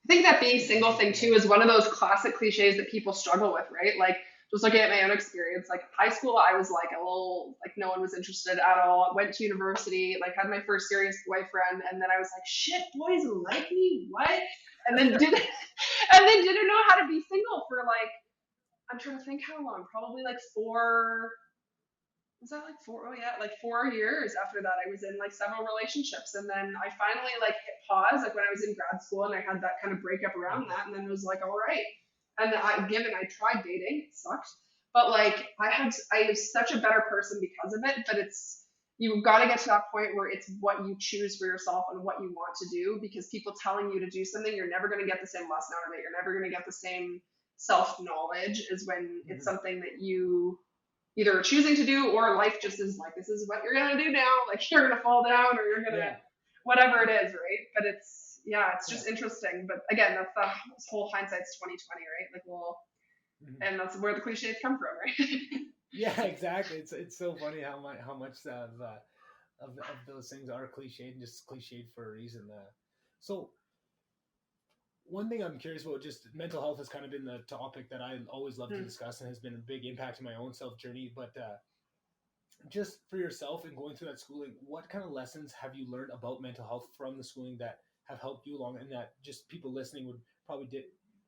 B: I think that being
A: a
B: single
A: big
B: thing
A: thing.
B: too is one of those classic cliches that people struggle with, right? Like just looking at my own experience, like high school, I was like a little like no one was interested at all. Went to university, like had my first serious boyfriend, and then I was like, shit, boys like me, what? And then didn't and then didn't know how to be single for like I'm trying to think how long, probably like was that like 4 oh yeah like 4 years after that I was in like several relationships and then I finally like hit pause like when I was in grad school and I had that kind of breakup around that and then it was like all right and I tried dating it sucked but like I was such a better person because of it but it's you've got to get to that point where it's what you choose for yourself and what you want to do because people telling you to do something you're never going to get the same lesson out of it you're never going to get the same self knowledge is when it's
A: Mhm.
B: something that you either choosing to do or life just is like this is what you're gonna do now like you're gonna fall down or you're gonna
A: Yeah,
B: whatever it is right but it's
A: yeah.
B: just interesting but again that's the whole hindsight's 2020 right like well
A: Mhm.
B: and that's where the cliches come from right.
A: Yeah, exactly. It's so funny how much of of those things are cliched and just cliched for a reason. So one thing I'm curious about, just mental health has kind of been the topic that I always love to discuss and has been a big impact in my own self journey. But just for yourself and going through that schooling, what kind of lessons have you learned about mental health from the schooling that have helped you along, and that just people listening would probably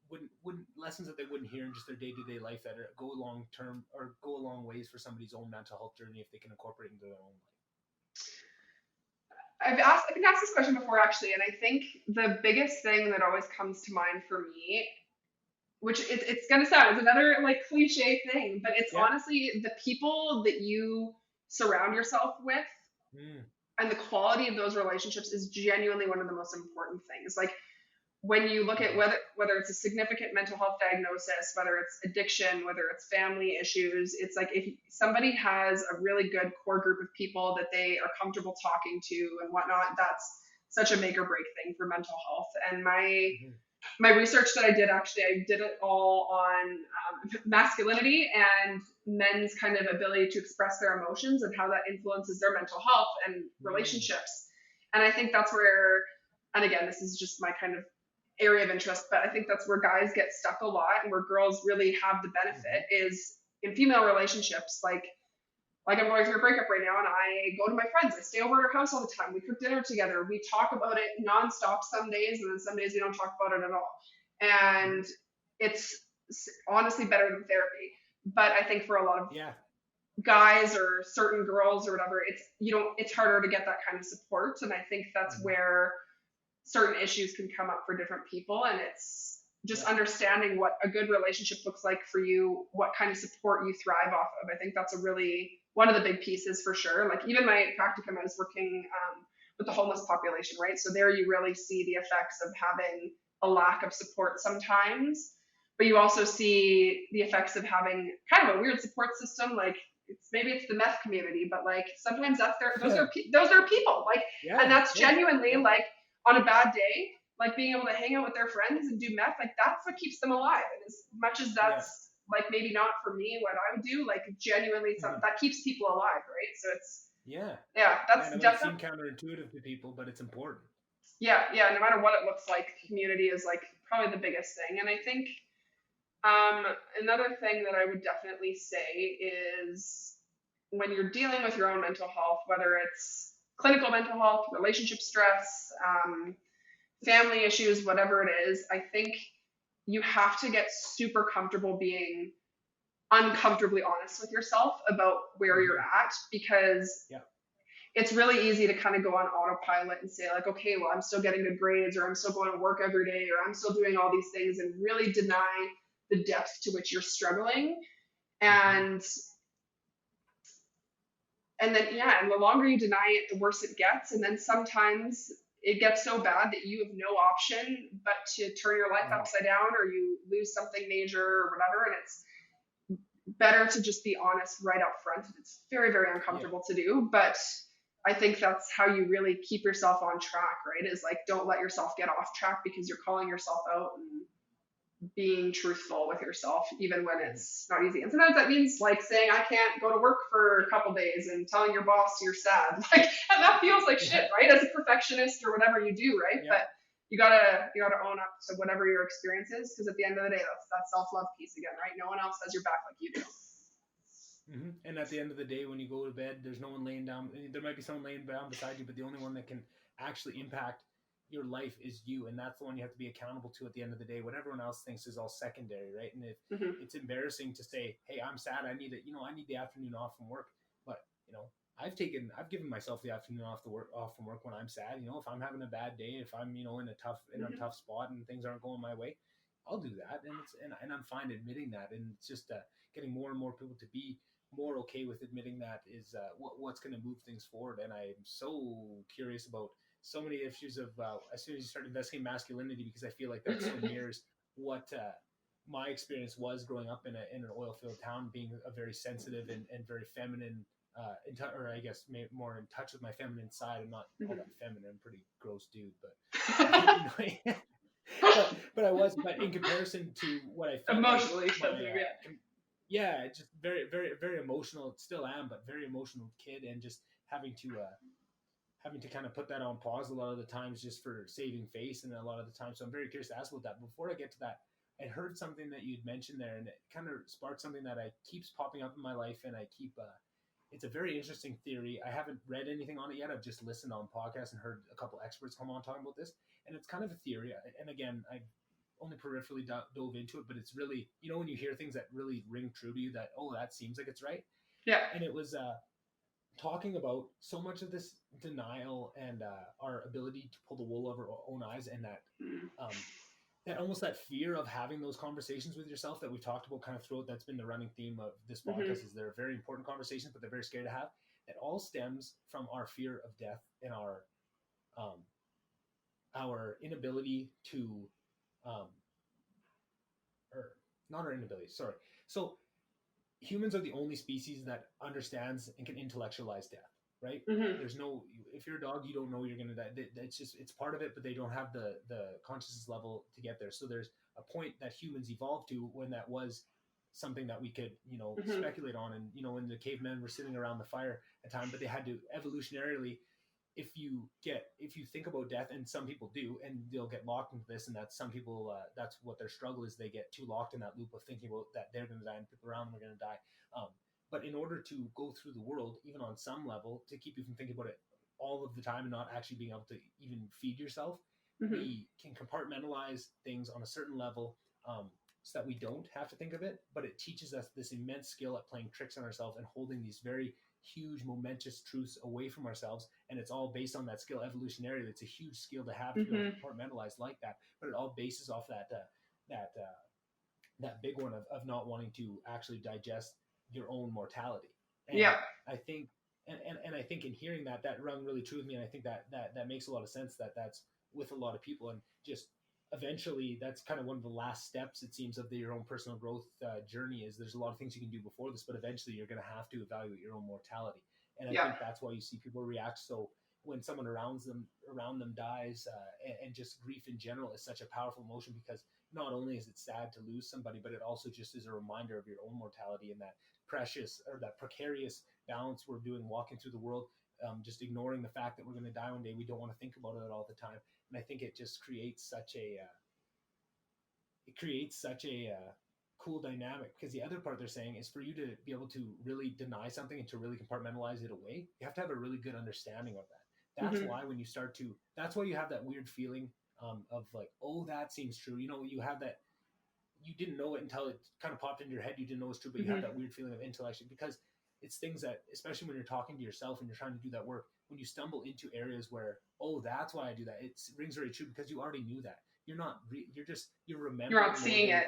A: wouldn't lessons that they wouldn't hear in just their day-to-day life that go long term or go a long ways for somebody's own mental health journey if they can incorporate into their own life?
B: I've been asked this question before actually, and I think the biggest thing that always comes to mind for me, which it's gonna sound, it's another like cliche thing, but it's
A: Yeah.
B: honestly the people that you surround yourself with
A: Mm.
B: and the quality of those relationships is genuinely one of the most important things. Like when you look at
A: Mm-hmm.
B: whether it's a significant mental health diagnosis, whether it's addiction, whether it's family issues, it's like if somebody has a really good core group of people that they are comfortable talking to and whatnot, that's such a make or break thing for mental health. And
A: Mm-hmm.
B: my research that I did, actually, I did it all on masculinity and men's kind of ability to express their emotions and how that influences their mental health and
A: Mm.
B: relationships. And I think that's where, and again, this is just my kind of area of interest, but I think that's where guys get stuck a lot and where girls really have the
A: Mm-hmm.
B: benefit is in female relationships. Like I'm going through a breakup right now and I go to my friends. I stay over at her house all the time. We cook dinner together. We talk about it nonstop some days, and then some days we don't talk about it at all.
A: Mm-hmm.
B: And it's honestly better than therapy. But I think for a lot of
A: Yeah.
B: guys or certain girls or whatever, it's harder to get that kind of support. And I think that's
A: Mm-hmm.
B: where certain issues can come up for different people, and it's just
A: Yeah.
B: understanding what a good relationship looks like for you, what kind of support you thrive off of. I think that's a really one of the big pieces for sure. Like even my practicum, I was working with the homeless population, right? So there you really see the effects of having a lack of support sometimes, but you also see the effects of having kind of a weird support system. Like maybe it's the meth community, but like sometimes those are people like, and
A: Yeah.
B: that's
A: Yeah.
B: genuinely
A: Yeah.
B: like on a bad day, like being able to hang out with their friends and do meth, like that's what keeps them alive. And as much as
A: Yeah.
B: that's like maybe not for me what I would do, like genuinely
A: Mm-hmm.
B: that keeps people alive, right? So it's
A: Yeah.
B: yeah,
A: Yeah.
B: that's
A: And it might seem
B: definitely
A: counterintuitive to people, but it's important.
B: yeah. No matter what it looks like, community is like probably the biggest thing. And I think another thing that I would definitely say is when you're dealing with your own mental health, whether it's clinical mental health, relationship stress, family issues, whatever it is, I think you have to get super comfortable being uncomfortably honest with yourself about where you're
A: Mm-hmm.
B: at, because
A: Yeah.
B: it's really easy to kind of go on autopilot and say like, okay, well, I'm still getting good grades, or I'm still going to work every day, or I'm still doing all these things, and really deny the depth to which you're struggling.
A: Mm-hmm.
B: And then yeah, and the longer you deny it, the worse it gets. And then sometimes it gets so bad that you have no option but to turn your life
A: Mm-hmm.
B: upside down, or you lose something major or whatever. And it's better to just be honest right up front. It's very, very
A: Yeah.
B: uncomfortable to do, but I think that's how you really keep yourself on track, right? Is like, don't let yourself get off track because you're calling yourself out and being truthful with yourself, even when
A: Mm-hmm.
B: it's not easy. And sometimes that means like saying, I can't go to work for a couple days and telling your boss you're sad. Like, and that feels like
A: Yeah.
B: shit, right? As a perfectionist or whatever you do, right?
A: Yeah.
B: But you gotta own up to whatever your experience is, because at the end of the day, that's that self love piece again, right? No one else has your back like you do.
A: Mm-hmm. And at the end of the day, when you go to bed, there's no one laying down. There might be someone laying down beside you, but the only one that can actually impact your life is you, and that's the one you have to be accountable to at the end of the day. What everyone else thinks is all secondary, right? And if
B: Mm-hmm.
A: it's embarrassing to say, "Hey, I'm sad. I need it. I need the afternoon off from work," but I've given myself the afternoon off from work when I'm sad. If I'm having a bad day, if I'm in a
B: Mm-hmm.
A: tough spot and things aren't going my way, I'll do that, and I'm fine admitting that. And it's just getting more and more people to be more okay with admitting that is what's going to move things forward. And I'm so curious about so many issues of as soon as you start investigating masculinity, because I feel like that so mirrors what my experience was growing up in an oil field town, being a very sensitive and very feminine. Or I guess more in touch with my feminine side. I'm not all that feminine. I'm a pretty gross dude, but but I was. But in comparison to what I felt like
B: Emotionally
A: my
B: sensitive, yeah.
A: yeah, just very, very, very emotional. Still am, but very emotional kid, and just having to having to kind of put that on pause a lot of the times just for saving face, and a lot of the time. So I'm very curious to ask about that. Before I get to that, I heard something that you'd mentioned there, and it kind of sparked something that keeps popping up in my life, and I keep. It's a very interesting theory. I haven't read anything on it yet. I've just listened on podcasts and heard a couple experts come on talking about this, and it's kind of a theory. And again, I only peripherally dove into it, but it's really, when you hear things that really ring true to you, that that seems like it's right.
B: Yeah.
A: And it was talking about so much of this denial and our ability to pull the wool over our own eyes, and that that almost that fear of having those conversations with yourself that we've talked about kind of throughout. That's been the running theme of this podcast, is they're very important conversations, but they're very scary to have. It all stems from our fear of death and our inability to or not our inability, sorry. So humans are the only species that understands and can intellectualize death, right? There's no, if you're a dog, you don't know you're going to die. It's part of it, but they don't have the consciousness level to get there. So there's a point that humans evolved to when that was something that we could, speculate on. And, when the cavemen were sitting around the fire at time, but they had to evolutionarily, if you think about death, and some people do, and they'll get locked into this, and that's some people, that's what their struggle is. They get too locked in that loop of thinking about that they're going to die and people around them are going to die. But in order to go through the world, even on some level, to keep you from thinking about it all of the time and not actually being able to even feed yourself, we can compartmentalize things on a certain level, so that we don't have to think of it. But it teaches us this immense skill at playing tricks on ourselves and holding these very huge, momentous truths away from ourselves. And it's all based on that skill evolutionarily. It's a huge skill to have to be able to compartmentalize like that. But it all bases off that big one of not wanting to actually digest your own mortality. And I think, and I think in hearing that rung really true with me. And I think that makes a lot of sense, that's with a lot of people. And just eventually, that's kind of one of the last steps, it seems, of your own personal growth journey. Is there's a lot of things you can do before this, but eventually you're going to have to evaluate your own mortality. And I think that's why you see people react so when someone around them dies, and just grief in general is such a powerful emotion, because not only is it sad to lose somebody, but it also just is a reminder of your own mortality and that precious, or that precarious balance we're doing walking through the world, just ignoring the fact that we're going to die one day. We don't want to think about it all the time. And I think it just creates such a cool dynamic, because the other part they're saying is for you to be able to really deny something and to really compartmentalize it away, you have to have a really good understanding of that. That's why when you start to, that's why you have that weird feeling of like, oh, that seems true. You have that, you didn't know it until it kind of popped into your head. You didn't know it's true, but you have that weird feeling of intellection, because it's things that, especially when you're talking to yourself and you're trying to do that work, when you stumble into areas where, oh, that's why I do that, it rings very true, because you already knew that. You're not, you're remembering.
B: You're not seeing it.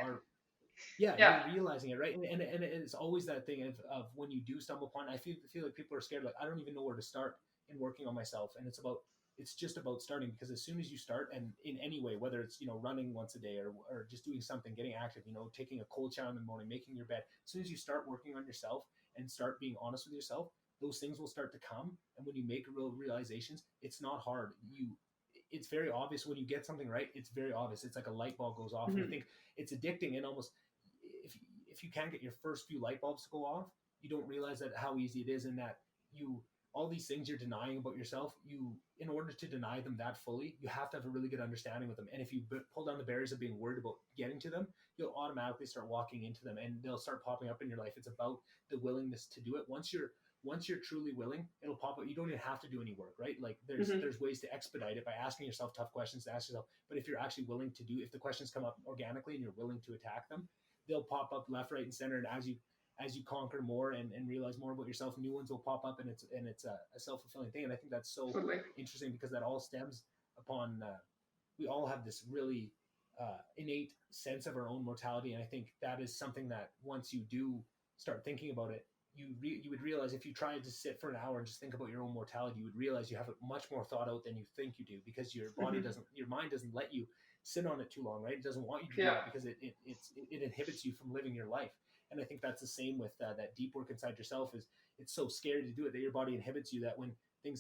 A: You're realizing it, right? And it's always that thing of when you do stumble upon, I feel like people are scared, like, I don't even know where to start in working on myself. And it's just about starting, because as soon as you start, and in any way, whether it's, running once a day or just doing something, getting active, taking a cold shower in the morning, making your bed, as soon as you start working on yourself and start being honest with yourself, those things will start to come. And when you make real realizations, it's not hard. It's very obvious when you get something right. It's very obvious. It's like a light bulb goes off. And I think it's addicting, and almost, if you can't get your first few light bulbs to go off, you don't realize that how easy it is, and that all these things you're denying about yourself, in order to deny them that fully, you have to have a really good understanding with them. And if you pull down the barriers of being worried about getting to them, you'll automatically start walking into them, and they'll start popping up in your life. It's about the willingness to do it. Once you're truly willing, it'll pop up. You don't even have to do any work, right? Like there's ways to expedite it by asking yourself tough questions to ask yourself. But if you're actually willing to if the questions come up organically and you're willing to attack them, they'll pop up left, right, and center. And as you conquer more and realize more about yourself, new ones will pop up, and it's a self-fulfilling thing. And I think that's so interesting, because that all stems upon, we all have this really innate sense of our own mortality. And I think that is something that once you do start thinking about it, you would realize, if you tried to sit for an hour and just think about your own mortality, you would realize you have it much more thought out than you think you do, because your body your mind doesn't let you sit on it too long, right? It doesn't want you to do that, because it inhibits you from living your life. And I think that's the same with that deep work inside yourself. Is it's so scary to do it that your body inhibits you, that when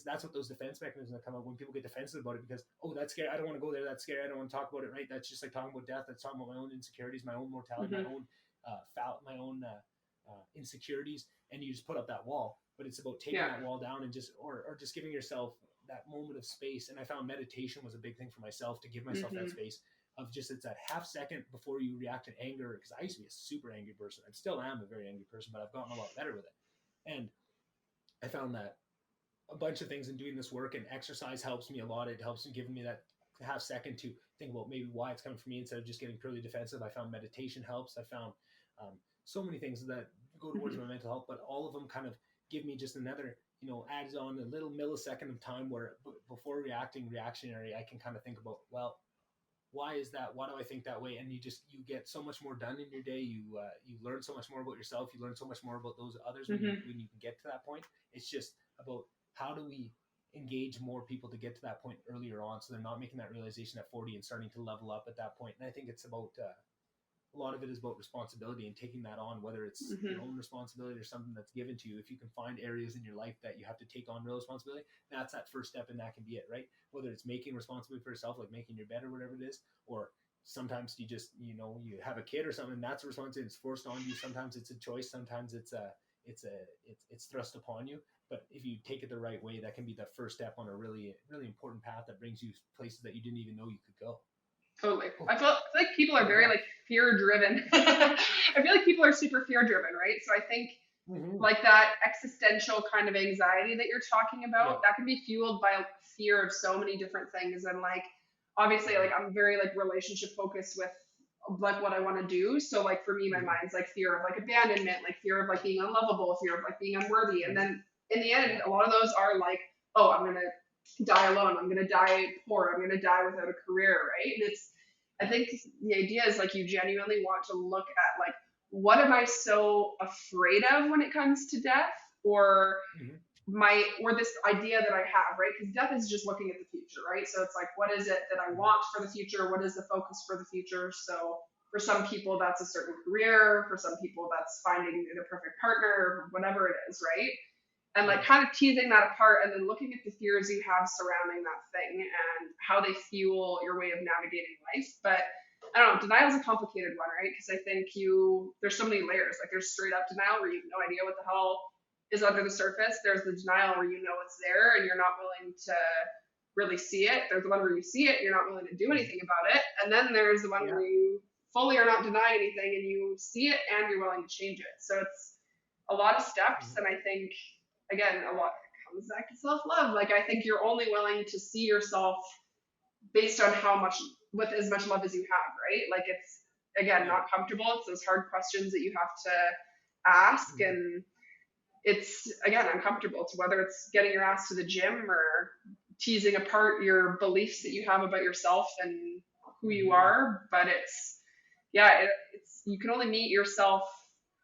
A: that's what those defense mechanisms that come up when people get defensive about it, because, oh, that's scary, I don't want to go there, that's scary, I don't want to talk about it, right? That's just like talking about death. That's talking about my own insecurities, my own mortality, my own insecurities, and you just put up that wall. But it's about taking that wall down and just or just giving yourself that moment of space. And I found meditation was a big thing for myself, to give myself that space of just, it's that half second before you react to anger. Because I used to be a super angry person. I still am a very angry person, but I've gotten a lot better with it. And I found that a bunch of things in doing this work, and exercise helps me a lot. It helps me, giving me that half second to think about maybe why it's coming from me instead of just getting purely defensive. I found meditation helps. I found so many things that go towards my mental health, but all of them kind of give me just another, adds on a little millisecond of time where before reacting reactionary, I can kind of think about, well, why is that? Why do I think that way? And you get so much more done in your day. You learn so much more about yourself. You learn so much more about those others when you can get to that point. It's just about, how do we engage more people to get to that point earlier on, so they're not making that realization at 40 and starting to level up at that point. And I think it's about a lot of it is about responsibility and taking that on, whether it's your own responsibility or something that's given to you. If you can find areas in your life that you have to take on real responsibility, that's that first step, and that can be it, right? Whether it's making responsibility for yourself, like making your bed or whatever it is, or sometimes you just, you have a kid or something, that's a responsibility. It's forced on you. Sometimes it's a choice. Sometimes it's thrust upon you. But if you take it the right way, that can be the first step on a really, really important path that brings you places that you didn't even know you could go.
B: Totally. I feel like people are very fear driven. I feel like people are super fear driven, right? So I think like that existential kind of anxiety that you're talking about, that can be fueled by fear of so many different things. And like, obviously, like I'm very like relationship focused with like what I want to do. So like for me, my mind's like fear of like abandonment, like fear of like being unlovable, fear of like being unworthy. And then in the end, a lot of those are like, oh, I'm going to die alone. I'm going to die poor. I'm going to die without a career, right? And I think the idea is like you genuinely want to look at like, what am I so afraid of when it comes to death, or or this idea that I have, right? Because death is just looking at the future, right? So it's like, what is it that I want for the future? What is the focus for the future? So for some people, that's a certain career. For some people, that's finding the perfect partner, or whatever it is, right? And like kind of teasing that apart, and then looking at the fears you have surrounding that thing and how they fuel your way of navigating life. But I don't know, denial is a complicated one, right? Because I think there's so many layers. Like there's straight up denial where you have no idea what the hell is under the surface. There's the denial where you know it's there and you're not willing to really see it. There's the one where you see it, you're not willing to do anything about it. And then there's the one where you fully are not denying anything and you see it and you're willing to change it. So it's a lot of steps. And I think, again, a lot comes back to self-love. Like I think you're only willing to see yourself based on with as much love as you have, right? Like it's, again, not comfortable. It's those hard questions that you have to ask. And it's, again, uncomfortable. It's whether it's getting your ass to the gym or teasing apart your beliefs that you have about yourself and who you are. But it's you can only meet yourself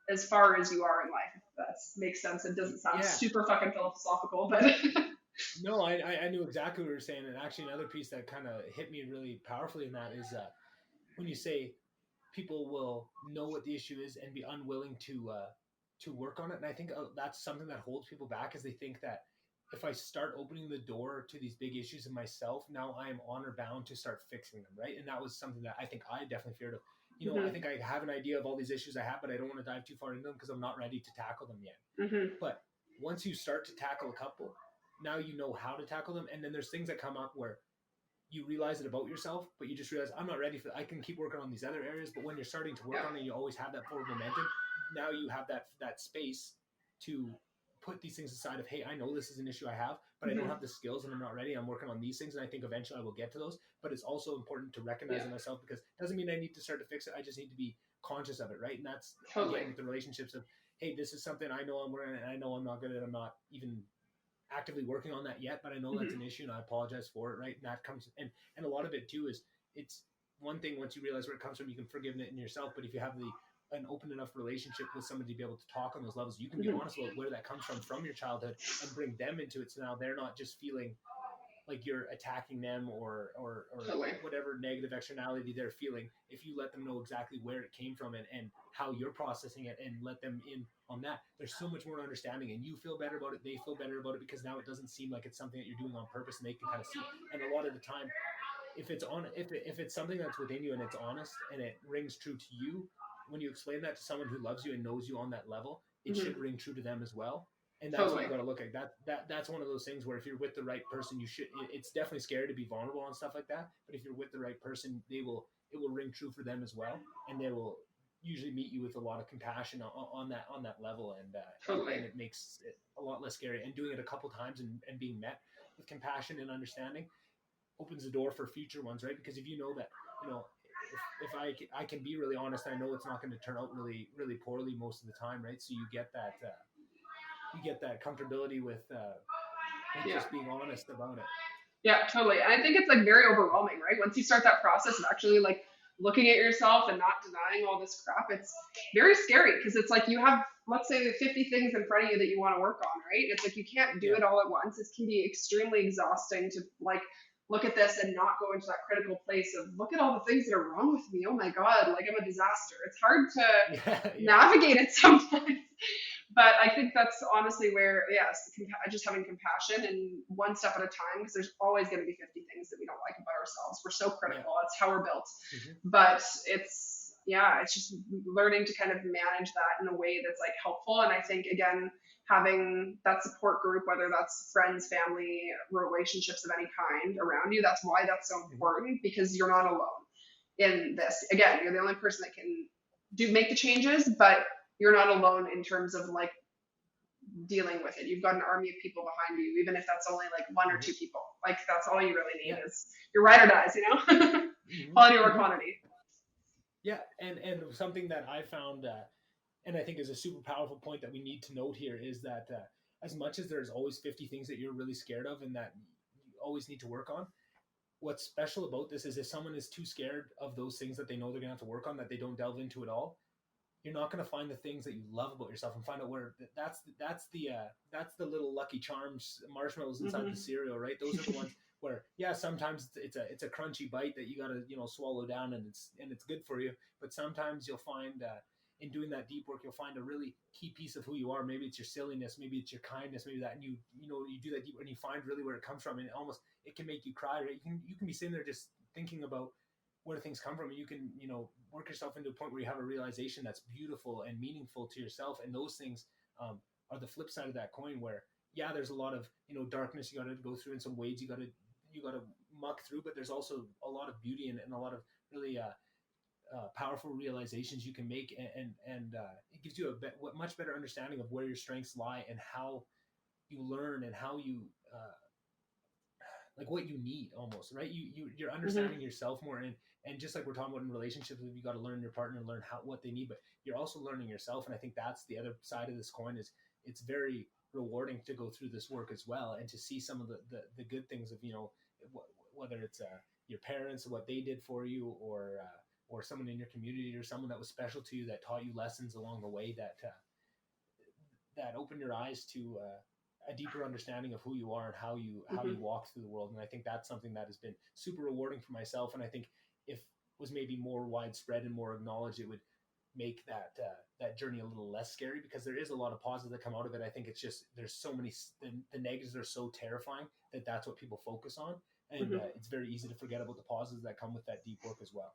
B: as far as you are in life. If that makes sense. It doesn't sound super fucking philosophical, but
A: no, I knew exactly what you were saying. And actually another piece that kind of hit me really powerfully in that is when you say people will know what the issue is and be unwilling to work on it. And I think that's something that holds people back, is they think that if I start opening the door to these big issues in myself, now I am honor bound to start fixing them, right? And that was something that I think I definitely feared of. I think I have an idea of all these issues I have, but I don't want to dive too far into them because I'm not ready to tackle them yet. But once you start to tackle a couple, now you know how to tackle them. And then there's things that come up where you realize it about yourself, but you just realize, I'm not ready for that. I can keep working on these other areas. But when you're starting to work on it, you always have that forward momentum. Now you have that space to put these things aside of, hey, I know this is an issue I have, but I don't have the skills and I'm not ready. I'm working on these things. And I think eventually I will get to those, but it's also important to recognize in myself, because it doesn't mean I need to start to fix it. I just need to be conscious of it. Right. And that's again with the relationships of, hey, this is something I know I'm learning and I know I'm not good at, I'm not even actively working on that yet, but I know that's an issue and I apologize for it. Right. And that comes, and a lot of it too is, it's one thing once you realize where it comes from, you can forgive it in yourself. But if you have an open enough relationship with somebody to be able to talk on those levels, you can be honest about where that comes from your childhood and bring them into it. So now they're not just feeling like you're attacking them or whatever negative externality they're feeling. If you let them know exactly where it came from and how you're processing it and let them in on that, there's so much more understanding, and you feel better about it. They feel better about it, because now it doesn't seem like it's something that you're doing on purpose, and they can kind of see. And a lot of the time, if it's something that's within you and it's honest and it rings true to you, when you explain that to someone who loves you and knows you on that level, it should ring true to them as well. And that's what
B: Totally.
A: you got to look at. That's one of those things where if you're with the right person, it's definitely scary to be vulnerable and stuff like that. But if you're with the right person, it will ring true for them as well, and they will usually meet you with a lot of compassion on that level,
B: Totally.
A: and it makes it a lot less scary. And doing it a couple times and being met with compassion and understanding opens the door for future ones, right? Because if you know that, if I can be really honest, I know it's not going to turn out really really poorly most of the time, right? So you get that comfortability with
B: Yeah.
A: just being honest about it.
B: Yeah, totally. And I think it's like very overwhelming, right? Once you start that process of actually like looking at yourself and not denying all this crap, it's very scary because it's like you have, let's say, 50 things in front of you that you want to work on, right? It's like you can't do
A: Yeah.
B: it all at once. It can be extremely exhausting to like look at this and not go into that critical place of look at all the things that are wrong with me. Oh my God, like I'm a disaster. It's hard to navigate it sometimes. But I think that's honestly where, yes, just having compassion and one step at a time, because there's always going to be 50 things that we don't like about ourselves. We're so critical. That's how we're built. But it's just learning to kind of manage that in a way that's like helpful. And I think, again, having that support group, whether that's friends, family, relationships of any kind around you, that's why that's so important, because you're not alone in this. Again, you're the only person that can make the changes, but you're not alone in terms of like dealing with it. You've got an army of people behind you, even if that's only like one or two people. Like that's all you really need is your ride or dies, quality over quantity.
A: Yeah, and something that I found, and I think is a super powerful point that we need to note here is that as much as there's always 50 things that you're really scared of and that you always need to work on, what's special about this is if someone is too scared of those things that they know they're going to have to work on, that they don't delve into at all, you're not going to find the things that you love about yourself and find out where that's the little Lucky Charms marshmallows inside the cereal, right? Those are the ones where, yeah, sometimes it's a crunchy bite that you got to swallow down and it's good for you, but sometimes you'll find in doing that deep work you'll find a really key piece of who you are. Maybe it's your silliness, maybe it's your kindness, maybe that, and you do that deep and you find really where it comes from, and it can make you cry, right? You can be sitting there just thinking about where things come from, and you can work yourself into a point where you have a realization that's beautiful and meaningful to yourself, and those things are the flip side of that coin, where there's a lot of darkness you got to go through, in some ways you got to muck through, but there's also a lot of beauty and a lot of really powerful realizations you can make, and it gives you a much better understanding of where your strengths lie and how you learn and how you like what you need almost, right? You're understanding yourself more, and just like we're talking about in relationships, you got to learn your partner, learn what they need, but you're also learning yourself. And I think that's the other side of this coin, is it's very rewarding to go through this work as well, and to see some of the good things of whether it's your parents, what they did for you, or someone in your community, or someone that was special to you that taught you lessons along the way that opened your eyes to a deeper understanding of who you are and how you walk through the world. And I think that's something that has been super rewarding for myself. And I think if it was maybe more widespread and more acknowledged, it would make that journey a little less scary, because there is a lot of positives that come out of it. I think it's just there's so many the negatives are so terrifying that that's what people focus on, and it's very easy to forget about the positives that come with that deep work as well.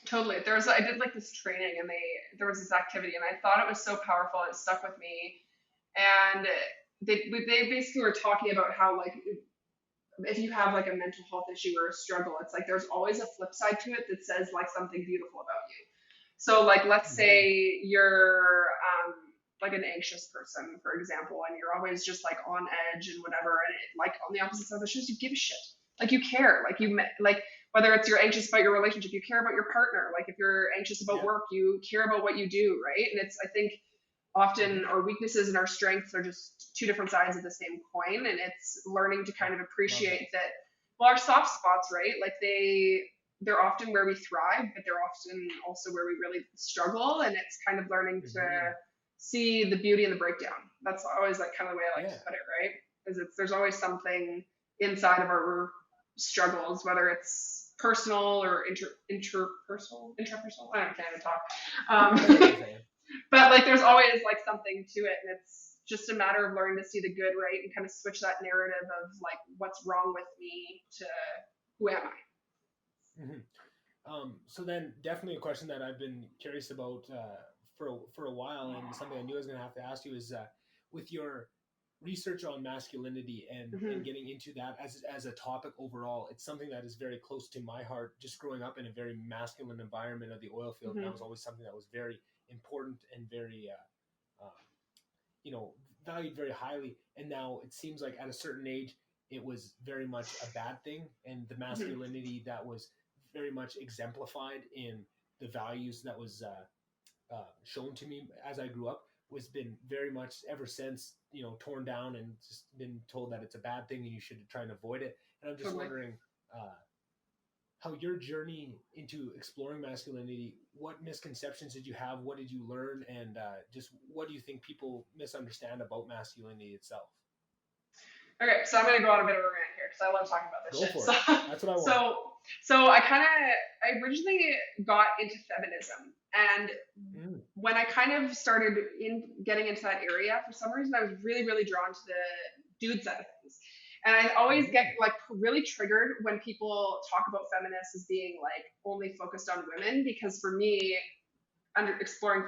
B: Totally. I did like this training, and there was this activity, and I thought it was so powerful. It stuck with me, and they basically were talking about how, like, if you have like a mental health issue or a struggle, it's like there's always a flip side to it that says like something beautiful about you. So like, let's say you're like an anxious person, for example, and you're always just like on edge and whatever, and like on the opposite side of the shoes, you give a shit. Like you care, like whether it's you're anxious about your relationship, you care about your partner. Like if you're anxious about work, you care about what you do, right? And I think often our weaknesses and our strengths are just two different sides of the same coin, and it's learning to kind of appreciate that. Well, our soft spots, right? Like they're often where we thrive, but they're often also where we really struggle, and it's kind of learning to see the beauty in the breakdown. That's always like kind of the way I like to put it, right? Is there's always something inside of our struggles, whether it's personal or intrapersonal. I can't even talk. But like there's always like something to it, and it's just a matter of learning to see the good, right, and kind of switch that narrative of like what's wrong with me to who am I.
A: So then definitely a question that I've been curious about for a while, and something I knew I was going to have to ask you is with your research on masculinity and getting into that as a topic overall. It's something that is very close to my heart. Just growing up in a very masculine environment of the oil field, that was always something that was very important and very, valued very highly. And now it seems like at a certain age, it was very much a bad thing. And the masculinity that was very much exemplified in the values that was shown to me as I grew up was been very much ever since, torn down and just been told that it's a bad thing and you should try and avoid it. And I'm just wondering how your journey into exploring masculinity, what misconceptions did you have? What did you learn? And just what do you think people misunderstand about masculinity itself?
B: Okay, so I'm going to go on a bit of a rant here because I love talking about this shit.
A: Go for it. That's what I want.
B: So I originally got into feminism, and when I kind of started getting into that area, for some reason I was really, really drawn to the dude side of things. And I always get like really triggered when people talk about feminists as being like only focused on women, because for me, exploring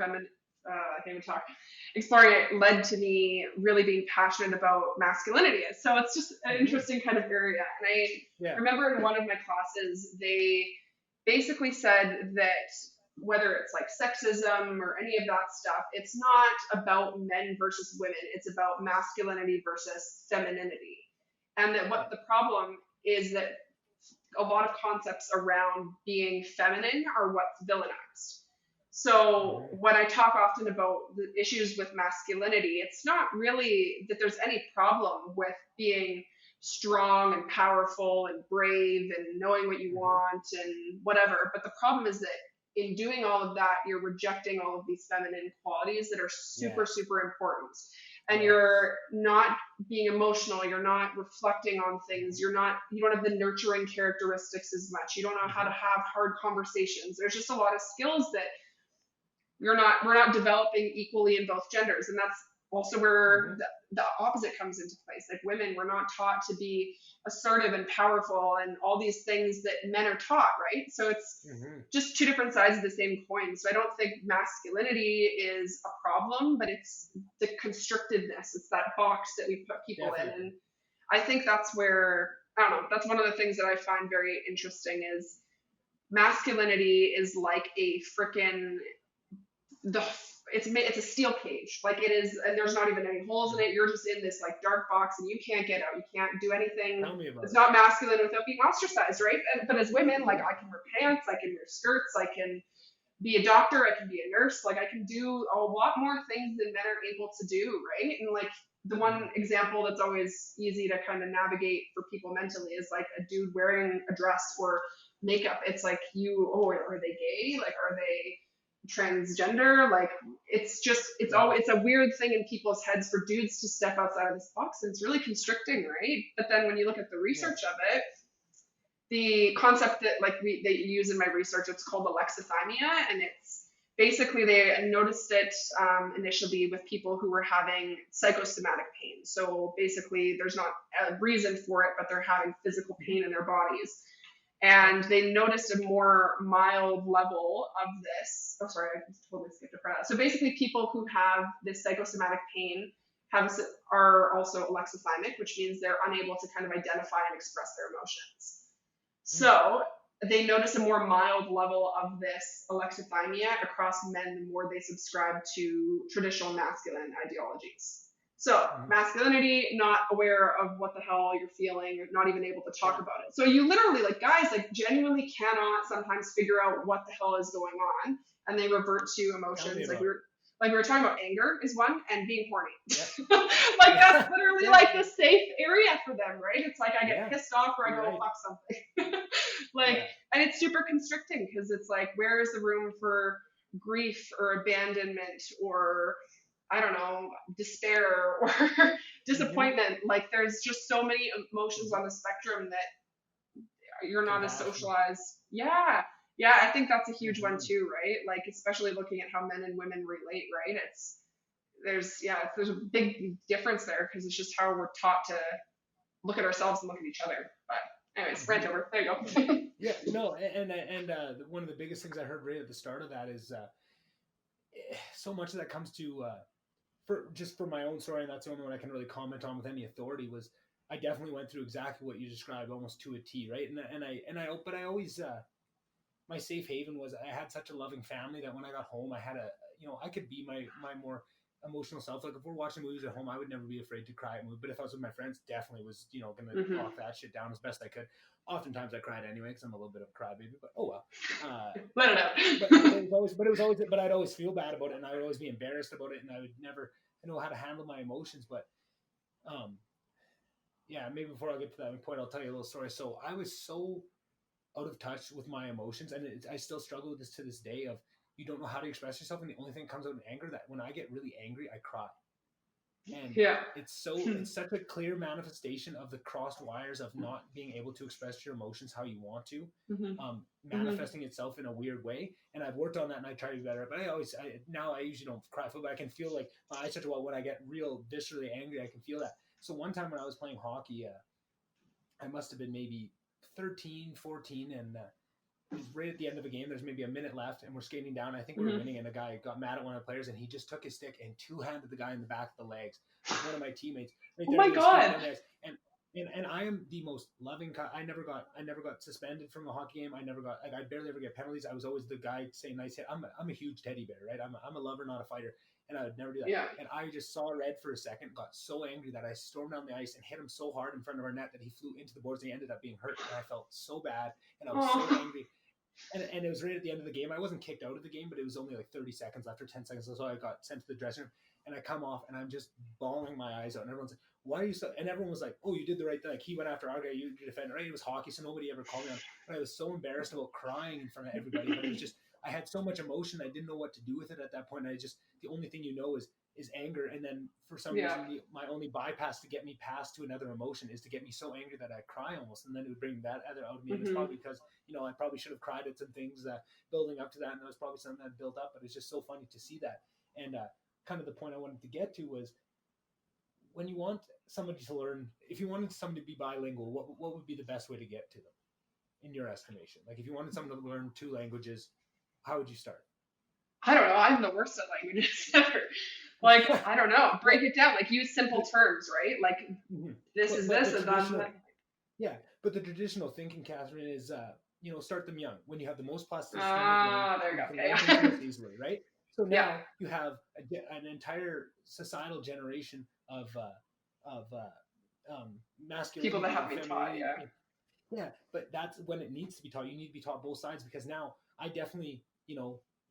B: exploring it led to me really being passionate about masculinity. So it's just an interesting kind of area. And I remember in one of my classes, they basically said that whether it's like sexism or any of that stuff, it's not about men versus women. It's about masculinity versus femininity. And that what the problem is that a lot of concepts around being feminine are what's villainized. So when I talk often about the issues with masculinity, it's not really that there's any problem with being strong and powerful and brave and knowing what you want and whatever. But the problem is that in doing all of that, you're rejecting all of these feminine qualities that are super, super important. And you're not being emotional. You're not reflecting on things. You don't have the nurturing characteristics as much. You don't know how to have hard conversations. There's just a lot of skills that we're not developing equally in both genders. And that's also where the opposite comes into place. Like women, we're not taught to be assertive and powerful and all these things that men are taught, right? So it's just two different sides of the same coin. So I don't think masculinity is a problem, but it's the constrictedness. It's that box that we put people in. And I think that's where, I don't know, that's one of the things that I find very interesting is masculinity is like a freaking, it's a steel cage, like it is, and there's not even any holes in it. You're just in this like dark box and you can't get out. You can't do anything. It's not masculine without being ostracized, right? But as women, like I can wear pants, I can wear skirts, I can be a doctor, I can be a nurse, like I can do a lot more things than men are able to do, right? And like the one example that's always easy to kind of navigate for people mentally is like a dude wearing a dress or makeup. It's like are they gay? Like are they transgender? Like it's a weird thing in people's heads for dudes to step outside of this box, and it's really constricting, right? But then when you look at the research of it, the concept that they use in my research, it's called alexithymia, and it's basically they noticed it initially with people who were having psychosomatic pain. So basically there's not a reason for it, but they're having physical pain in their bodies. And they noticed a more mild level of this. Oh, sorry, I totally skipped a part. So basically people who have this psychosomatic pain are also alexithymic, which means they're unable to kind of identify and express their emotions. So they notice a more mild level of this alexithymia across men the more they subscribe to traditional masculine ideologies. So masculinity, not aware of what the hell you're feeling, not even able to talk about it. So you literally, like guys, like genuinely cannot sometimes figure out what the hell is going on, and they revert to emotions. Like we were talking about anger is one, and being horny. That's literally like the safe area for them, right? It's like I get pissed off or I go fuck something. And it's super constricting because it's like, where is the room for grief or abandonment or I don't know, despair or disappointment? Like there's just so many emotions on the spectrum that you're not as socialized. Yeah, I think that's a huge one too, right? Like especially looking at how men and women relate, right? There's a big difference there because it's just how we're taught to look at ourselves and look at each other. But anyways, rant over. There you go.
A: And one of the biggest things I heard right at the start of that is so much of that comes to for my own story, and that's the only one I can really comment on with any authority, was I definitely went through exactly what you described, almost to a T, right? But I always my safe haven was I had such a loving family that when I got home, I had I could be my more emotional self. Like if we're watching movies at home, I would never be afraid to cry at movies. But if I was with my friends, definitely was gonna lock that shit down as best I could. Oftentimes I cried anyway because I'm a little bit of a crybaby. But oh well.
B: Let it out.
A: But I'd always feel bad about it, and I would always be embarrassed about it, and I would never know how to handle my emotions. But yeah, maybe before I get to that point, I'll tell you a little story. So I was so out of touch with my emotions, and I still struggle with this to this day. Of you don't know how to express yourself, and the only thing that comes out in anger, that when I get really angry, I cry. And it's such a clear manifestation of the crossed wires of not being able to express your emotions how you want to, manifesting itself in a weird way. And I've worked on that, and I try to be better. But now I usually don't cry, but I can feel like my eyes touch a wall when I get real viscerally angry. I can feel that. So one time when I was playing hockey, I must have been maybe 13, 14, and it was right at the end of a game. There's maybe a minute left, and we're skating down. I think we were winning, and a guy got mad at one of the players, and he just took his stick and two-handed the guy in the back of the legs. One of my teammates. Right
B: oh my God!
A: And I am the most loving. I never got suspended from a hockey game. I barely ever get penalties. I was always the guy saying nice hit. I'm a huge teddy bear, right? I'm a lover, not a fighter. And I would never do that.
B: Yeah.
A: And I just saw red for a second, got so angry that I stormed down the ice and hit him so hard in front of our net that he flew into the boards and he ended up being hurt. And I felt so bad, and I was so angry. And it was right at the end of the game. I wasn't kicked out of the game, but it was only like 30 seconds left or 10 seconds. So I got sent to the dressing room, and I come off, and I'm just bawling my eyes out. And everyone's like, why are you so? And everyone was like, oh, you did the right thing. Like, he went after our guy, you defended, right? It was hockey, so nobody ever called me on. But I was so embarrassed about crying in front of everybody. But it was just, I had so much emotion. I didn't know what to do with it at that point. The only thing is anger. And then for some reason, my only bypass to get me past to another emotion is to get me so angry that I cry almost. And then it would bring that other out of me. And it's probably because, I probably should have cried at some things building up to that. And that was probably something that built up, but it's just so funny to see that. And kind of the point I wanted to get to was, when you want somebody to learn, if you wanted somebody to be bilingual, what would be the best way to get to them in your estimation? Like if you wanted someone to learn 2 languages, how would you start?
B: I don't know. I'm the worst at languages ever. Like, I don't know. Break it down. Like, use simple terms, right? Like, this is this, and that's that.
A: Yeah, but the traditional thinking, Kathryn, is start them young when you have the most plasticity.
B: There you go.
A: Easily, right? So now you have an entire societal generation of masculinity.
B: People that have been taught,
A: Yeah, but that's when it needs to be taught. You need to be taught both sides, because now I definitely,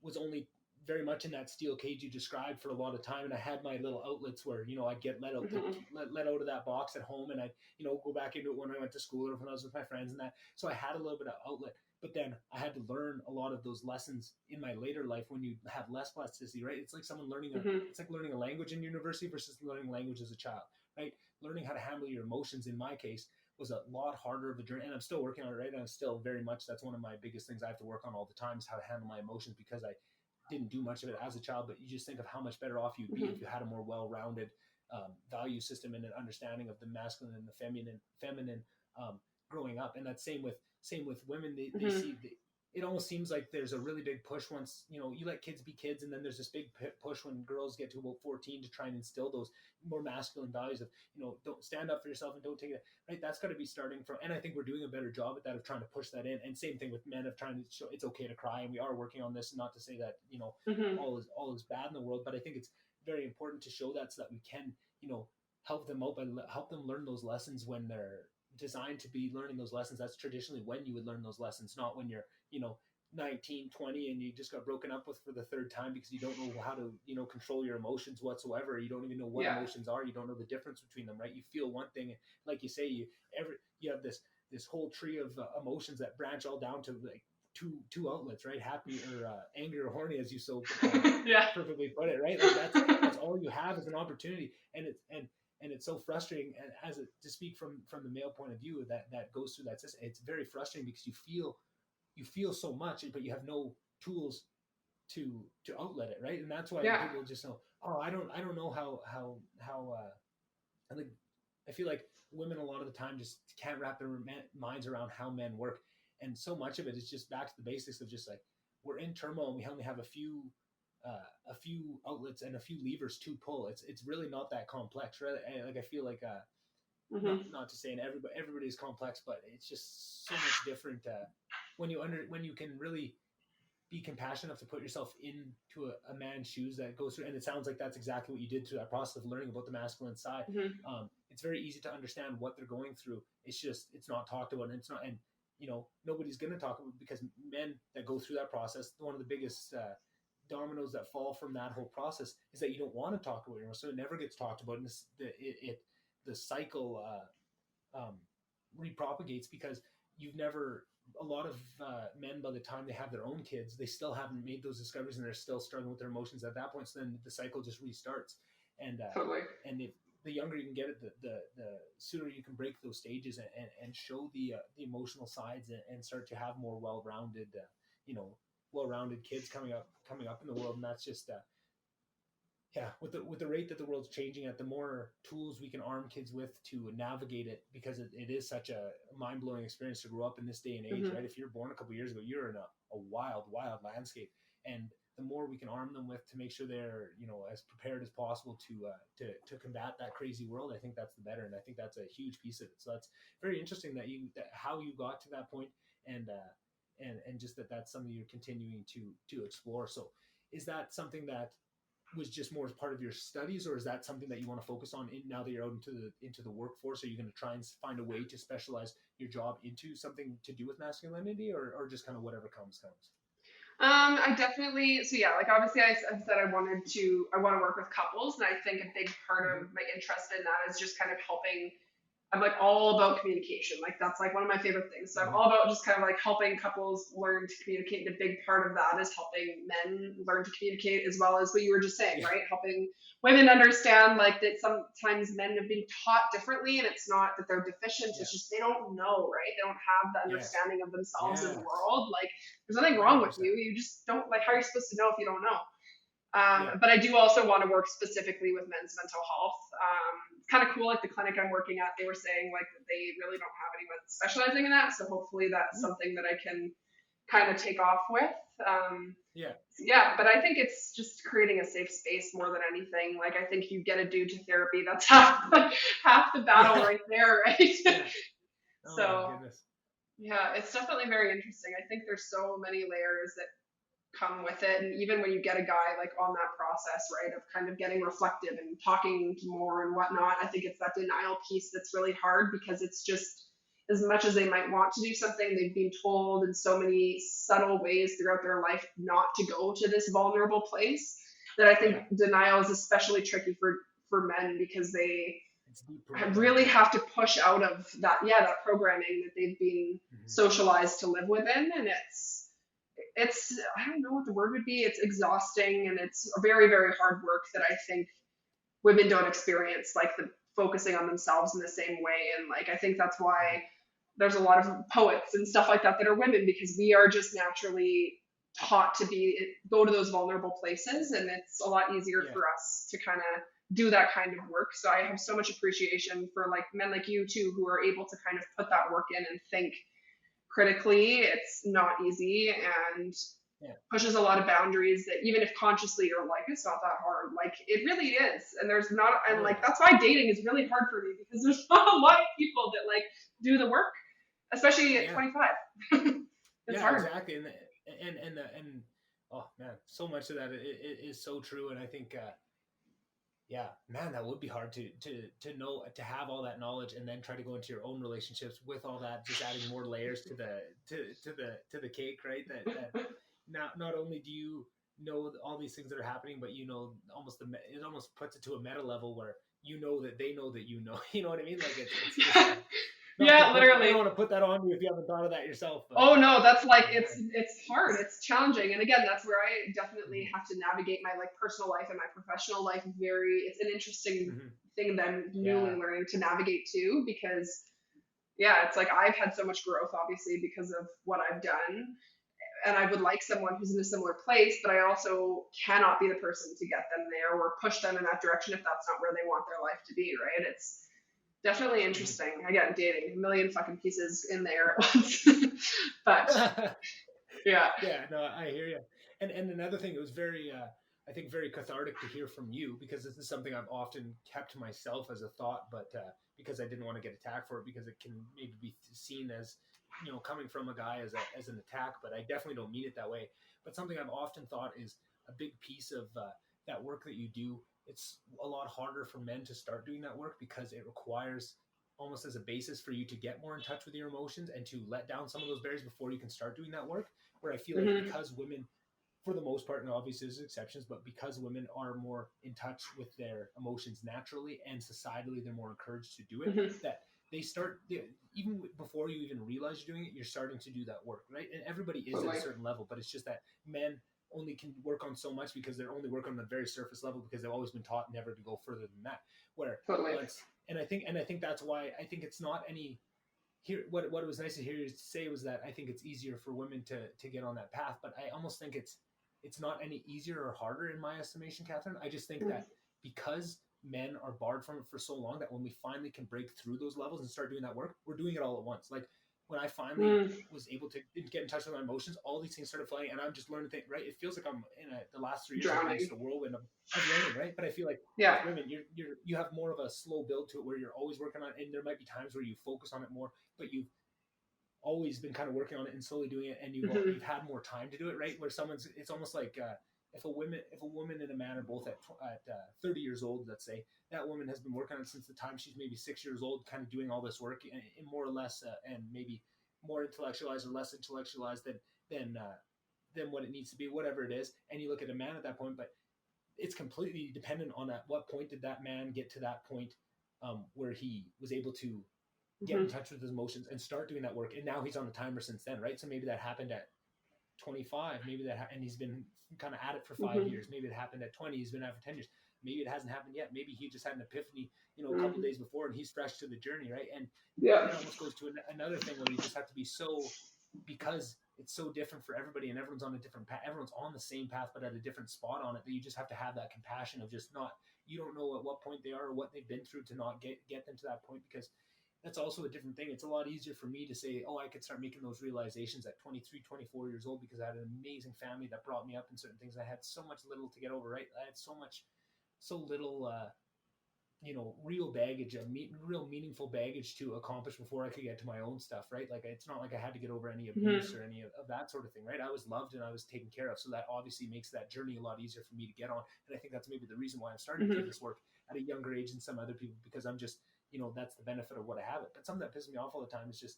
A: was only very much in that steel cage you described for a lot of time, and I had my little outlets where I'd get let out let out of that box at home, and I'd go back into it when I went to school or when I was with my friends and that. So I had a little bit of outlet, but then I had to learn a lot of those lessons in my later life when you have less plasticity, right? It's like someone learning it's like learning a language in university versus learning language as a child, right? Learning how to handle your emotions, in my case, was a lot harder of a journey, and I'm still working on it, right? And I'm still very much, that's one of my biggest things I have to work on all the time, is how to handle my emotions, because I didn't do much of it as a child. But you just think of how much better off you'd be if you had a more well-rounded value system and an understanding of the masculine and the feminine growing up. And that's same with women. They see it almost seems like there's a really big push once you let kids be kids, and then there's this big push when girls get to about 14 to try and instill those more masculine values of don't stand up for yourself and don't take it, right? That's got to be starting from, and I think we're doing a better job at that, of trying to push that in. And same thing with men, of trying to show it's okay to cry, and we are working on this. Not to say that all is bad in the world, but I think it's very important to show that, so that we can help them out and help them learn those lessons when they're designed to be learning those lessons. That's traditionally when you would learn those lessons, not when you're 19, 20 and you just got broken up with for the 3rd time because you don't know how to control your emotions whatsoever. You don't even know what emotions are. You don't know the difference between them, right? You feel one thing, like you say, you have this whole tree of emotions that branch all down to like two outlets, right? Happy or angry or horny, as you so perfectly put it, right? Like that's all you have is an opportunity, and it's so frustrating. And to speak from the male point of view, that goes through that system, it's very frustrating because you feel so much, but you have no tools to outlet it, right? And that's why people just know, I don't know how I feel like women a lot of the time just can't wrap their minds around how men work. And so much of it is just back to the basics of just like, we're in turmoil and we only have a few a few outlets and a few levers to pull. It's really not that complex, right? Like I feel like not to say and everybody is complex, but it's just so much different when you can really be compassionate enough to put yourself into a man's shoes that goes through. And it sounds like that's exactly what you did through that process of learning about the masculine side. It's very easy to understand what they're going through. It's just, it's not talked about, and it's not, and nobody's going to talk about it, because men that go through that process, one of the biggest dominoes that fall from that whole process is that you don't want to talk about it, so it never gets talked about, and the cycle repropagates, because a lot of men, by the time they have their own kids, they still haven't made those discoveries, and they're still struggling with their emotions at that point. So then the cycle just restarts. And
B: Totally.
A: And if the younger you can get it, the sooner you can break those stages and show the emotional sides, and start to have more well-rounded kids coming up in the world. And that's just with the rate that the world's changing at, the more tools we can arm kids with to navigate it, because it is such a mind-blowing experience to grow up in this day and age, right? If you're born a couple of years ago, you're in a wild landscape, and the more we can arm them with to make sure they're as prepared as possible to combat that crazy world, I think that's the better. And I think that's a huge piece of it. So that's very interesting that how you got to that point, and just that's something you're continuing to explore. So is that something that was just more as part of your studies, or is that something that you want to focus on now that you're out into the workforce? Are you going to try and find a way to specialize your job into something to do with masculinity, or just kind of whatever comes?
B: I definitely, so yeah, like obviously I said I want to work with couples, and I think a big part of my interest in that is just kind of helping. I'm like all about communication. Like that's like one of my favorite things. So I'm all about just kind of like helping couples learn to communicate. And a big part of that is helping men learn to communicate, as well as what you were just saying, right? Helping women understand like that sometimes men have been taught differently, and it's not that they're deficient. It's just they don't know, right? They don't have the understanding of themselves in the world. Like there's nothing wrong with you. You just don't, like, how are you supposed to know if you don't know? But I do also want to work specifically with men's mental health. It's kind of cool, like the clinic I'm working at, they were saying like that they really don't have anyone specializing in that. So hopefully that's something that I can kind of take off with. But I think it's just creating a safe space more than anything. Like I think you get a dude to therapy, that's half the battle right there, right? It's definitely very interesting. I think there's so many layers that come with it, and even when you get a guy like on that process, right, of kind of getting reflective and talking more and whatnot, I think it's that denial piece that's really hard, because it's just, as much as they might want to do something, they've been told in so many subtle ways throughout their life not to go to this vulnerable place, that I think denial is especially tricky for men, because they really have to push out of that programming that they've been socialized to live within. And it's I don't know what the word would be. It's exhausting, and it's very, very hard work that I think women don't experience, like the focusing on themselves in the same way. And like I think that's why there's a lot of poets and stuff like that are women, because we are just naturally taught to go to those vulnerable places, and it's a lot easier for us to kind of do that kind of work. So I have so much appreciation for like men like you too, who are able to kind of put that work in and think critically. It's not easy, and pushes a lot of boundaries that even if consciously you're like, it's not that hard, like it really is. And like that's why dating is really hard for me, because there's not a lot of people that like do the work, especially at 25. It's hard.
A: Exactly. And oh man, so much of that is so true. And I think that would be hard to know, to have all that knowledge and then try to go into your own relationships with all that, just adding more layers to the cake, right? That not only do you know all these things that are happening, but it almost puts it to a meta level where you know that they know that you know. You know what I mean? Like it's just, literally. I don't want to put that on you if you haven't thought of that yourself. But,
B: no, that's like it's hard, it's challenging, and again, that's where I definitely have to navigate my like personal life and my professional life. It's an interesting thing that I'm new and learning to navigate too, because it's like I've had so much growth, obviously, because of what I've done, and I would like someone who's in a similar place, but I also cannot be the person to get them there or push them in that direction if that's not where they want their life to be, right? It's definitely interesting. Again, dating, a million fucking pieces in there at once. But
A: no, I hear you. And another thing, it was very I think very cathartic to hear from you, because this is something I've often kept to myself as a thought, but because I didn't want to get attacked for it, because it can maybe be seen as, coming from a guy as an attack, but I definitely don't mean it that way. But something I've often thought is a big piece of that work that you do. It's a lot harder for men to start doing that work because it requires, almost as a basis, for you to get more in touch with your emotions and to let down some of those barriers before you can start doing that work. Where I feel like
B: Mm-hmm.
A: because women, for the most part, and obviously there's exceptions, but because women are more in touch with their emotions naturally and societally, they're more encouraged to do it,
B: Mm-hmm.
A: that even before you even realize you're doing it, you're starting to do that work, right? And everybody is at a
B: Totally.
A: certain level, but it's just that men only can work on so much because they're only working on the very surface level, because they've always been taught never to go further than that. Where
B: Totally.
A: once, and I think that's why I think it's not any here. What it was nice to hear you say was that I think it's easier for women to get on that path, but I almost think it's not any easier or harder in my estimation, Kathryn. I just think that because men are barred from it for so long, that when we finally can break through those levels and start doing that work, we're doing it all at once. Like when I finally
B: Mm-hmm.
A: was able to get in touch with my emotions, all these things started flying, and I'm just learning things. Right? It feels like I'm in the last 3 years I've been
B: Drowning.
A: into the whirlwind of learning. Right? But I feel like with
B: Yeah.
A: women, you have more of a slow build to it, where you're always working on it, and there might be times where you focus on it more, but you've always been kind of working on it and slowly doing it, and
B: Mm-hmm.
A: you've had more time to do it, right? Where it's almost like if a woman and a man are both at 30 years old, let's say, that woman has been working on it since the time she's maybe 6 years old, kind of doing all this work in more or less, and maybe more intellectualized or less intellectualized than uh, than what it needs to be, whatever it is. And you look at a man at that point, but it's completely dependent on at what point did that man get to that point, where he was able to get in
B: Mm-hmm.
A: touch with his emotions and start doing that work. And now he's on the timer since then, right? So maybe that happened at 25, maybe and he's been kind of at it for 5 years.
B: Mm-hmm.
A: Maybe it happened at 20, he's been at it for 10 years. Maybe it hasn't happened yet. Maybe he just had an epiphany, a couple of
B: Mm-hmm.
A: days before, and he's fresh to the journey, right? And
B: Yeah.
A: it almost goes to another thing where you just have to be so, because it's so different for everybody, and everyone's on a different path, everyone's on the same path but at a different spot on it, that you just have to have that compassion of just not, you don't know at what point they are or what they've been through to not get them to that point. Because that's also a different thing. It's a lot easier for me to say, oh, I could start making those realizations at 23, 24 years old, because I had an amazing family that brought me up in certain things. I had so much little to get over, right? I had so little, real baggage of real meaningful baggage to accomplish before I could get to my own stuff, right? Like, it's not like I had to get over any abuse
B: Mm-hmm.
A: or any of that sort of thing, right? I was loved and I was taken care of. So that obviously makes that journey a lot easier for me to get on. And I think that's maybe the reason why I'm starting to do
B: Mm-hmm.
A: this work at a younger age than some other people, because I'm just, that's the benefit of what I have it. But something that pisses me off all the time is just,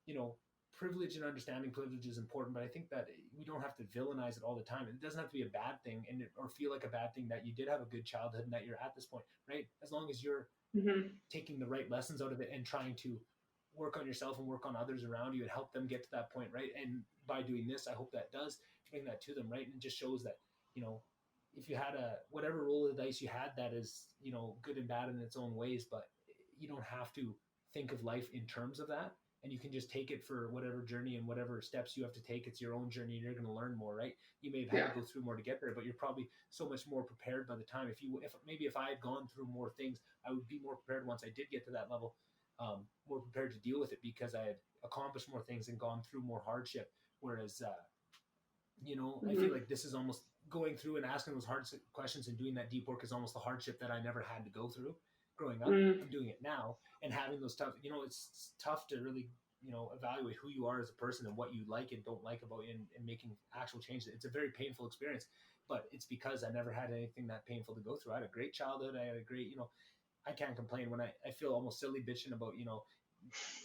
A: you know, privilege and understanding privilege is important, but I think that we don't have to villainize it all the time. It doesn't have to be a bad thing, or feel like a bad thing that you did have a good childhood and that you're at this point, right? As long as you're
B: Mm-hmm.
A: taking the right lessons out of it and trying to work on yourself and work on others around you and help them get to that point, right? And by doing this, I hope that does bring that to them, right? And it just shows that, if you had whatever roll of the dice you had, that is, good and bad in its own ways, but you don't have to think of life in terms of that. And you can just take it for whatever journey and whatever steps you have to take. It's your own journey, and you're going to learn more, right? You may have had
B: Yeah.
A: to go through more to get there, but you're probably so much more prepared by the time. If I had gone through more things, I would be more prepared once I did get to that level, more prepared to deal with it, because I had accomplished more things and gone through more hardship. Whereas, I feel
B: Mm-hmm.
A: like this is almost going through and asking those hard questions and doing that deep work is almost the hardship that I never had to go through growing up.
B: Mm-hmm.
A: I'm doing it now, and having those tough, it's tough to really, evaluate who you are as a person and what you like and don't like about you, and making actual changes. It's a very painful experience, but it's because I never had anything that painful to go through. I had a great childhood. I had a great, I can't complain. When I feel almost silly bitching about,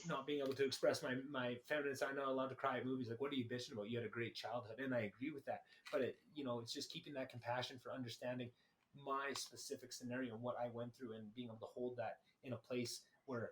A: not being able to express my feminine side. I'm not allowed to cry at movies. Like, what are you bitching about? You had a great childhood, and I agree with that. But it's just keeping that compassion for understanding my specific scenario and what I went through, and being able to hold that in a place where,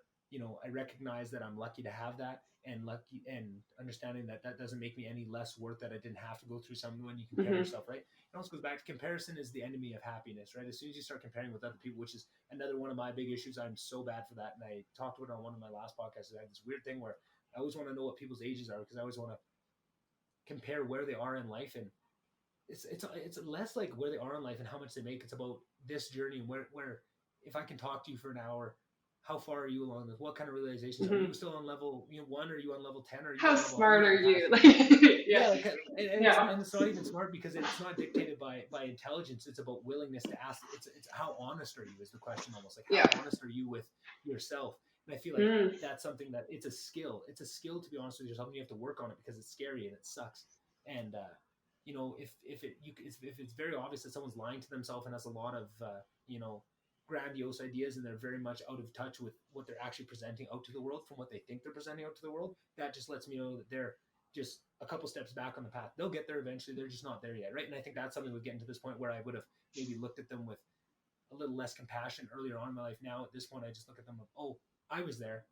A: I recognize that I'm lucky to have that, and lucky, and understanding that that doesn't make me any less worth that I didn't have to go through something. When you compare
B: Mm-hmm.
A: yourself, right? It also goes back to comparison is the enemy of happiness, right? As soon as you start comparing with other people, which is another one of my big issues. I'm so bad for that. And I talked about it on one of my last podcasts. I had this weird thing where I always want to know what people's ages are, because I always want to compare where they are in life. And it's less like where they are in life and how much they make. It's about this journey, and where if I can talk to you for an hour how far are you along this? What kind of realizations are
B: Hmm.
A: you still on level 1? Are you on level 10? Or are you
B: How
A: on level 100
B: smart are
A: and past?
B: you? Like,
A: Yeah,
B: yeah,
A: like, and it's
B: yeah,
A: and it's not even smart because it's not dictated by intelligence. It's about willingness to ask. It's how honest are you is the question almost. Like how
B: yeah.
A: honest are you with yourself? And I feel like
B: Mm.
A: that's something that it's a skill. It's a skill to be honest with yourself, and you have to work on it because it's scary and it sucks. And if it's very obvious that someone's lying to themselves and has a lot of grandiose ideas, and they're very much out of touch with what they're actually presenting out to the world from what they think they're presenting out to the world, that just lets me know that they're just a couple steps back on the path. They'll get there eventually. They're just not there yet, right? And I think that's something we're getting to this point where I would have maybe looked at them with a little less compassion earlier on in my life. Now at this point, I just look at them like, oh, I was there.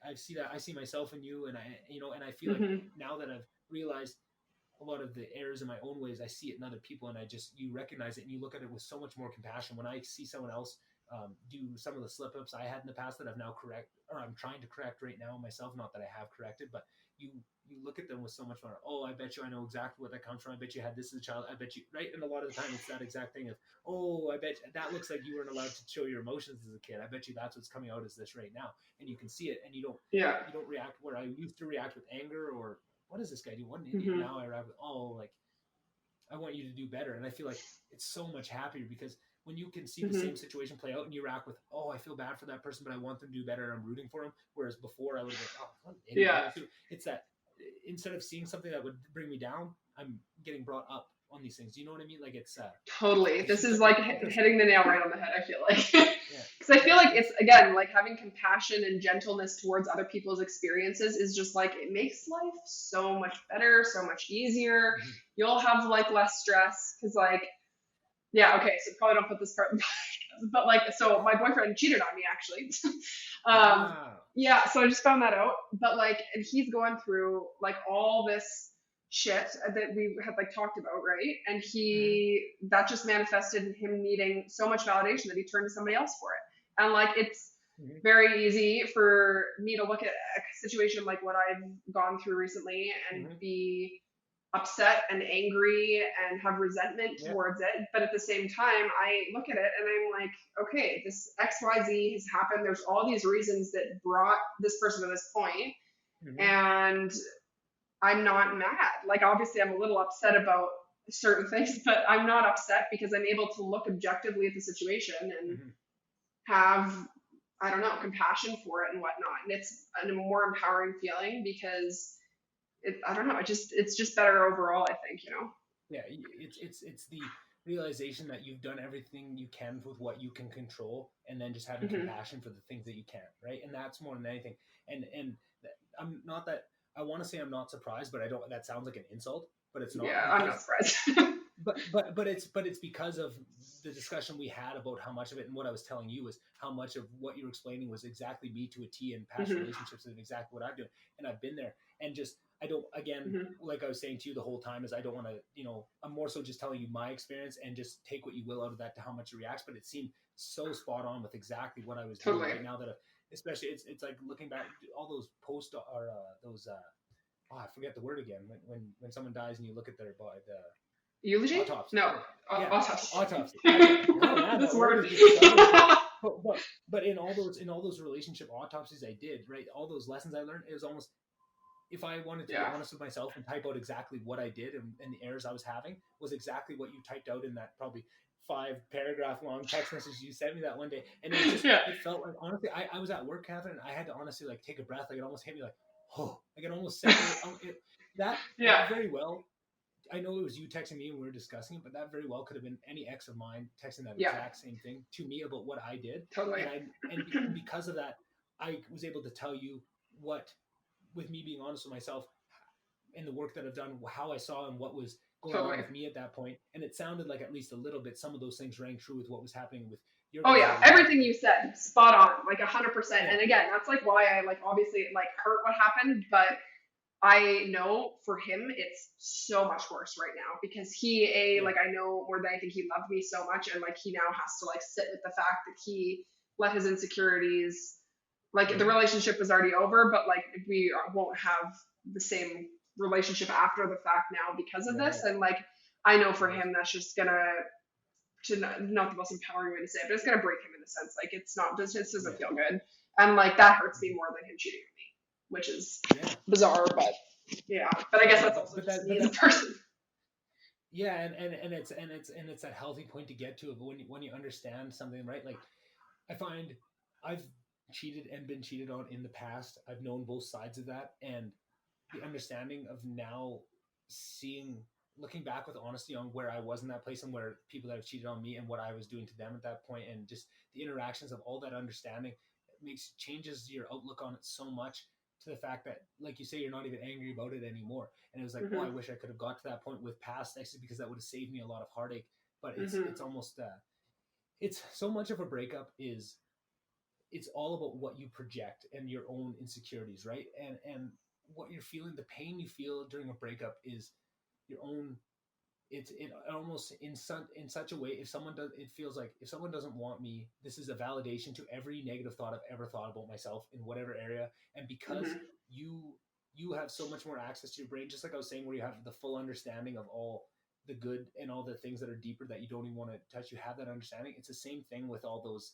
A: I see that. I see myself in you, and I feel like
B: Hmm.
A: now that I've realized a lot of the errors in my own ways, I see it in other people, and you recognize it, and you look at it with so much more compassion. When I see someone else do some of the slip ups I had in the past that I've now I'm trying to correct right now myself. Not that I have corrected, but you look at them with so much more. Oh, I bet you I know exactly what that comes from. I bet you had this as a child. I bet you, right? And a lot of the time, it's that exact thing of, oh, I bet that looks like you weren't allowed to show your emotions as a kid. I bet you that's what's coming out as this right now, and you can see it, and
B: Yeah.
A: you don't react where I used to react with anger or what does this guy do? What an idiot.
B: Hmm.
A: Now I react with, oh, like I want you to do better. And I feel like it's so much happier because when you can see the
B: Hmm.
A: same situation play out and you react with, oh, I feel bad for that person, but I want them to do better and I'm rooting for them. Whereas before I would have been, oh, what an idiot.
B: Yeah.
A: It's that instead of seeing something that would bring me down, I'm getting brought up on these things. Do you know what I mean? Like
B: Totally.
A: it's
B: This
A: just
B: is
A: like
B: like
A: it does.
B: hitting the nail right on the head, I feel like.
A: Yeah.
B: Because I feel
A: Yeah.
B: like it's, again, like having compassion and gentleness towards other people's experiences is just like, it makes life so much better, so much easier.
A: Mm-hmm.
B: You'll have like less stress because, like, yeah, okay, so probably don't put this part in the podcast, but like, so my boyfriend cheated on me actually. um,
A: Wow.
B: yeah, so I just found that out. But like, and he's going through like all this shit that we had like talked about, right? And
A: Mm-hmm.
B: that just manifested in him needing so much validation that he turned to somebody else for it. And like, it's
A: Mm-hmm.
B: very easy for me to look at a situation like what I've gone through recently and
A: Mm-hmm.
B: be upset and angry and have resentment
A: Yeah.
B: towards it. But at the same time, I look at it and I'm like, okay, this XYZ has happened. There's all these reasons that brought this person to this point,
A: Mm-hmm.
B: and I'm not mad. Like, obviously, I'm a little upset about certain things, but I'm not upset because I'm able to look objectively at the situation and
A: Mm-hmm.
B: have, I don't know, compassion for it and whatnot. And it's a more empowering feeling because I don't know, it's just better overall, I think, you know.
A: Yeah, it's the realization that you've done everything you can with what you can control, and then just having
B: Hmm.
A: compassion for the things that you can't, right? And that's more than anything. And I'm not that I want to say I'm not surprised, but I don't. That sounds like an insult, but it's not
B: Yeah, I'm
A: because
B: not surprised.
A: but it's because of the discussion we had about how much of it, and what I was telling you is how much of what you were explaining was exactly me to a T, and past
B: Hmm.
A: relationships is exactly what I'm doing, and I've been there, and just I don't, again,
B: Hmm.
A: like I was saying to you the whole time, is I don't want to, I'm more so just telling you my experience and just take what you will out of that to how much it reacts. But it seemed so spot on with exactly what I was doing
B: Totally.
A: right now that especially it's like looking back all those post or those oh, I forget the word again when someone dies and you look at their body, the
B: Eulogy?
A: autopsy.
B: No.
A: Yeah,
B: Autopsy.
A: autopsy. That's it. Oh man,
B: This
A: that word
B: word.
A: is just struggling today. But in all those relationship autopsies I did, right, all those lessons I learned, it was almost, if I wanted to be
B: Yeah.
A: honest with myself and type out exactly what I did and the errors I was having, was exactly what you typed out in that probably 5-paragraph long text message you sent me that one day. And it just
B: Yeah.
A: it felt like, honestly, I was at work, Kathryn, and I had to honestly like take a breath. Like it almost hit me like, oh, like it almost separate
B: Yeah.
A: that very well. I know it was you texting me and we were discussing it, but that very well could have been any ex of mine texting that
B: Yeah.
A: exact same thing to me about what I did.
B: Totally.
A: And because of that, I was able to tell you what, with me being honest with myself and the work that I've done, how I saw and what was going on with me at that point. And it sounded like at least a little bit, some of those things rang true with what was happening with your
B: Oh
A: guys'
B: yeah,
A: relationship.
B: everything you said, spot on, like 100%.
A: Yeah.
B: And again, that's like why I like, obviously it like hurt what happened, but I know for him it's so much worse right now because
A: Yeah.
B: like, I know more than anything he loved me so much, and like he now has to like sit with the fact that he let his insecurities, like the relationship was already over, but like we won't have the same relationship after the fact now because of this.
A: Right.
B: And like I know for
A: Right.
B: him that's just gonna, to not the most empowering way to say it, but it's gonna break him in a sense. Like it's not, this doesn't feel good. And like that hurts me more than him cheating on me, which is
A: Yeah.
B: bizarre, but yeah. But I guess that's also
A: But
B: just
A: that,
B: me
A: but
B: as a
A: that,
B: person.
A: yeah, and it's that healthy point to get to. But when you understand something, right? Like I find I've cheated and been cheated on in the past. I've known both sides of that, and the understanding of now seeing, looking back with honesty on where I was in that place and where people that have cheated on me and what I was doing to them at that point, and just the interactions of all that understanding changes your outlook on it so much, to the fact that, like you say, you're not even angry about it anymore. And it was like, oh,
B: Mm-hmm.
A: I wish I could have got to that point with past exes, because that would have saved me a lot of heartache. But
B: Mm-hmm.
A: it's almost it's so much of a breakup is, it's all about what you project and your own insecurities, right? And what you're feeling, the pain you feel during a breakup is your own. It almost in such a way, if someone does, it feels like if someone doesn't want me, this is a validation to every negative thought I've ever thought about myself in whatever area. And because
B: Mm-hmm.
A: you you have so much more access to your brain, just like I was saying, where you have the full understanding of all the good and all the things that are deeper that you don't even want to touch, you have that understanding. It's the same thing with all those,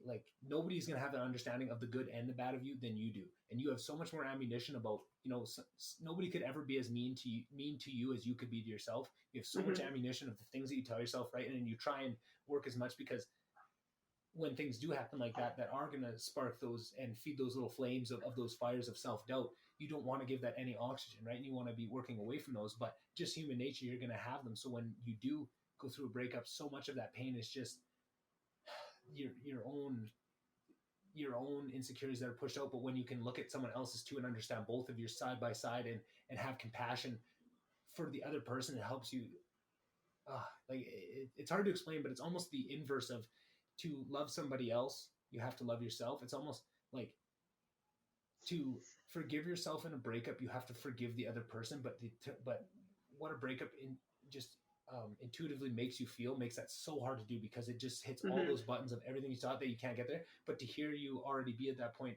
A: like nobody's gonna have that understanding of the good and the bad of you than you do, and you have so much more ammunition about, nobody could ever be as mean to you as you could be to yourself. You have so much
B: Mm-hmm.
A: ammunition of the things that you tell yourself, right? And then you try and work as much, because when things do happen like that, that are gonna spark those and feed those little flames of those fires of self-doubt, you don't want to give that any oxygen, right? And you want to be working away from those, but just human nature, you're gonna have them. So when you do go through a breakup, so much of that pain is just your own insecurities that are pushed out. But when you can look at someone else's too and understand both of your side by side, and have compassion for the other person, it helps you. It's hard to explain, but it's almost the inverse of, to love somebody else you have to love yourself. It's almost like, to forgive yourself in a breakup you have to forgive the other person. But what a breakup just intuitively makes you feel, makes that so hard to do, because it just hits all
B: Mm-hmm.
A: those buttons of everything you thought that you can't get there. But to hear you already be at that point,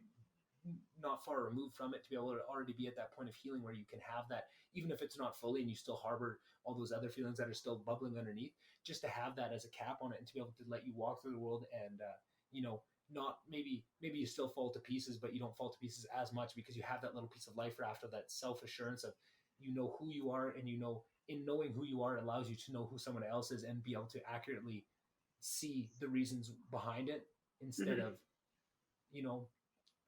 A: not far removed from it, to be able to already be at that point of healing where you can have that, even if it's not fully and you still harbor all those other feelings that are still bubbling underneath, just to have that as a cap on it, and to be able to let you walk through the world. And you know not maybe you still fall to pieces, but you don't fall to pieces as much, because you have that little piece of life after, that self-assurance of, who you are. And in knowing who you are, it allows you to know who someone else is, and be able to accurately see the reasons behind it, instead
B: Mm-hmm.
A: of, you know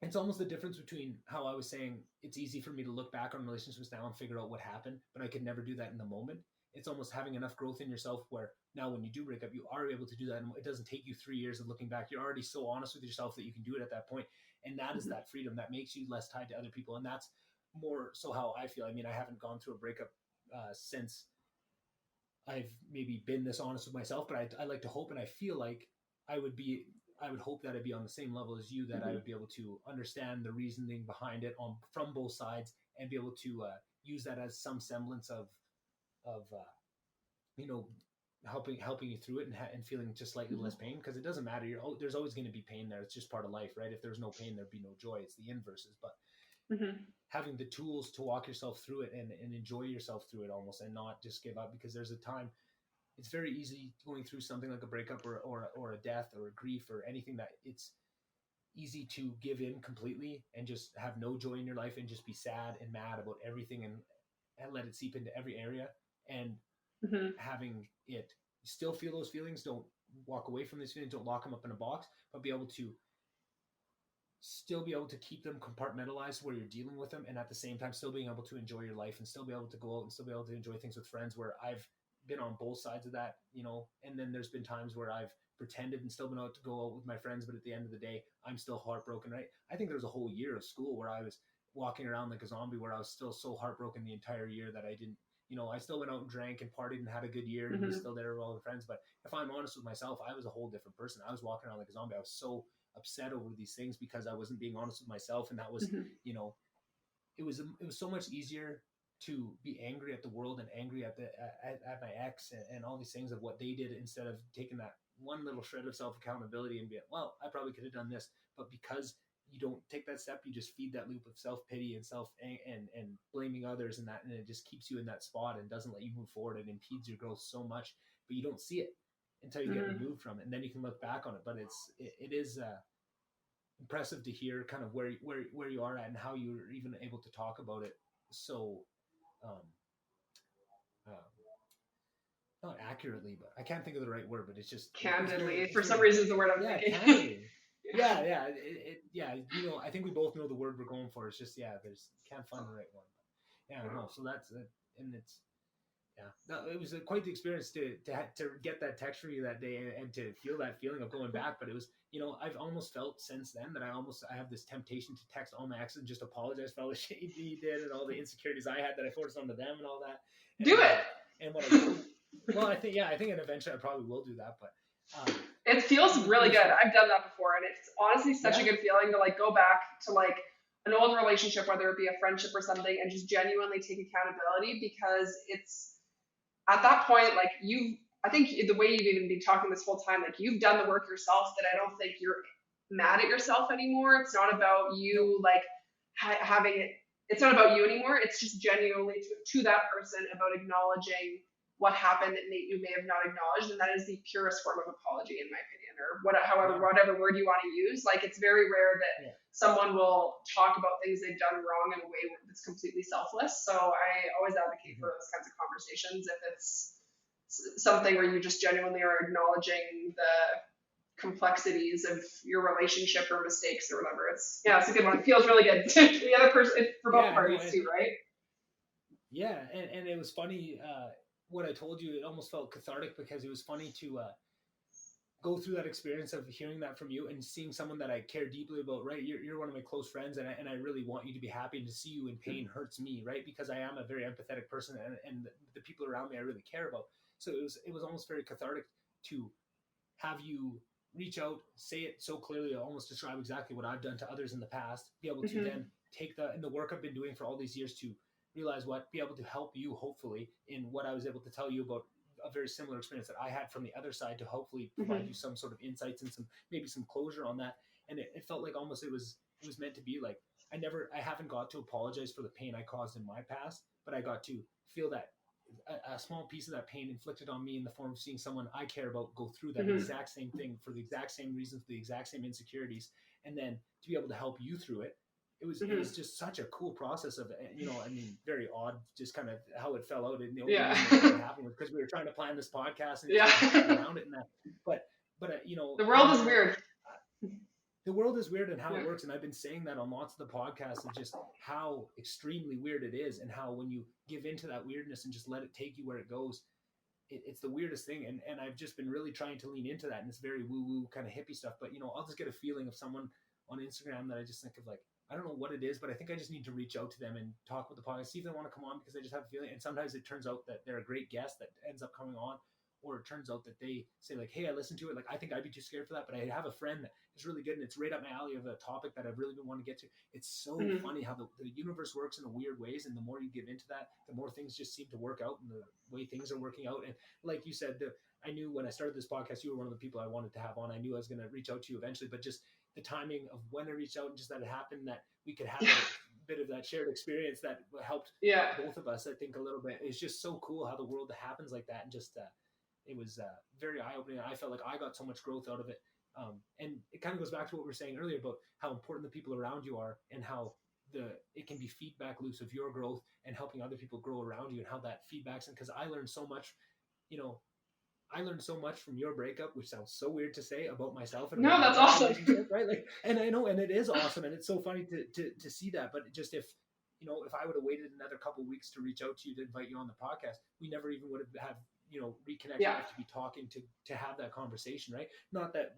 A: it's almost the difference between how I was saying it's easy for me to look back on relationships now and figure out what happened, but I could never do that in the moment. It's almost having enough growth in yourself where now when you do break up, you are able to do that. And it doesn't take you 3 years of looking back. You're already so honest with yourself that you can do it at that point. And that is
B: Mm-hmm.
A: that freedom that makes you less tied to other people. And that's more so how I feel. I mean, I haven't gone through a breakup since I've maybe been this honest with myself, but I like to hope, and I feel like I would be, I would hope that I'd be on the same level as you, that I
B: Mm-hmm.
A: would be able to understand the reasoning behind it from both sides, and be able to use that as some semblance of you know helping you through it, and feeling just slightly less pain, because it doesn't matter. There's always going to be pain there. It's just part of life, right? If there's no pain, there'd be no joy. It's the inverses. But
B: Mm-hmm.
A: having the tools to walk yourself through it, and enjoy yourself through it almost, and not just give up, because there's a time, it's very easy going through something like a breakup, or a death or a grief or anything, that it's easy to give in completely and just have no joy in your life, and just be sad and mad about everything, and let it seep into every area. And
B: Mm-hmm.
A: having it still feel those feelings, don't walk away from these feelings, don't lock them up in a box, but be able to still be able to keep them compartmentalized where you're dealing with them, and at the same time still being able to enjoy your life, and still be able to go out and still be able to enjoy things with friends, where I've been on both sides of that. And then there's been times where I've pretended and still been out to go out with my friends, but at the end of the day I'm still heartbroken, right? I think there was a whole year of school where I was walking around like a zombie, where I was still so heartbroken the entire year that I didn't, I still went out and drank and partied and had a good year and was
B: Mm-hmm.
A: still there with all the friends. But if I'm honest with myself, I was a whole different person. I was walking around like a zombie. I was so upset over these things because I wasn't being honest with myself. And that was,
B: Mm-hmm.
A: you know, it was so much easier to be angry at the world and angry at my ex, and all these things of what they did, instead of taking that one little shred of self accountability and being, well, I probably could have done this. But because you don't take that step, you just feed that loop of self pity and and blaming others, and it just keeps you in that spot and doesn't let you move forward. It impedes your growth so much, but you don't see it until you get
B: Mm-hmm.
A: removed from it, and then you can look back on it. But it is impressive to hear kind of where you are at and how you're even able to talk about it. So, um, uh, not accurately, but I can't think of the right word, but
B: Candidly,
A: it's
B: for some
A: very,
B: reason, is the word I'm
A: yeah,
B: thinking.
A: candidly. Yeah. Yeah. I think we both know the word we're going for. It's just, can't find the right one. Yeah, no. So that's it. And it's, yeah, no, it was quite the experience to get that text from you that day and to feel that feeling of going back. But it was, I've almost felt since then that I have this temptation to text all my exes and just apologize for all the shit he did and all the insecurities I had that I forced onto them and all that. And,
B: Do it.
A: And what I told, well, I think and eventually I probably will do that. But
B: it feels really good. I've done that before, and it's honestly such a good feeling to like go back to like an old relationship, whether it be a friendship or something, and just genuinely take accountability, because it's at that point, like I think the way you've even been talking this whole time, like you've done the work yourself, that I don't think you're mad at yourself anymore. It's not about you like having it. It's not about you anymore. It's just genuinely to that person about acknowledging what happened that you may have not acknowledged, and that is the purest form of apology, in my opinion, or whatever word you want to use. Like, it's very rare that someone will talk about things they've done wrong in a way that's completely selfless. So I always advocate for those kinds of conversations if it's something where you just genuinely are acknowledging the complexities of your relationship or mistakes or whatever. It's a good one. It feels really good to the other person, for both parties too, right?
A: Yeah, and it was funny. What I told you, it almost felt cathartic, because it was funny to go through that experience of hearing that from you and seeing someone that I care deeply about, right? You're one of my close friends, and I really want you to be happy, and to see you in pain hurts me, right? Because I am a very empathetic person, and the people around me I really care about. So it was almost very cathartic to have you reach out, say it so clearly, almost describe exactly what I've done to others in the past, be able to then take the work I've been doing for all these years to realize be able to help you, hopefully, in what I was able to tell you about a very similar experience that I had from the other side, to hopefully provide you some sort of insights and maybe some closure on that. And it felt like almost it was meant to be like, I haven't got to apologize for the pain I caused in my past, but I got to feel that a small piece of that pain inflicted on me in the form of seeing someone I care about go through that exact same thing for the exact same reasons, the exact same insecurities, and then to be able to help you through it. It was just such a cool process of, very odd, just kind of how it fell out. And the only reason it happened was because we were trying to plan this podcast and around it and that. But
B: the world is weird.
A: The world is weird and how it works. And I've been saying that on lots of the podcasts, of just how extremely weird it is, and how when you give into that weirdness and just let it take you where it goes, it's the weirdest thing. And I've just been really trying to lean into that. And it's very woo-woo kind of hippie stuff. But, I'll just get a feeling of someone on Instagram that I just think of like, I don't know what it is, but I think I just need to reach out to them and talk with the podcast, see if they want to come on, because I just have a feeling. And sometimes it turns out that they're a great guest that ends up coming on, or it turns out that they say like, hey, I listened to it. Like, I think I'd be too scared for that, but I have a friend that is really good, and it's right up my alley of a topic that I've really been wanting to get to. It's so funny how the universe works in weird ways. And the more you give into that, the more things just seem to work out, and the way things are working out. And like you said, I knew when I started this podcast, you were one of the people I wanted to have on. I knew I was going to reach out to you eventually, but just the timing of when I reached out and just that it happened, that we could have a bit of that shared experience that helped both of us, I think, a little bit. It's just so cool how the world happens like that. And just, it was very eye-opening. I felt like I got so much growth out of it. And it kind of goes back to what we were saying earlier about how important the people around you are, and how it can be feedback loops of your growth and helping other people grow around you, and how that feedbacks. And because I learned so much, from your breakup, which sounds so weird to say about myself. And
B: no, that's awesome.
A: Right? Like, and I know, and it is awesome, and it's so funny to see that. But just if I would have waited another couple of weeks to reach out to you to invite you on the podcast, we never even would have reconnected to be talking to have that conversation, right? Not that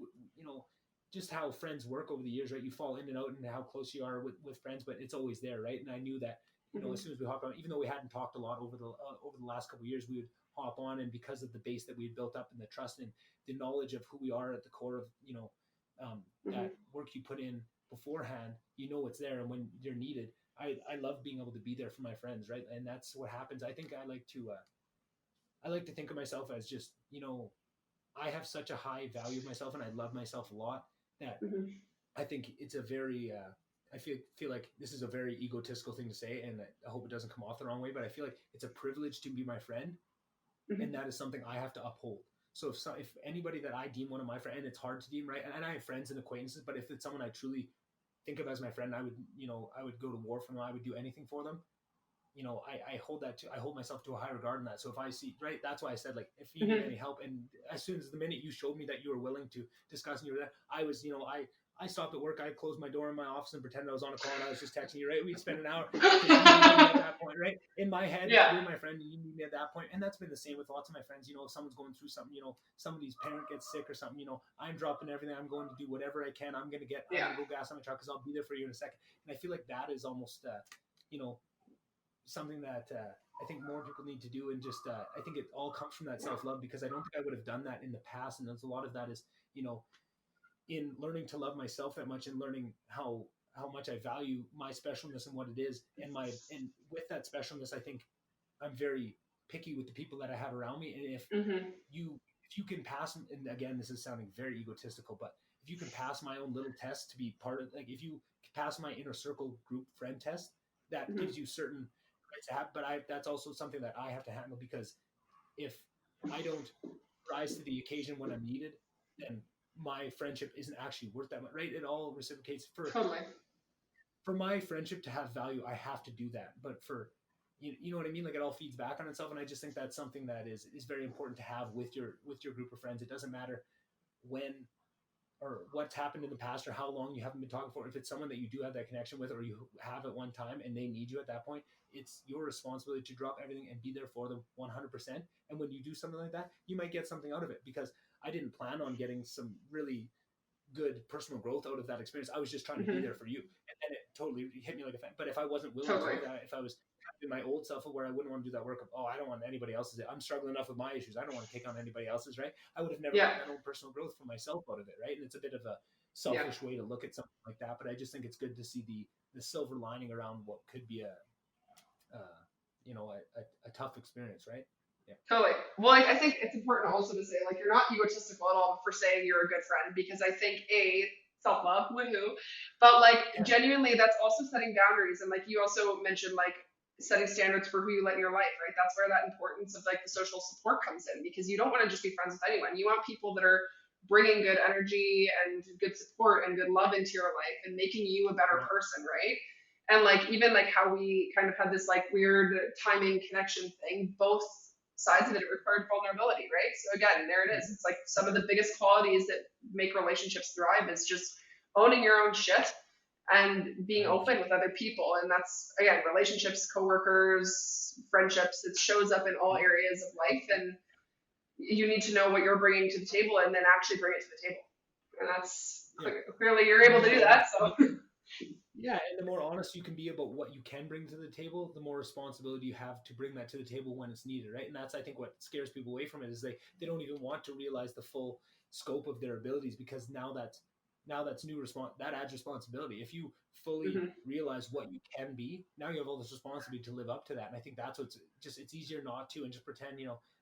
A: just how friends work over the years, right? You fall in and out, and how close you are with friends, but it's always there, right? And I knew that as soon as we hopped on, even though we hadn't talked a lot over the last couple of years, we would hop on, and because of the base that we had built up, and the trust and the knowledge of who we are at the core of that work you put in beforehand, it's there, and when you're needed, I love being able to be there for my friends, right? And that's what happens. I think I like to think of myself as just, I have such a high value of myself, and I love myself a lot, that I think it's a very, I feel like this is a very egotistical thing to say, and I hope it doesn't come off the wrong way, but I feel like it's a privilege to be my friend. And that is something I have to uphold. So if anybody that I deem one of my friends, and it's hard to deem, right? And I have friends and acquaintances, but if it's someone I truly think of as my friend, I would go to war for them. I would do anything for them. I hold myself to a high regard in that. So if I see, right, that's why I said, like, if you need any help, and as soon as the minute you showed me that you were willing to discuss and you were there, I was, I stopped at work, I closed my door in my office and pretended I was on a call and I was just texting you, right? We'd spend an hour at that point, right? In my head,
B: Yeah.
A: you're my friend and you need me at that point. And that's been the same with lots of my friends. If someone's going through something, somebody's parent gets sick or something, I'm dropping everything. I'm going to do whatever I can. I'm going to go gas on my truck because I'll be there for you in a second. And I feel like that is almost, something that I think more people need to do. And just, I think it all comes from that self-love, because I don't think I would have done that in the past. And there's a lot of that is, in learning to love myself that much and learning how much I value my specialness and what it is. And with that specialness, I think I'm very picky with the people that I have around me. And if you can pass, and again, this is sounding very egotistical, but if you can pass my own little test to be part of, like, if you pass my inner circle group friend test, that gives you certain rights to have, but that's also something that I have to handle, because if I don't rise to the occasion when I'm needed, then my friendship isn't actually worth that much, right? It all reciprocates. For my friendship to have value, I have to do that. But for, you know what I mean? Like, it all feeds back on itself. And I just think that's something that is very important to have with your group of friends. It doesn't matter when or what's happened in the past or how long you haven't been talking for. If it's someone that you do have that connection with, or you have at one time and they need you at that point, it's your responsibility to drop everything and be there for them 100%. And when you do something like that, you might get something out of it, because I didn't plan on getting some really good personal growth out of that experience. I was just trying to be there for you. And then it totally hit me like a fan. But if I wasn't willing to do that, if I was in my old self where I wouldn't want to do that work of, I don't want anybody else's, I'm struggling enough with my issues, I don't want to take on anybody else's, right? I would have never gotten that own personal growth for myself out of it, right? And it's a bit of a selfish way to look at something like that. But I just think it's good to see the silver lining around what could be a tough experience, right?
B: Yeah. Totally. Well, I think it's important also to say, like, you're not egotistical at all for saying you're a good friend, because I think self-love, woohoo, but like genuinely, that's also setting boundaries. And like you also mentioned, like, setting standards for who you let in your life, right? That's where that importance of like the social support comes in, because you don't want to just be friends with anyone. You want people that are bringing good energy and good support and good love into your life and making you a better person, right? And like, even like how we kind of had this like weird timing connection thing, both sides of it required vulnerability, right? So again, there it is. It's like some of the biggest qualities that make relationships thrive is just owning your own shit and being open with other people. And that's, again, relationships, coworkers, friendships. It shows up in all areas of life, and you need to know what you're bringing to the table and then actually bring it to the table. And that's clearly you're able to do that. So.
A: Yeah, and the more honest you can be about what you can bring to the table, the more responsibility you have to bring that to the table when it's needed, right? And that's, I think, what scares people away from it, is they don't even want to realize the full scope of their abilities, because now that's that adds responsibility. If you fully realize what you can be, now you have all this responsibility to live up to that. And I think that's it's easier not to, and just pretend,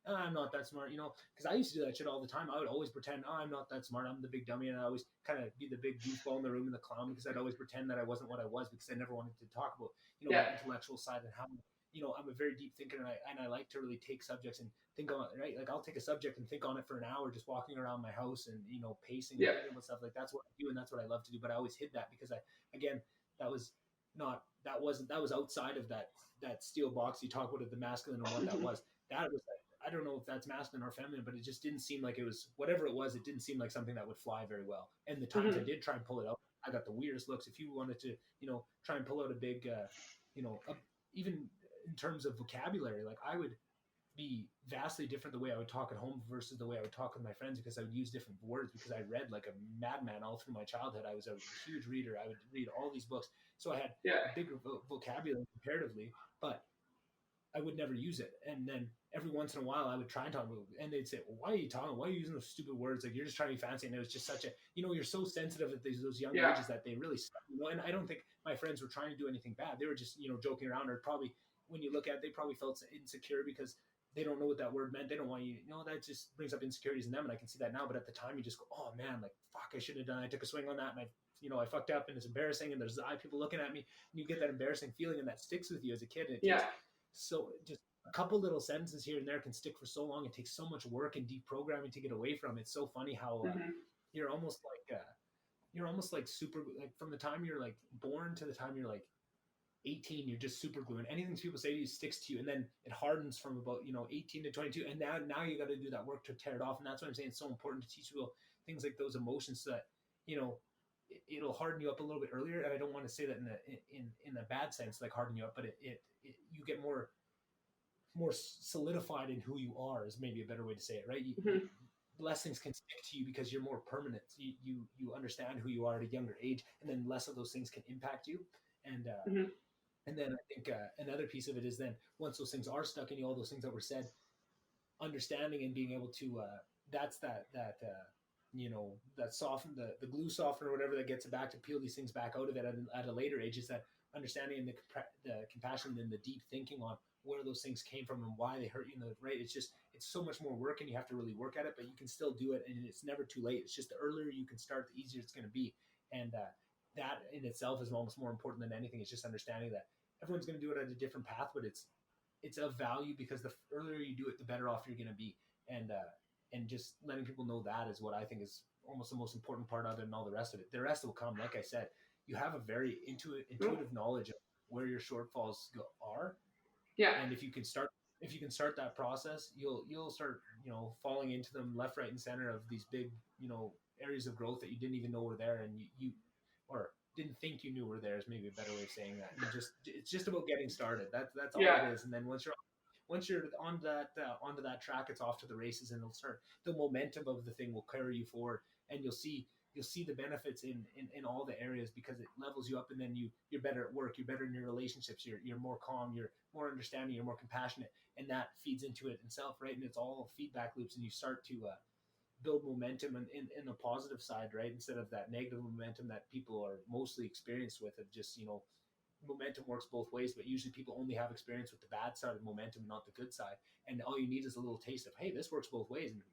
A: I'm not that smart, because I used to do that shit all the time. I would always pretend, I'm not that smart, I'm the big dummy, and I always kind of be the big goofball in the room and the clown, because I'd always pretend that I wasn't what I was, because I never wanted to talk about, my intellectual side and how, I'm a very deep thinker, and I like to really take subjects and think on it, right? Like, I'll take a subject and think on it for an hour, just walking around my house and, pacing and thinking about stuff. Like, that's what I do, and that's what I love to do. But I always hid that, because that was outside of that steel box you talk about, of the masculine, and what that was. That was, I don't know if that's masculine or feminine, but it just didn't seem like it was, whatever it was, it didn't seem like something that would fly very well. And the times I did try and pull it out, I got the weirdest looks. If you wanted to, try and pull out a big, even in terms of vocabulary, like, I would be vastly different the way I would talk at home versus the way I would talk with my friends, because I would use different words, because I read like a madman all through my childhood. I was a huge reader. I would read all these books. So I had a bigger vocabulary comparatively, but I would never use it. And then every once in a while I would try and talk about it, and they'd say, well, why are you talking? Why are you using those stupid words? Like, you're just trying to be fancy. And it was just such a, you're so sensitive at those young ages that they really, and I don't think my friends were trying to do anything bad. They were just, joking around, or probably, when you look at it, they probably felt insecure because they don't know what that word meant. They don't want you, that just brings up insecurities in them. And I can see that now, but at the time you just go, oh man, like, fuck, I shouldn't have done it. I took a swing on that, and I fucked up, and it's embarrassing, and there's people looking at me, and you get that embarrassing feeling, and that sticks with you as a kid. And it so just a couple little sentences here and there can stick for so long. It takes so much work and deprogramming to get away from. It's so funny how you're almost like super, like from the time you're like born to the time you're like 18, you're just super glue, and anything people say to you sticks to you, and then it hardens from about 18 to 22, and now you got to do that work to tear it off. And that's what I'm saying, it's so important to teach people things like those emotions, so that it'll harden you up a little bit earlier. And I don't want to say that in a bad sense, like harden you up, but it you get more solidified in who you are, is maybe a better way to say it, right? Less things can stick to you because you're more permanent. You understand who you are at a younger age, and then less of those things can impact you. And then I think another piece of it is, then once those things are stuck in you, all those things that were said, understanding and being able to that's that soften, the glue softener or whatever, that gets it back to peel these things back out of it at a later age, is that understanding and the compassion and the deep thinking on where those things came from and why they hurt you. Right, it's so much more work, and you have to really work at it, but you can still do it, and it's never too late. It's just the earlier you can start, the easier it's going to be. And that in itself is almost more important than anything. It's just understanding that everyone's going to do it at a different path, but it's of value, because the earlier you do it, the better off you're going to be. And just letting people know that is what I think is almost the most important part, other than all the rest of it. The rest will come. Like I said, you have a very intuitive knowledge of where your shortfalls are.
B: Yeah.
A: And if you can start that process, you'll start, falling into them left, right, and center of these big, areas of growth that you didn't even know were there, and you or didn't think you knew were there, is maybe a better way of saying that. It's just about getting started. That's all it is. And then once you're onto that track, it's off to the races, and it'll start, the momentum of the thing will carry you forward, and you'll see the benefits in all the areas, because it levels you up, and then you're better at work, you're better in your relationships, you're more calm, you're more understanding, you're more compassionate, and that feeds into it itself, right? And it's all feedback loops, and you start to build momentum in the positive side, right? Instead of that negative momentum that people are mostly experienced with, of just, momentum works both ways, but usually people only have experience with the bad side of momentum, not the good side. And all you need is a little taste of, hey, this works both ways, and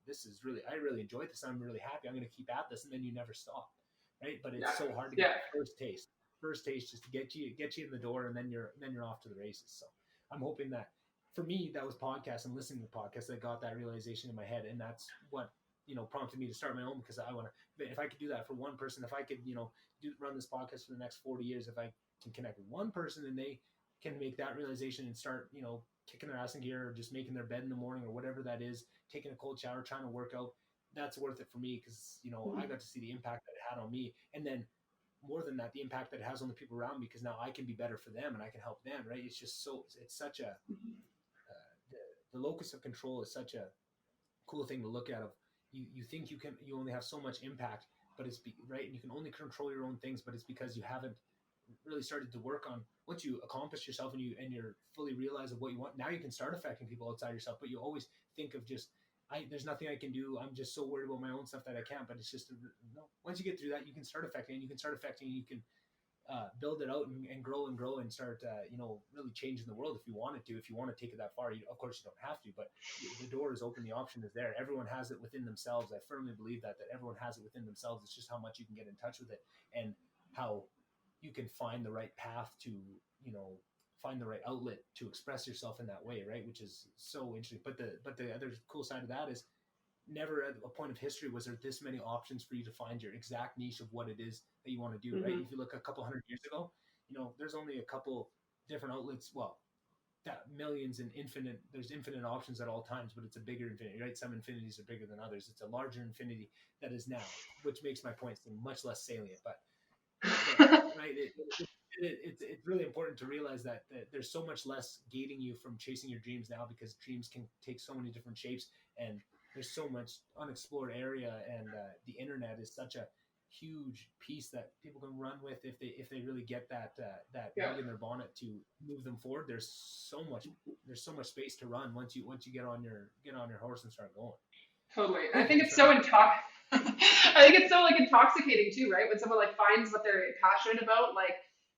A: I really enjoyed this, I'm really happy, I'm going to keep at this, and then you never stop, right? But it's so hard to get the first taste just to get you in the door, and then you're off to the races. So I'm hoping that, for me, that was podcasts and listening to podcasts that got that realization in my head, and that's what prompted me to start my own, because I want to, if I could do that for one person, if I could run this podcast for the next 40 years, if I can connect with one person and they can make that realization and start kicking their ass in gear, or just making their bed in the morning, or whatever that is, taking a cold shower, trying to work out, that's worth it for me, because I got to see the impact that it had on me, and then more than that, the impact that it has on the people around me, because now I can be better for them and I can help them, right? It's just it's such a the locus of control is such a cool thing to look at. Of you think you only have so much impact, but it's right, and you can only control your own things, but it's because you haven't really started to work on, once you accomplish yourself and you're fully realize of what you want, now you can start affecting people outside yourself. But you always think of just, there's nothing I can do, I'm just so worried about my own stuff that I can't. But it's just once you get through that, you can start affecting, and you can build it out and grow and start really changing the world if you want to take it that far. Of course you don't have to, but the door is open, the option is there. Everyone has it within themselves. I firmly believe that everyone has it within themselves. It's just how much you can get in touch with it, and how you can find the right path to find the right outlet to express yourself in that way, right? Which is so interesting. But the other cool side of that is, never at a point of history was there this many options for you to find your exact niche of what it is that you want to do, right? If you look a couple hundred years ago, there's only a couple different outlets. Well, that millions and there's infinite options at all times, but it's a bigger infinity, right? Some infinities are bigger than others. It's a larger infinity that is now, which makes my point seem much less salient. But right, it's really important to realize that there's so much less gating you from chasing your dreams now, because dreams can take so many different shapes, and there's so much unexplored area, and the internet is such a huge piece that people can run with if they really get that bug in their bonnet to move them forward. There's so much space to run once you get on your horse and start going.
B: Totally. I think it's so I think it's so intoxicating too, right? When someone finds what they're passionate about,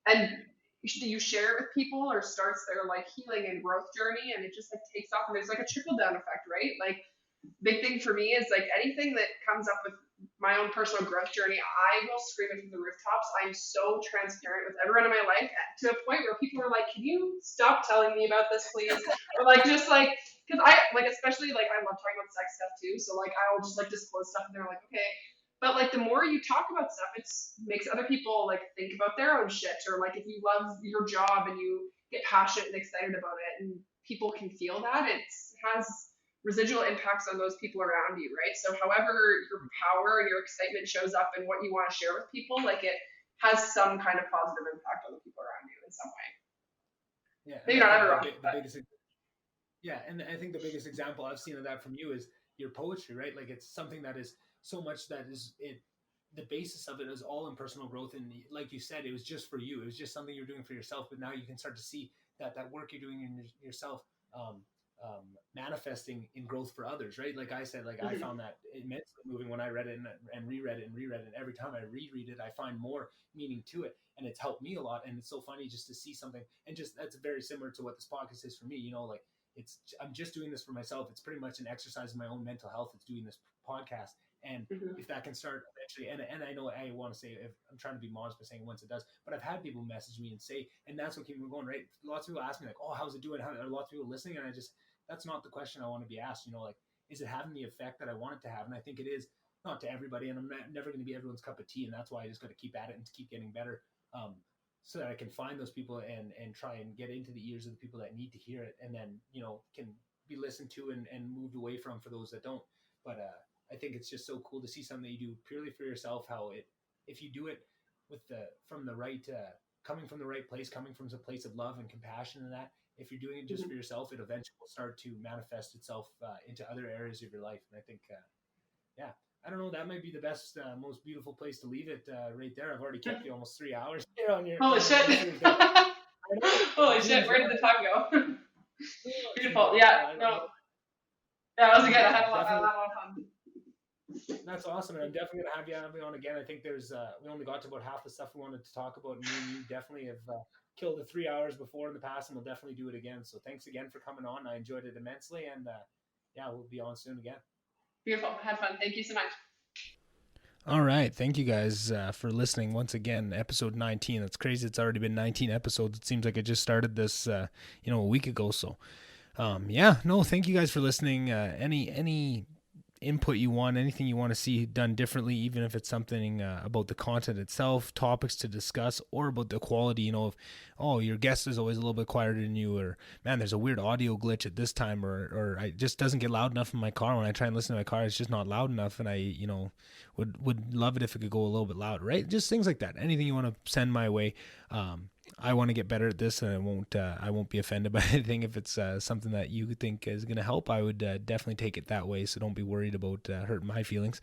B: and you share it with people, or starts their healing and growth journey, and it just takes off, and there's a trickle down effect, right? Big thing for me is anything that comes up with my own personal growth journey, I will scream it from the rooftops. I'm so transparent with everyone in my life to a point where people are like, "Can you stop telling me about this, please?" Or like just like because I like especially like I love talking about sex stuff too. So like I'll just like disclose stuff and they're like, "Okay." But like the more you talk about stuff, it makes other people like think about their own shit. Or like if you love your job and you get passionate and excited about it, and people can feel that, it has residual impacts on those people around you, right? So however your power and your excitement shows up and what you want to share with people, like it has some kind of positive impact on the people around you in some way.
A: Yeah, and
B: Maybe
A: I
B: not
A: think
B: everyone,
A: the biggest, yeah, and I think the biggest example I've seen of that from you is your poetry, right? Like it's something that is so much that is it. The basis of it is all in personal growth, and like you said, it was just for you. It was just something you're doing for yourself. But now you can start to see that work you're doing in yourself um, manifesting in growth for others, right? Like I said, like I
B: mm-hmm.
A: found that immensely moving when I read it and reread it and reread it. And every time I reread it, I find more meaning to it, and it's helped me a lot. And it's so funny just to see something, and just that's very similar to what this podcast is for me. You know, like I'm just doing this for myself. It's pretty much an exercise in my own mental health. It's doing this podcast, and
B: Mm-hmm.
A: if that can start eventually, and I know I want to say, if I'm trying to be modest by saying once it does, but I've had people message me and say, and that's what keeps me going, right? Lots of people ask me like, oh, how's it doing? How are lots of people listening? And I just, that's not the question I want to be asked. You know, like, is it having the effect that I want it to have? And I think it is, not to everybody, and I'm never going to be everyone's cup of tea, and that's why I just got to keep at it and keep getting better. So that I can find those people and try and get into the ears of the people that need to hear it, and then, you know, can be listened to and moved away from for those that don't. But I think it's just so cool to see something that you do purely for yourself. How it, if you do it with from the right, coming from the right place, coming from a place of love and compassion, and that, if you're doing it just
B: Mm-hmm.
A: for yourself, it eventually will start to manifest itself into other areas of your life. And I think, yeah, I don't know, that might be the best, most beautiful place to leave it right there. I've already kept you almost 3 hours here on
B: Holy
A: on your
B: shit!
A: listeners. But I know
B: Holy
A: Zoom
B: shit! Where did the time go?
A: too
B: Beautiful.
A: long.
B: Yeah.
A: I don't
B: No.
A: know.
B: Yeah, that was good. I
A: Yeah,
B: had a lot. I had a
A: definitely.
B: lot of fun.
A: That's awesome, and I'm definitely gonna have you on again. I think there's we only got to about half the stuff we wanted to talk about, and me and you definitely have killed the 3 hours before in the past, and we'll definitely do it again. So thanks again for coming on. I enjoyed it immensely, and yeah, we'll be on soon again.
B: Beautiful. Had fun. Thank you so much.
A: All right. Thank you guys for listening once again. Episode 19. That's crazy. It's already been 19 episodes. It seems like I just started this, a week ago. So, yeah, no, thank you guys for listening. Any input you want, anything you want to see done differently, even if it's something about the content itself, topics to discuss, or about the quality, if, oh, your guest is always a little bit quieter than you, or man, there's a weird audio glitch at this time, or it just doesn't get loud enough in my car. When I try and listen to my car, it's just not loud enough, and I, would love it if it could go a little bit louder, right? Just things like that. Anything you want to send my way. I want to get better at this, and I won't be offended by anything. If it's something that you think is going to help, I would definitely take it that way. So don't be worried about hurting my feelings.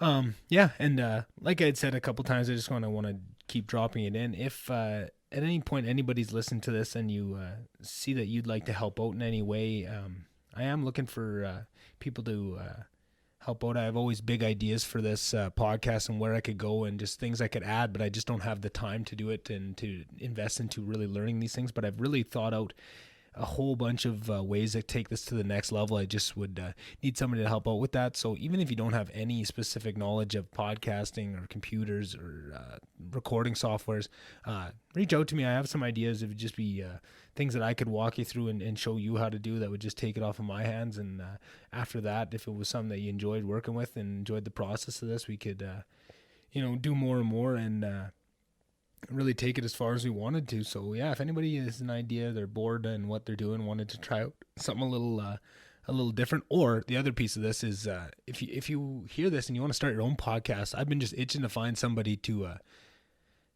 A: Yeah, and like I had said a couple times, I just want to keep dropping it in. If at any point anybody's listened to this and you see that you'd like to help out in any way, I am looking for people to help out. I have always big ideas for this podcast and where I could go and just things I could add, but I just don't have the time to do it and to invest into really learning these things. But I've really thought out a whole bunch of ways to take this to the next level. I just would need somebody to help out with that. So even if you don't have any specific knowledge of podcasting or computers or recording softwares, reach out to me. I have some ideas. It would just be things that I could walk you through and show you how to do that would just take it off of my hands. And after that, if it was something that you enjoyed working with and enjoyed the process of this, we could, do more and more and really take it as far as we wanted to. So yeah, if anybody has an idea, they're bored and what they're doing, wanted to try out something a little different, or the other piece of this is if you hear this and you want to start your own podcast, I've been just itching to find somebody to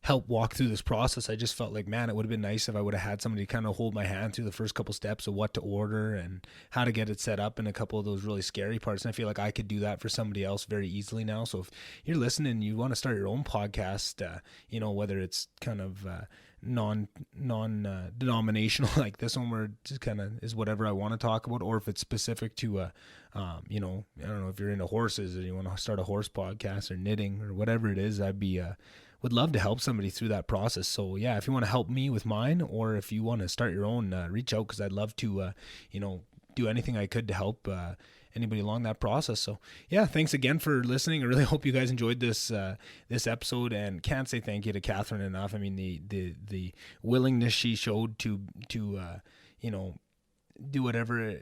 A: help walk through this process. I just felt like, man, it would have been nice if I would have had somebody kind of hold my hand through the first couple steps of what to order and how to get it set up and a couple of those really scary parts. And I feel like I could do that for somebody else very easily now. So if you're listening and you want to start your own podcast, whether it's kind of non-denominational like this one where it just kind of is whatever I want to talk about, or if it's specific to I don't know if you're into horses and you want to start a horse podcast or knitting or whatever it is, I'd be would love to help somebody through that process. So yeah, if you want to help me with mine, or if you want to start your own, reach out, because I'd love to do anything I could to help anybody along that process. So yeah, thanks again for listening. I really hope you guys enjoyed this episode, and can't say thank you to Kathryn enough. I mean, the willingness she showed to do whatever,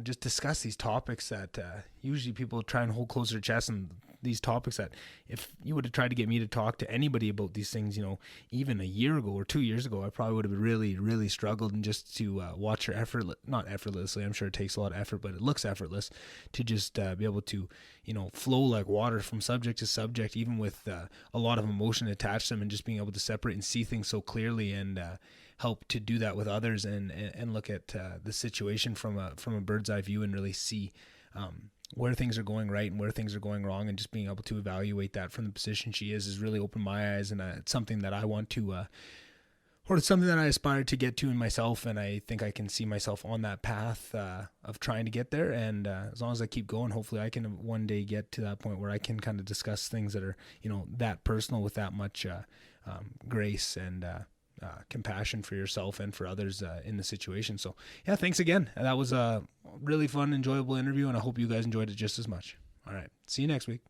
A: just discuss these topics that usually people try and hold close to their chest, and these topics that if you would have tried to get me to talk to anybody about these things, even a year ago or 2 years ago, I probably would have really, really struggled. And just to watch her not effortlessly, I'm sure it takes a lot of effort, but it looks effortless to just be able to, flow like water from subject to subject, even with a lot of emotion attached to them, and just being able to separate and see things so clearly, and help to do that with others, and look at the situation from a bird's eye view, and really see where things are going right and where things are going wrong, and just being able to evaluate that from the position she is really opened my eyes. And it's something that I want to, or it's something that I aspire to get to in myself, and I think I can see myself on that path of trying to get there. And as long as I keep going, hopefully I can one day get to that point where I can kind of discuss things that are, that personal, with that much grace and compassion for yourself and for others in the situation. So yeah, thanks again. That was a really fun, enjoyable interview, and I hope you guys enjoyed it just as much. All right, see you next week.